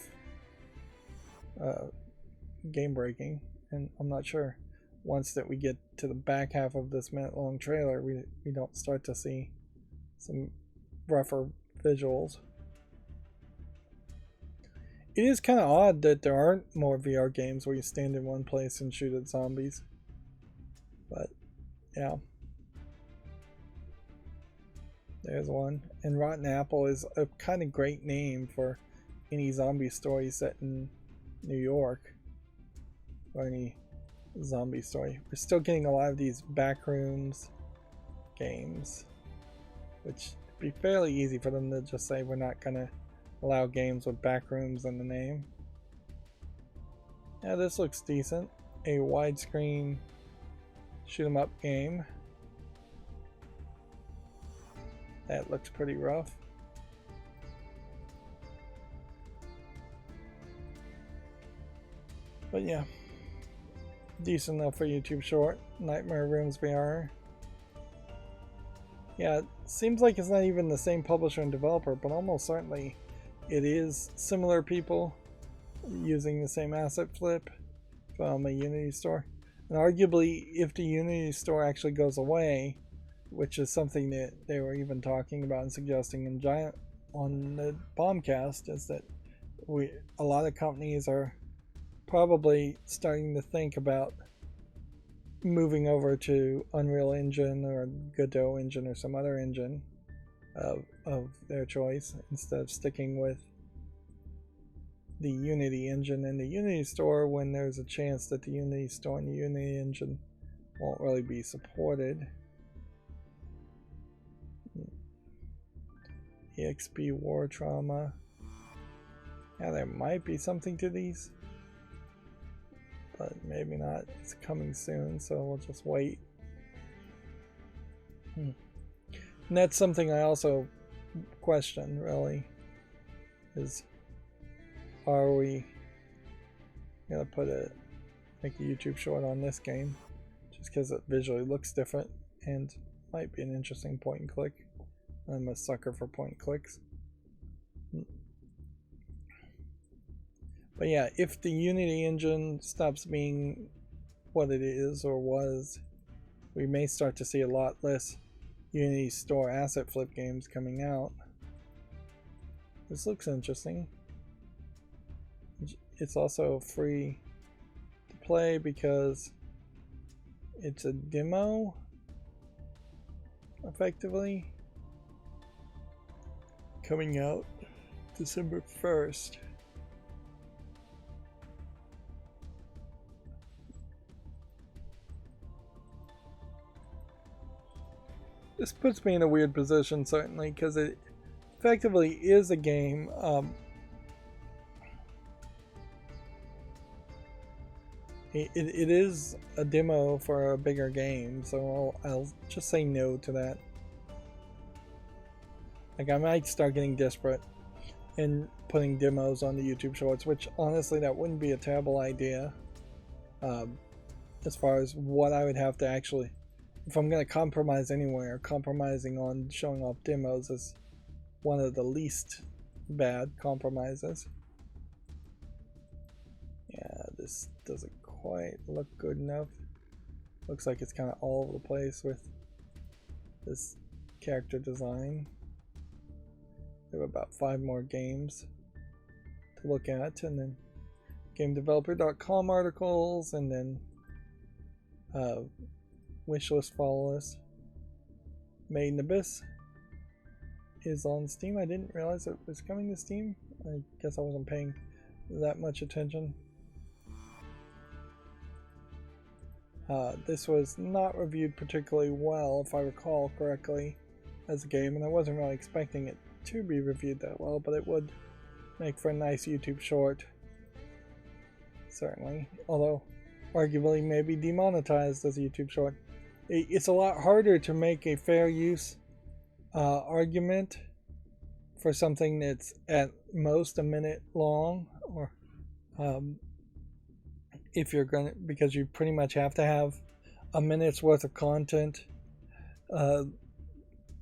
S1: game breaking. And I'm not sure once that we get to the back half of this minute-long trailer, we don't start to see some rougher visuals. It is kind of odd that there aren't more VR games where you stand in one place and shoot at zombies. But, yeah. There's one. And Rotten Apple is a kind of great name for any zombie story set in New York. Or any zombie story. We're still getting a lot of these back rooms games, which would be fairly easy for them to just say we're not going to allow games with backrooms in the name. Yeah, this looks decent. A widescreen shoot 'em up game. That looks pretty rough. But yeah, decent enough for YouTube short. Nightmare Rooms VR. Yeah, it seems like it's not even the same publisher and developer, but almost certainly it is similar people using the same asset flip from a Unity store. And arguably, if the Unity store actually goes away, which is something that they were even talking about and suggesting in Giant on the Bombcast, is that a lot of companies are probably starting to think about moving over to Unreal Engine or Godot Engine or some other engine of their choice instead of sticking with the Unity engine and the Unity store, when there's a chance that the Unity store and the Unity engine won't really be supported. EXP War Trauma. Yeah, there might be something to these, but maybe not. It's coming soon, so we'll just wait. And that's something I also question, really, is are we gonna make a YouTube short on this game just because it visually looks different and might be an interesting point and click. I'm a sucker for point and clicks. But yeah, if the Unity engine stops being what it is or was, we may start to see a lot less Unity store asset flip games coming out. This looks interesting. It's also free to play because it's a demo, effectively, coming out December 1st. This puts me in a weird position, certainly, because it effectively is a game. It is a demo for a bigger game, so I'll just say no to that. Like, I might start getting desperate and putting demos on the YouTube Shorts, which honestly, that wouldn't be a terrible idea. As far as what I would have to actually, if I'm going to compromise anywhere, compromising on showing off demos is one of the least bad compromises. Yeah, this doesn't quite look good enough. Looks like it's kind of all over the place with this character design. We have about 5 more games to look at, and then GameDeveloper.com articles, and then wishlist, follow list. Made in Abyss is on Steam. I didn't realize it was coming to Steam. I guess I wasn't paying that much attention. This was not reviewed particularly well, if I recall correctly, as a game, and I wasn't really expecting it to be reviewed that well, but it would make for a nice YouTube short, certainly, although arguably maybe demonetized as a YouTube short. It's a lot harder to make a fair use argument for something that's at most a minute long, or if you're gonna, because you pretty much have to have a minute's worth of content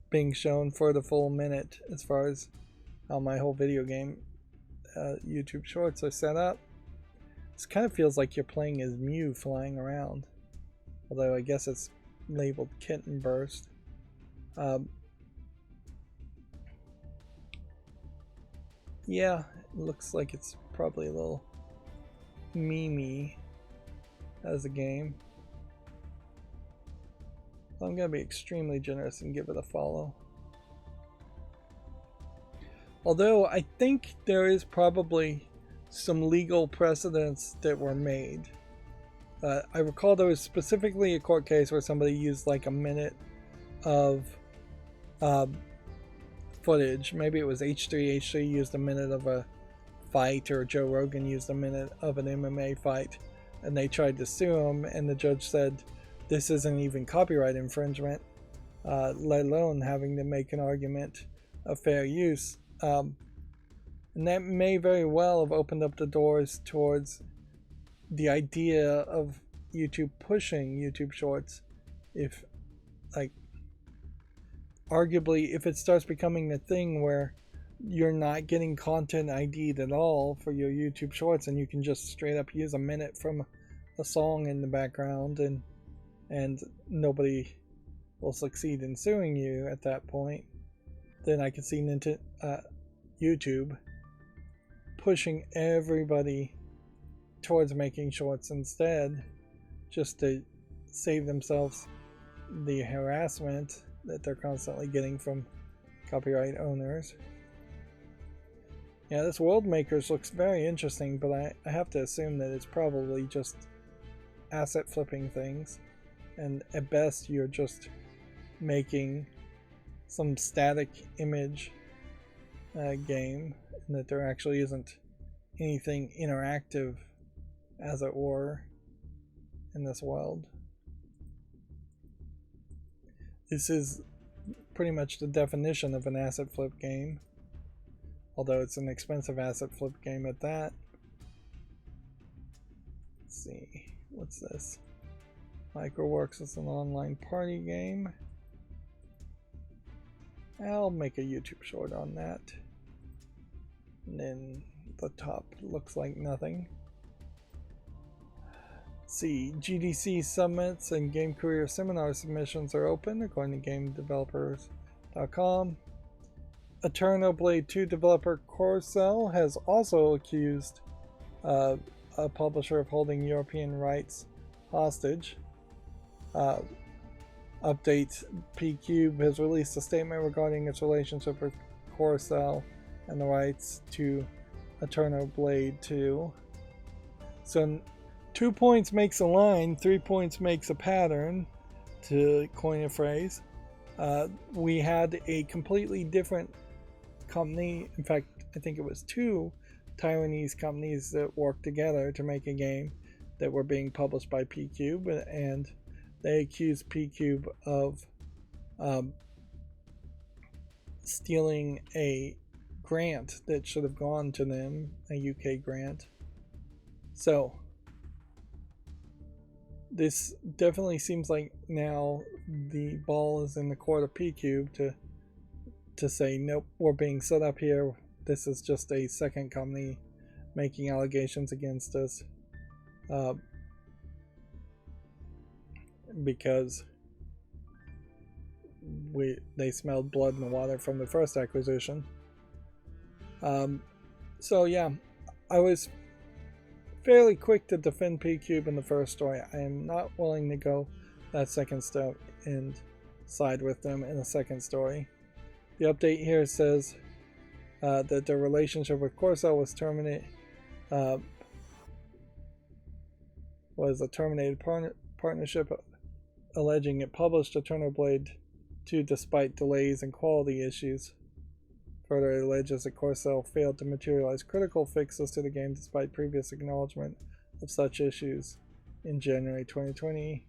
S1: being shown for the full minute, as far as how my whole video game YouTube shorts are set up. This kind of feels like you're playing as Mew flying around, although I guess it's labeled Kitten Burst. Yeah, it looks like it's probably a little memey as a game. I'm going to be extremely generous and give it a follow. Although I think there is probably some legal precedents that were made. I recall there was specifically a court case where somebody used like a minute of um, footage. Maybe it was H3. H3 used a minute of a fight, or Joe Rogan used a minute of an MMA fight, and they tried to sue him, and the judge said this isn't even copyright infringement, let alone having to make an argument of fair use. And that may very well have opened up the doors towards the idea of YouTube pushing YouTube Shorts. If, like, arguably, if it starts becoming a thing where you're not getting content ID'd at all for your YouTube Shorts, and you can just straight up use a minute from a song in the background, and nobody will succeed in suing you at that point, then I can see YouTube pushing everybody towards making shorts instead, just to save themselves the harassment that they're constantly getting from copyright owners. Yeah, this World Makers looks very interesting, but I have to assume that it's probably just asset flipping things, and at best you're just making some static image game, and that there actually isn't anything interactive, as it were, in this world. This is pretty much the definition of an asset flip game, although it's an expensive asset flip game at that. Let's see, what's this? Microworks is an online party game. I'll make a YouTube short on that. And then the top looks like nothing. Let's see, GDC summits and game career seminar submissions are open according to GameDevelopers.com. Eterno Blade 2 developer Corcel has also accused a publisher of holding European rights hostage. Update P-Cube has released a statement regarding its relationship with Corcel and the rights to Eterno Blade 2. So 2 points makes a line, 3 points makes a pattern, to coin a phrase. We had a completely different company, in fact I think it was 2 Taiwanese companies that worked together to make a game that were being published by P-Cube, and they accused P-Cube of stealing a grant that should have gone to them, a UK grant. So this definitely seems like now the ball is in the court of P-Cube to say, nope, we're being set up here. This is just a second company making allegations against us. Because they smelled blood in the water from the first acquisition. So yeah, I was fairly quick to defend P-Cube in the first story. I am not willing to go that second step and side with them in the second story. The update here says that their relationship with Corcel was terminated. Was a terminated partnership, alleging it published Eterno Blade 2 despite delays and quality issues. Further, it alleges that Corcel failed to materialize critical fixes to the game despite previous acknowledgement of such issues. In January 2020,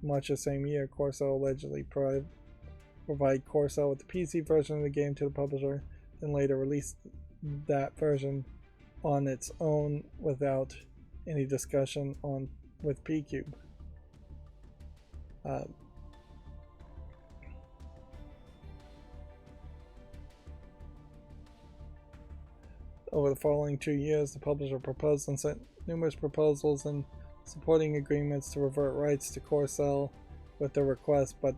S1: March the same year, Corcel allegedly provided Corcel with the PC version of the game to the publisher, and later released that version on its own without any discussion with P-Cube. Over the following 2 years, the publisher proposed and sent numerous proposals and supporting agreements to revert rights to Corcel with their request, but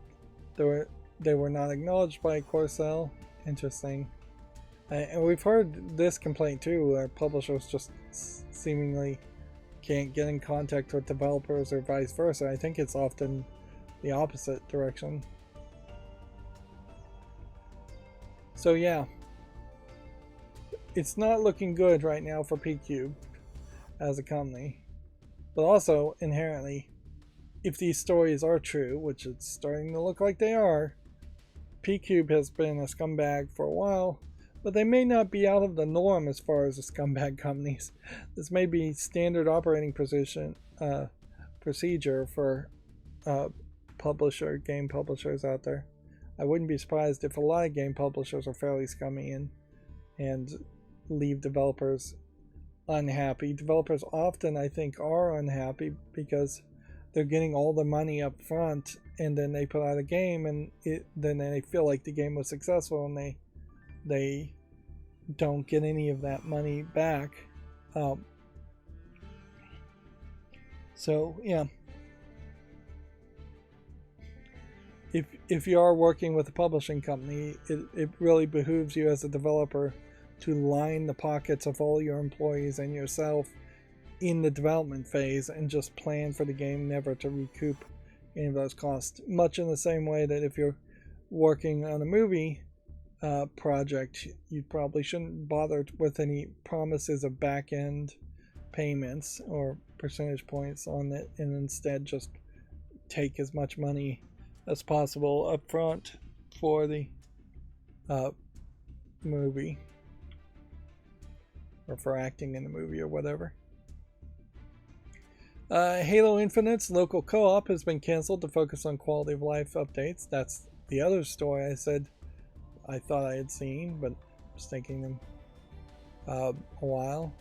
S1: they were not acknowledged by Corcel. Interesting. And we've heard this complaint too, where publishers just seemingly can't get in contact with developers or vice versa. I think it's often the opposite direction. So yeah, it's not looking good right now for P-Cube as a company. But also, inherently, if these stories are true, which it's starting to look like they are, P-Cube has been a scumbag for a while, but they may not be out of the norm as far as the scumbag companies. This may be standard operating procedure for game publishers out there. I wouldn't be surprised if a lot of game publishers are fairly scummy and leave developers unhappy. Developers often, I think, are unhappy because they're getting all the money up front, and then they put out a game, and then they feel like the game was successful, and they don't get any of that money back. So yeah, if you are working with a publishing company, it really behooves you as a developer to line the pockets of all your employees and yourself in the development phase and just plan for the game never to recoup any of those costs. Much in the same way that if you're working on a movie project, you probably shouldn't bother with any promises of back-end payments or percentage points on it, and instead just take as much money as possible up front for the movie, or for acting in the movie or whatever. Halo Infinite's local co-op has been canceled to focus on quality of life updates. That's the other story I said I thought I had seen, but was thinking them a while.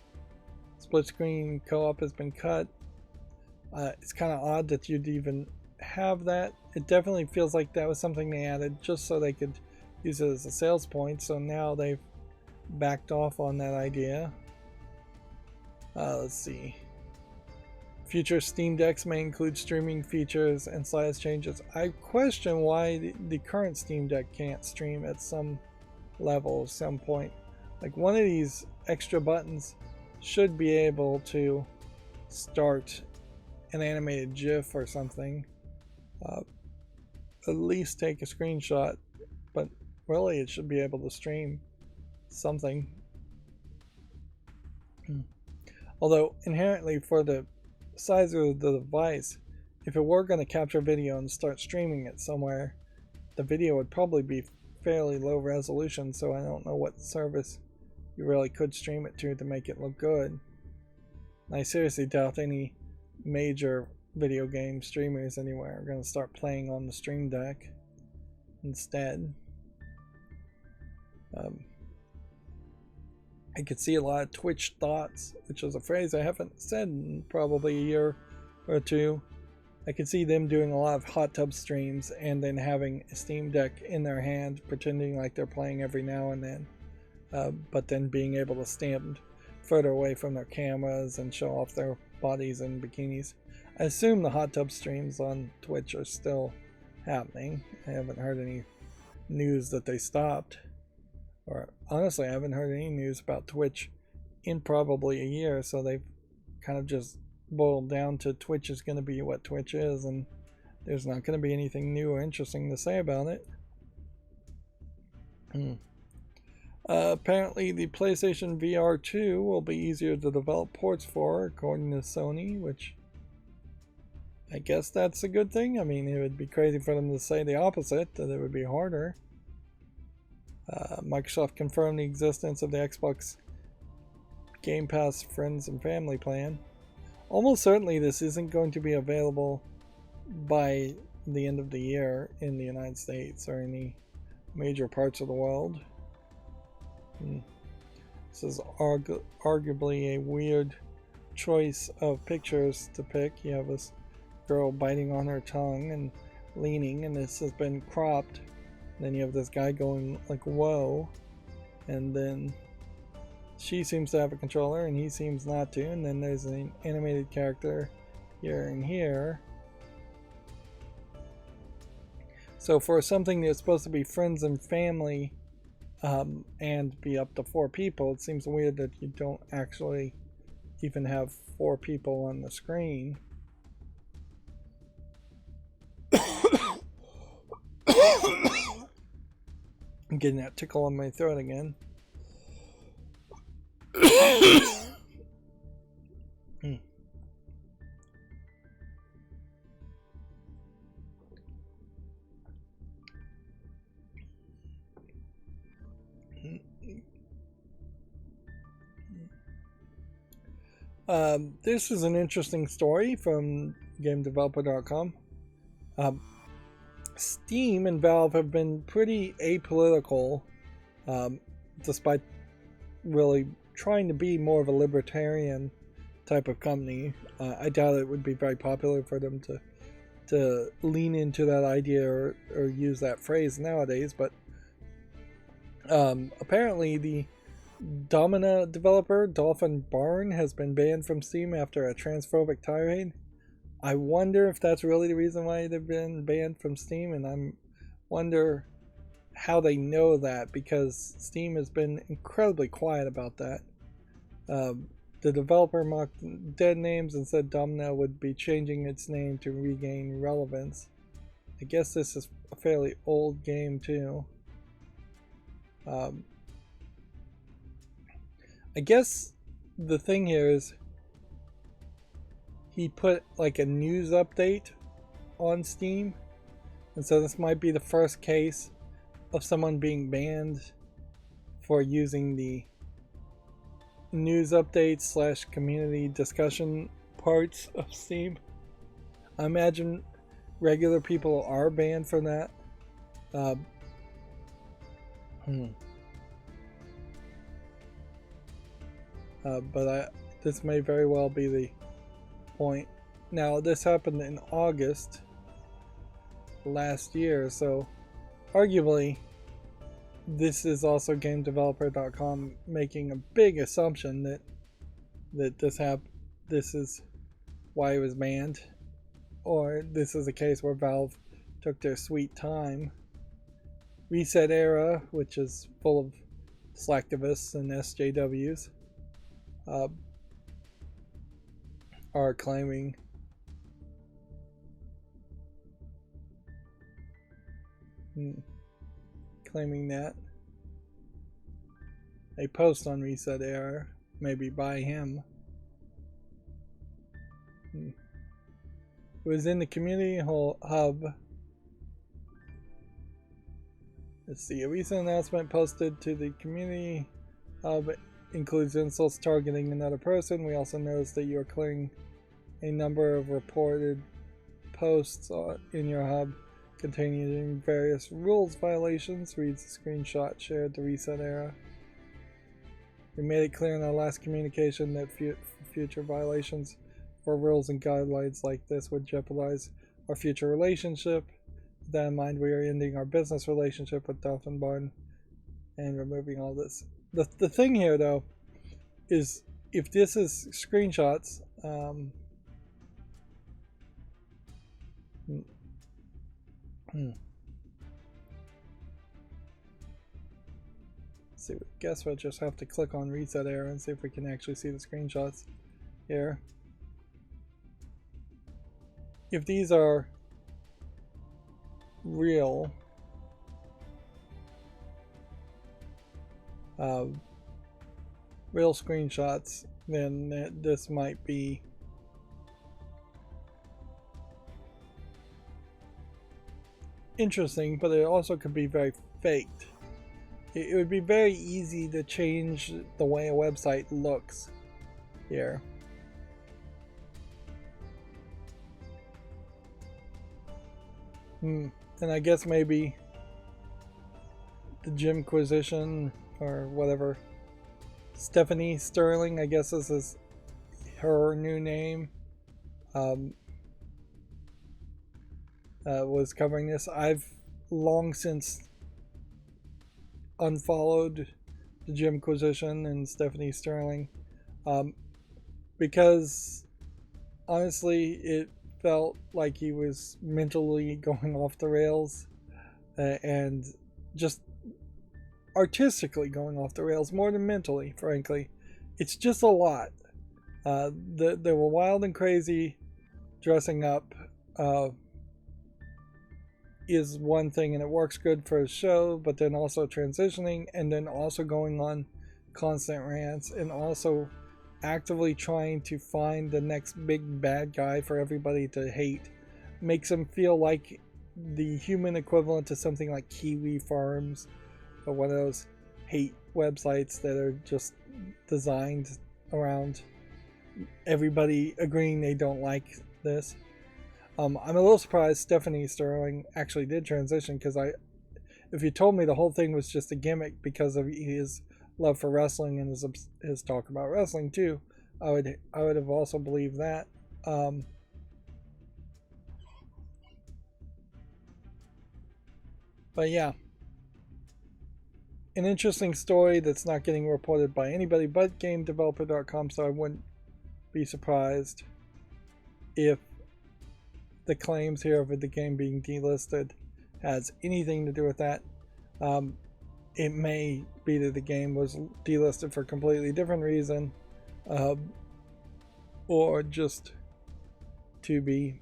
S1: Split screen co-op has been cut. It's kind of odd that you'd even have that. It definitely feels like that was something they added just so they could use it as a sales point. So now they've backed off on that idea. Let's see. Future Steam Decks may include streaming features and size changes. I question why the current Steam Deck can't stream at some level at some point. Like, one of these extra buttons should be able to start an animated GIF or something. At least take a screenshot, but really it should be able to stream something. Although inherently, for the size of the device, if it were going to capture video and start streaming it somewhere, the video would probably be fairly low resolution, so I don't know what service you really could stream it to make it look good. I seriously doubt any major video game streamers anywhere are going to start playing on the Stream Deck instead. I could see a lot of Twitch thoughts, which is a phrase I haven't said in probably a year or two. I could see them doing a lot of hot tub streams and then having a Steam Deck in their hand, pretending like they're playing every now and then, but then being able to stand further away from their cameras and show off their bodies in bikinis. I assume the hot tub streams on Twitch are still happening. I haven't heard any news that they stopped. Or honestly, I haven't heard any news about Twitch in probably a year, so they've kind of just boiled down to Twitch is going to be what Twitch is, and there's not going to be anything new or interesting to say about it. Apparently, the PlayStation VR 2 will be easier to develop ports for, according to Sony, which I guess that's a good thing. I mean, it would be crazy for them to say the opposite, that it would be harder. Microsoft confirmed the existence of the Xbox Game Pass Friends and Family plan. Almost certainly this isn't going to be available by the end of the year in the United States or any major parts of the world. This is arguably a weird choice of pictures to pick. You have this girl biting on her tongue and leaning, and this has been cropped. Then you have this guy going like, whoa, and then she seems to have a controller and he seems not to, and then there's an animated character here and here. So for something that's supposed to be friends and family and be up to 4 people, it seems weird that you don't actually even have 4 people on the screen. I'm getting that tickle in my throat again. This is an interesting story from GameDeveloper.com. Um, Steam and Valve have been pretty apolitical, um, despite really trying to be more of a libertarian type of company. I doubt it would be very popular for them to lean into that idea or use that phrase nowadays, but apparently the Domina developer Dolphin Barn has been banned from Steam after a transphobic tirade. I wonder if that's really the reason why they've been banned from Steam, and I wonder how they know that, because Steam has been incredibly quiet about that. The developer mocked dead names and said Domina would be changing its name to regain relevance. I guess this is a fairly old game too. I guess the thing here is he put like a news update on Steam, and so this might be the first case of someone being banned for using the news updates / community discussion parts of Steam. I imagine regular people are banned from that. But this may very well be the point. Now, this happened in August last year, so arguably this is also GameDeveloper.com making a big assumption that this is why it was banned, or this is a case where Valve took their sweet time. Reset Era, which is full of slacktivists and SJWs, are claiming that a post on Reset Era, maybe by him, it was in the community hub. Let's see, a recent announcement posted to the community hub includes insults targeting another person. We also noticed that you are clearing a number of reported posts in your hub containing various rules violations, reads the screenshot shared to Reset Era. We made it clear in our last communication that future violations for rules and guidelines like this would jeopardize our future relationship. With that in mind, we are ending our business relationship with Dolphin Barn and removing all this. The thing here, though, is if this is screenshots, see, guess we'll just have to click on Reset Era and see if we can actually see the screenshots here. If these are real, real screenshots, then this might be interesting, but it also could be very faked. It would be very easy to change the way a website looks here. And I guess maybe the Jimquisition or whatever, Stephanie Sterling, I guess this is her new name, was covering this. I've long since unfollowed the Jimquisition and Stephanie Sterling, because honestly it felt like he was mentally going off the rails, and just artistically going off the rails more than mentally, frankly. It's just a lot. They were wild and crazy. Dressing up is one thing, and it works good for a show, but then also transitioning and then also going on constant rants and also actively trying to find the next big bad guy for everybody to hate makes them feel like the human equivalent to something like Kiwi Farms, or one of those hate websites that are just designed around everybody agreeing they don't like this. I'm a little surprised Stephanie Sterling actually did transition, because if you told me the whole thing was just a gimmick because of his love for wrestling and his talk about wrestling too, I would have also believed that. But yeah, an interesting story that's not getting reported by anybody but GameDeveloper.com, so I wouldn't be surprised if the claims here of the game being delisted has anything to do with that. It may be that the game was delisted for a completely different reason, or just to be,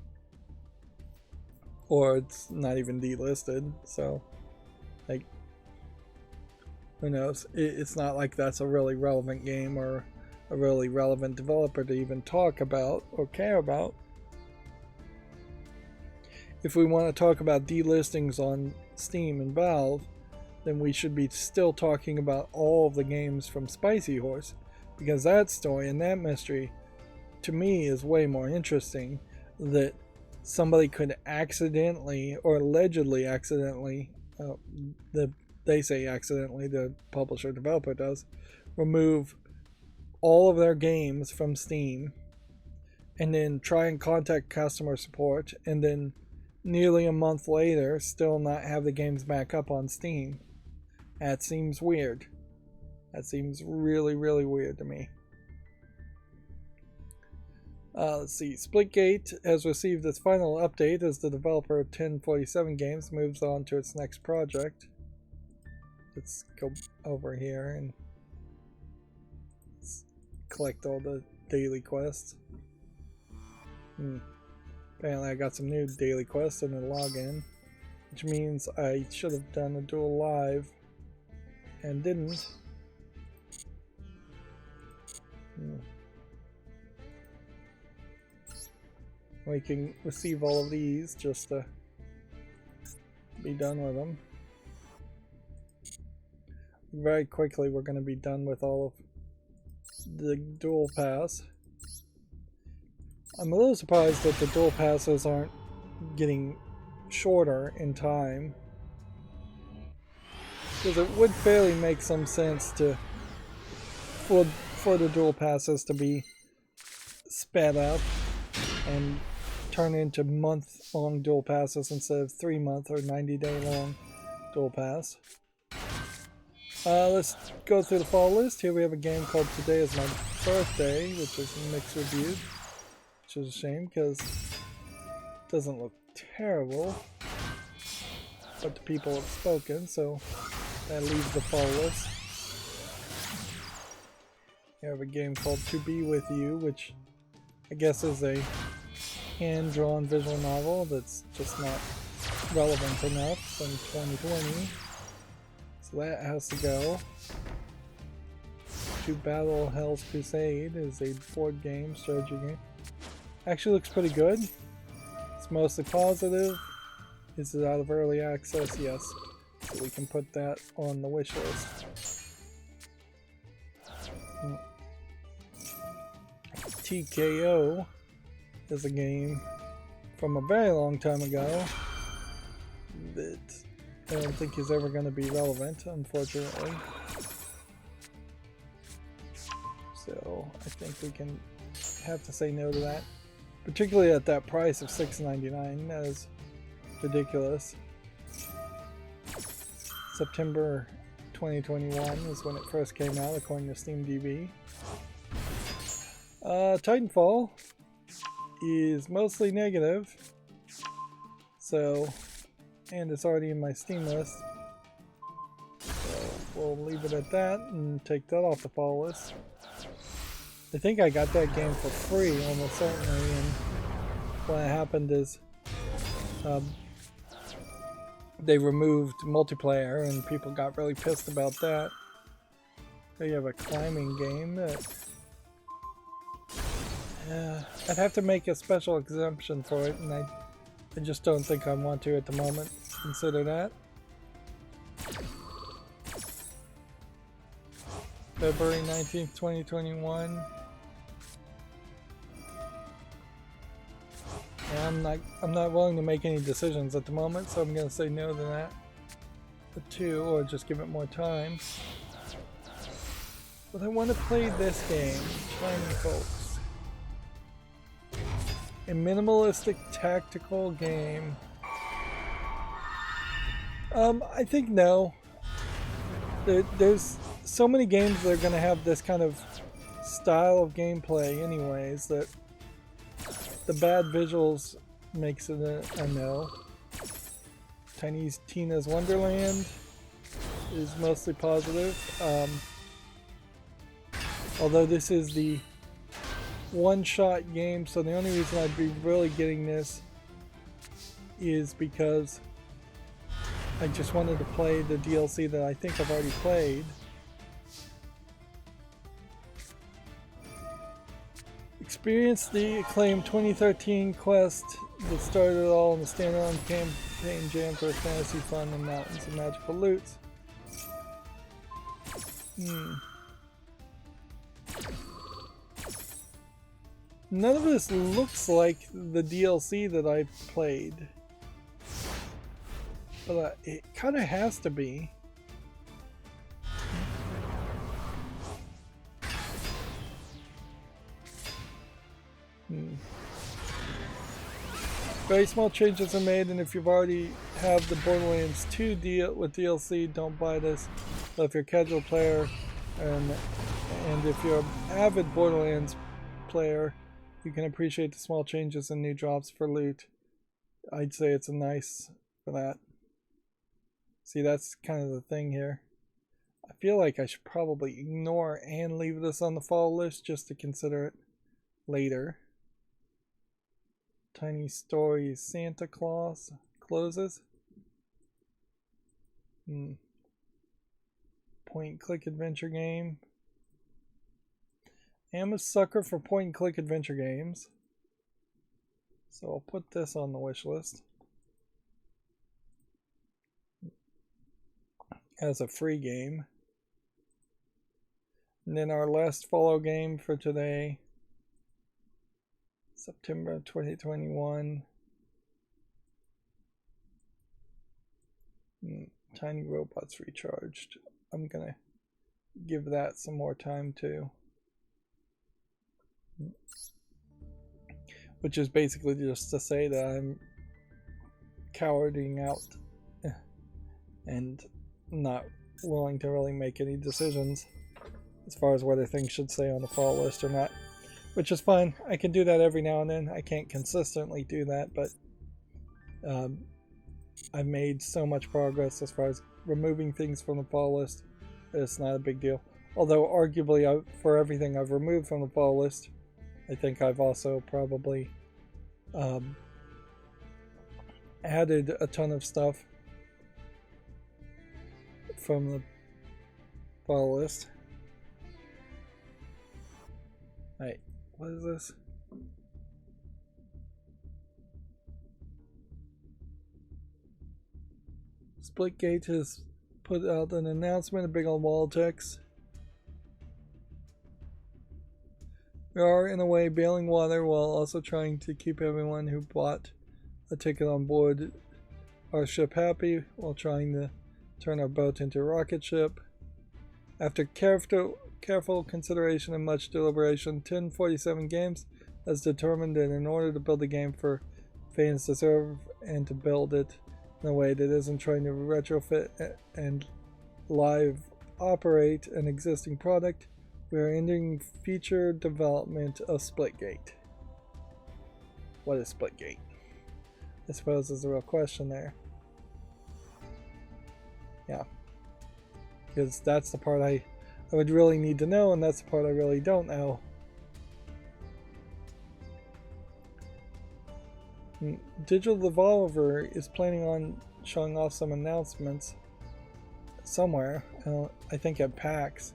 S1: or it's not even delisted. So, like, who knows? It's not like that's a really relevant game or a really relevant developer to even talk about or care about. If we want to talk about delistings on Steam and Valve, then we should be still talking about all of the games from Spicy Horse, because that story and that mystery, to me, is way more interesting. That somebody could accidentally, or allegedly accidentally, they say accidentally, the publisher developer does, remove all of their games from Steam, and then try and contact customer support, and then nearly a month later still not have the games back up on Steam. That seems weird. That seems really, really weird to me. Let's see. Splitgate has received its final update as the developer of 1047 Games moves on to its next project. Let's go over here and collect all the daily quests. Apparently I got some new daily quests in the login, which means I should have done a Duel live and didn't. We can receive all of these just to be done with them. Very quickly we're going to be done with all of the Duel Pass. I'm a little surprised that the Duel Passes aren't getting shorter in time, because it would fairly make some sense for the Duel Passes to be sped up and turn into month-long Duel Passes instead of 3-month or 90-day long Duel Pass. Let's go through the fall list. Here we have a game called Today Is My Birthday, which is mixed reviews, which is a shame because it doesn't look terrible, but the people have spoken, so that leaves the fall list. We have a game called To Be With You, which I guess is a hand-drawn visual novel that's just not relevant enough in 2020. So that has to go. To Battle Hell's Crusade is a board game, strategy game. Actually looks pretty good. It's mostly positive. Is it out of early access? Yes. So we can put that on the wish list. TKO is a game from a very long time ago that I don't think is ever going to be relevant, unfortunately. So I think we can have to say no to that. Particularly at that price of $6.99. That is ridiculous. September 2021 is when it first came out, according to SteamDB. Titanfall is mostly negative, so, and it's already in my Steam list, so we'll leave it at that and take that off the fall list. I think I got that game for free, almost certainly, and what happened is they removed multiplayer and people got really pissed about that. They have a climbing game that I'd have to make a special exemption for it, and I just don't think I want to at the moment consider that. February 19th, 2021. I'm not willing to make any decisions at the moment, so I'm gonna say no to that. The 2, or just give it more time. But I want to play this game, Tiny Folks. A minimalistic tactical game. I think no. There's so many games that are going to have this kind of style of gameplay anyways that the bad visuals makes it a no. Tina's Wonderland is mostly positive. Although this is the one-shot game, so the only reason I'd be really getting this is because I just wanted to play the DLC that I think I've already played. Experience the acclaimed 2013 quest that started it all in the standalone campaign jam for fantasy fun and mountains of magical loots. None of this looks like the DLC that I played. But it kind of has to be. Very small changes are made, and if you've already have the Borderlands 2 deal with DLC, don't buy this. But if you're a casual player and if you're an avid Borderlands player, you can appreciate the small changes and new drops for loot. I'd say it's a nice for that. See, that's kind of the thing here. I feel like I should probably ignore and leave this on the fall list just to consider it later. Tiny Stories Santa Claus closes. Point and click adventure game. I'm a sucker for point and click adventure games, so I'll put this on the wish list as a free game. And then our last follow game for today, September 2021. Tiny Robots Recharged. I'm gonna give that some more time too. Which is basically just to say that I'm cowarding out and not willing to really make any decisions as far as whether things should stay on the fall list or not. Which is fine. I can do that every now and then. I can't consistently do that, but I've made so much progress as far as removing things from the fall list that it's not a big deal. Although arguably for everything I've removed from the fall list, I think I've also probably added a ton of stuff from the fall list. Alright, what is this? Splitgate has put out an announcement, a big old wall text. We are, in a way, bailing water while also trying to keep everyone who bought a ticket on board our ship happy while trying to turn our boat into a rocket ship. After careful consideration and much deliberation, 1047 Games has determined that in order to build a game for fans to serve and to build it in a way that isn't trying to retrofit and live operate an existing product, we are ending feature development of Splitgate. What is Splitgate? I suppose is a real question there. Yeah. Because that's the part I would really need to know, and that's the part I really don't know. Digital Devolver is planning on showing off some announcements somewhere. I think at PAX.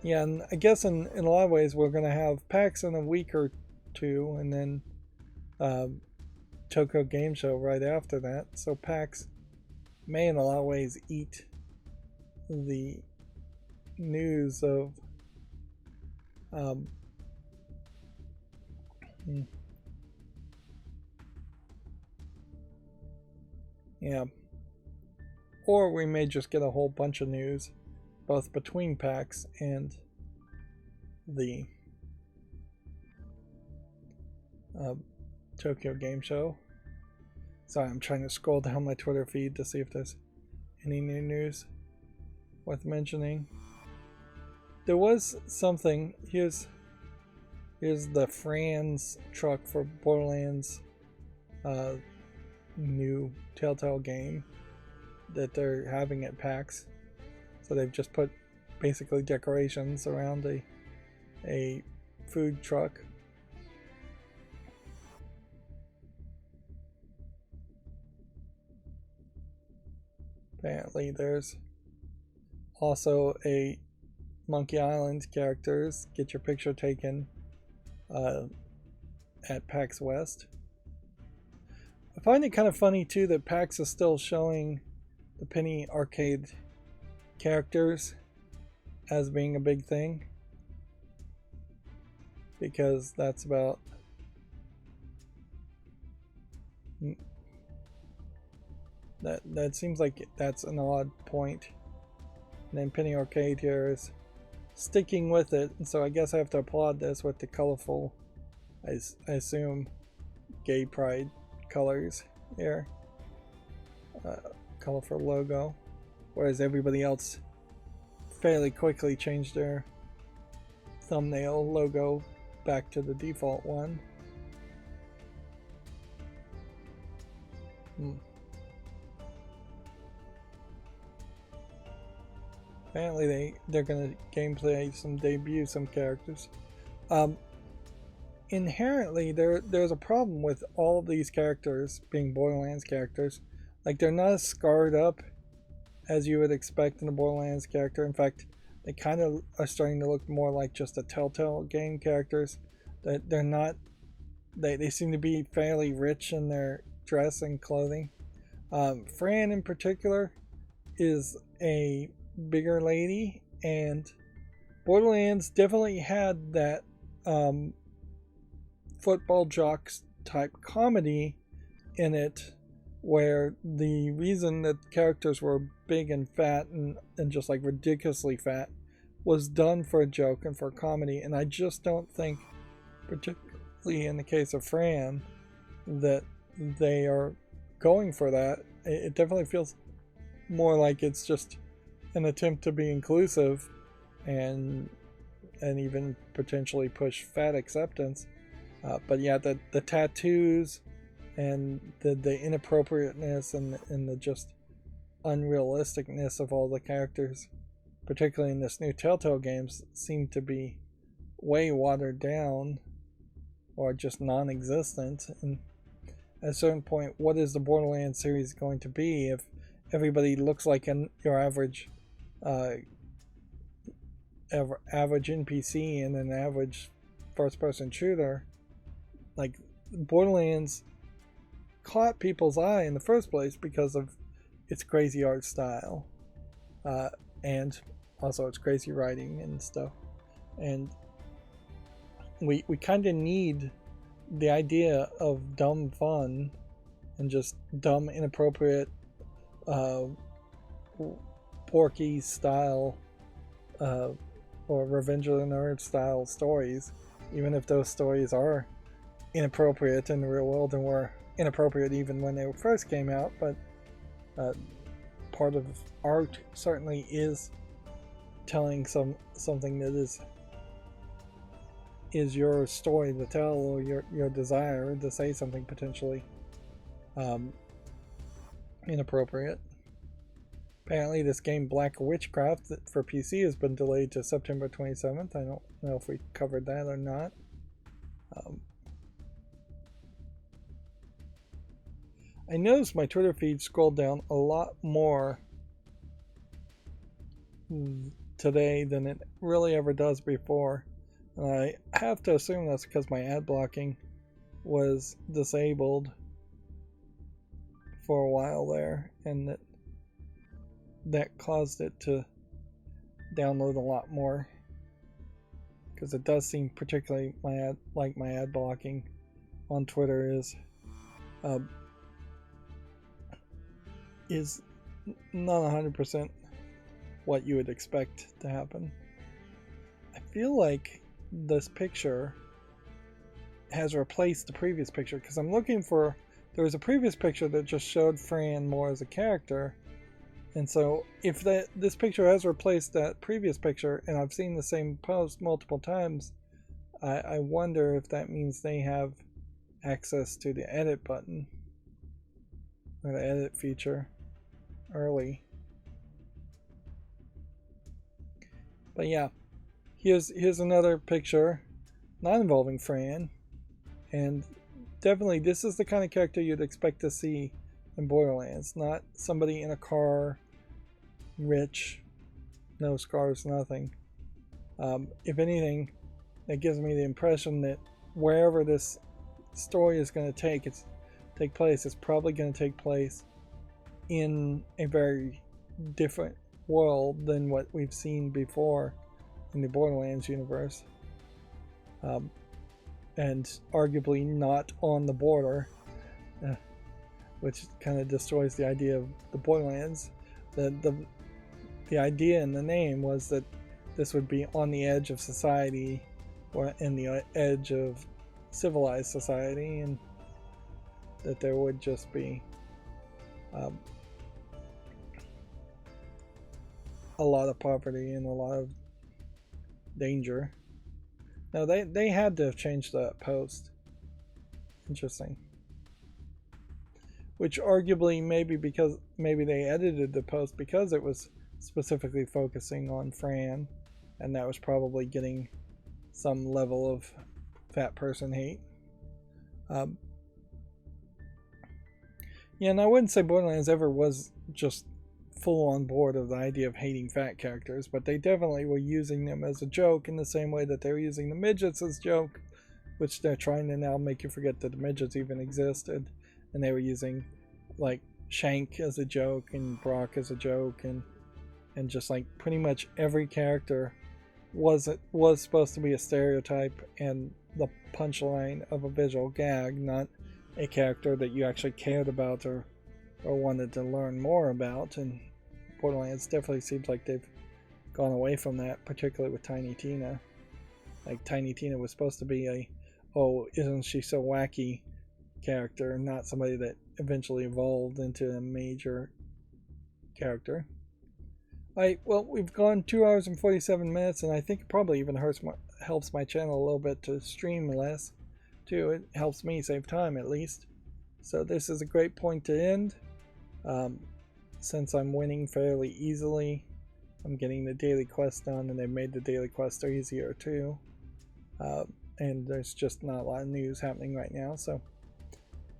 S1: Yeah, and I guess in a lot of ways we're going to have PAX in a week or two, and then Tokyo Game Show right after that. So PAX may in a lot of ways eat the news of Yeah. Or we may just get a whole bunch of news, both between packs and the Tokyo Game Show. Sorry, I'm trying to scroll down my Twitter feed to see if there's any new news worth mentioning. There was something. Here's the Franz truck for Borderlands new Telltale game that they're having at PAX. So they've just put basically decorations around a food truck. Apparently there's also a Monkey Island characters get your picture taken at PAX West. I find it kind of funny too that PAX is still showing the Penny Arcade characters as being a big thing, because that's about that seems like that's an odd point. And then Penny Arcade here is sticking with it, and so I guess I have to applaud this with the colorful, I assume, gay pride colors here. Colorful logo, whereas everybody else fairly quickly changed their thumbnail logo back to the default one. Apparently they're gonna gameplay debut some characters. Inherently there's a problem with all of these characters being Borderlands characters. Like, they're not as scarred up as you would expect in a Borderlands character. In fact, they kind of are starting to look more like just the Telltale game characters. That they're not. They seem to be fairly rich in their dress and clothing. Fran in particular is a bigger lady, and Borderlands definitely had that football jocks type comedy in it, where the reason that characters were big and fat and just like ridiculously fat was done for a joke and for comedy. And I just don't think, particularly in the case of Fran, that they are going for that. It definitely feels more like it's just an attempt to be inclusive and even potentially push fat acceptance. But yeah, the tattoos and the inappropriateness and the just unrealisticness of all the characters, particularly in this new Telltale games, seem to be way watered down or just non-existent. And at a certain point, what is the Borderlands series going to be if everybody looks like your average NPC and an average first-person shooter? Like, Borderlands caught people's eye in the first place because of its crazy art style, and also its crazy writing and stuff. And we kind of need the idea of dumb fun and just dumb, inappropriate, Porky style, or Revenge of the Nerds style stories, even if those stories are inappropriate in the real world and were inappropriate even when they first came out. But part of art certainly is telling something that is your story to tell, or your desire to say something potentially inappropriate. Apparently this game Black Witchcraft for PC has been delayed to September 27th. I don't know if we covered that or not. I noticed my Twitter feed scrolled down a lot more today than it really ever does before. And I have to assume that's because my ad blocking was disabled for a while there, and that caused it to download a lot more, because it does seem, particularly my ad blocking on Twitter is is not 100% what you would expect to happen. I feel like this picture has replaced the previous picture, because I'm looking for, there was a previous picture that just showed Fran more as a character, and so if this picture has replaced that previous picture, and I've seen the same post multiple times, I wonder if that means they have access to the edit button or the edit feature early. But yeah, here's another picture not involving Fran, and definitely this is the kind of character you'd expect to see in Borderlands, not somebody in a car, rich, no scars, nothing. If anything, that gives me the impression that wherever this story is going to take place, it's probably going to take place in a very different world than what we've seen before in the Borderlands universe, and arguably not on the border, which kind of destroys the idea of the Borderlands. The idea in the name was that this would be on the edge of society, or in the edge of civilized society, and that there would just be a lot of poverty and a lot of danger. No, they had to have changed that post. Interesting. Which arguably maybe they edited the post because it was specifically focusing on Fran, and that was probably getting some level of fat person hate. Yeah, and I wouldn't say Borderlands ever was just full on board of the idea of hating fat characters, but they definitely were using them as a joke in the same way that they were using the midgets as a joke, which they're trying to now make you forget that the midgets even existed, and they were using like Shank as a joke and Brock as a joke, and just like pretty much every character was supposed to be a stereotype and the punchline of a visual gag, not a character that you actually cared about or wanted to learn more about. And Borderlands definitely seems like they've gone away from that, particularly with Tiny Tina. Like, Tiny Tina was supposed to be a, oh, isn't she so wacky character, not somebody that eventually evolved into a major character. Alright, well, we've gone 2 hours and 47 minutes, and I think it probably even helps my channel a little bit to stream less, too. It helps me save time, at least. So this is a great point to end. Since I'm winning fairly easily, I'm getting the daily quest done, and they've made the daily quest easier, too. And there's just not a lot of news happening right now, so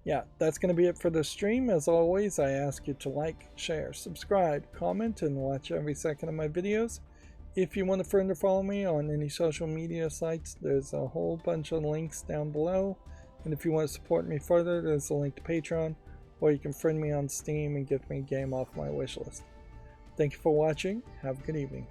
S1: yeah, that's going to be it for the stream. As always, I ask you to like, share, subscribe, comment, and watch every second of my videos. If you want to friend or follow me on any social media sites, there's a whole bunch of links down below. And if you want to support me further, there's a link to Patreon, or you can friend me on Steam and give me a game off my wishlist. Thank you for watching. Have a good evening.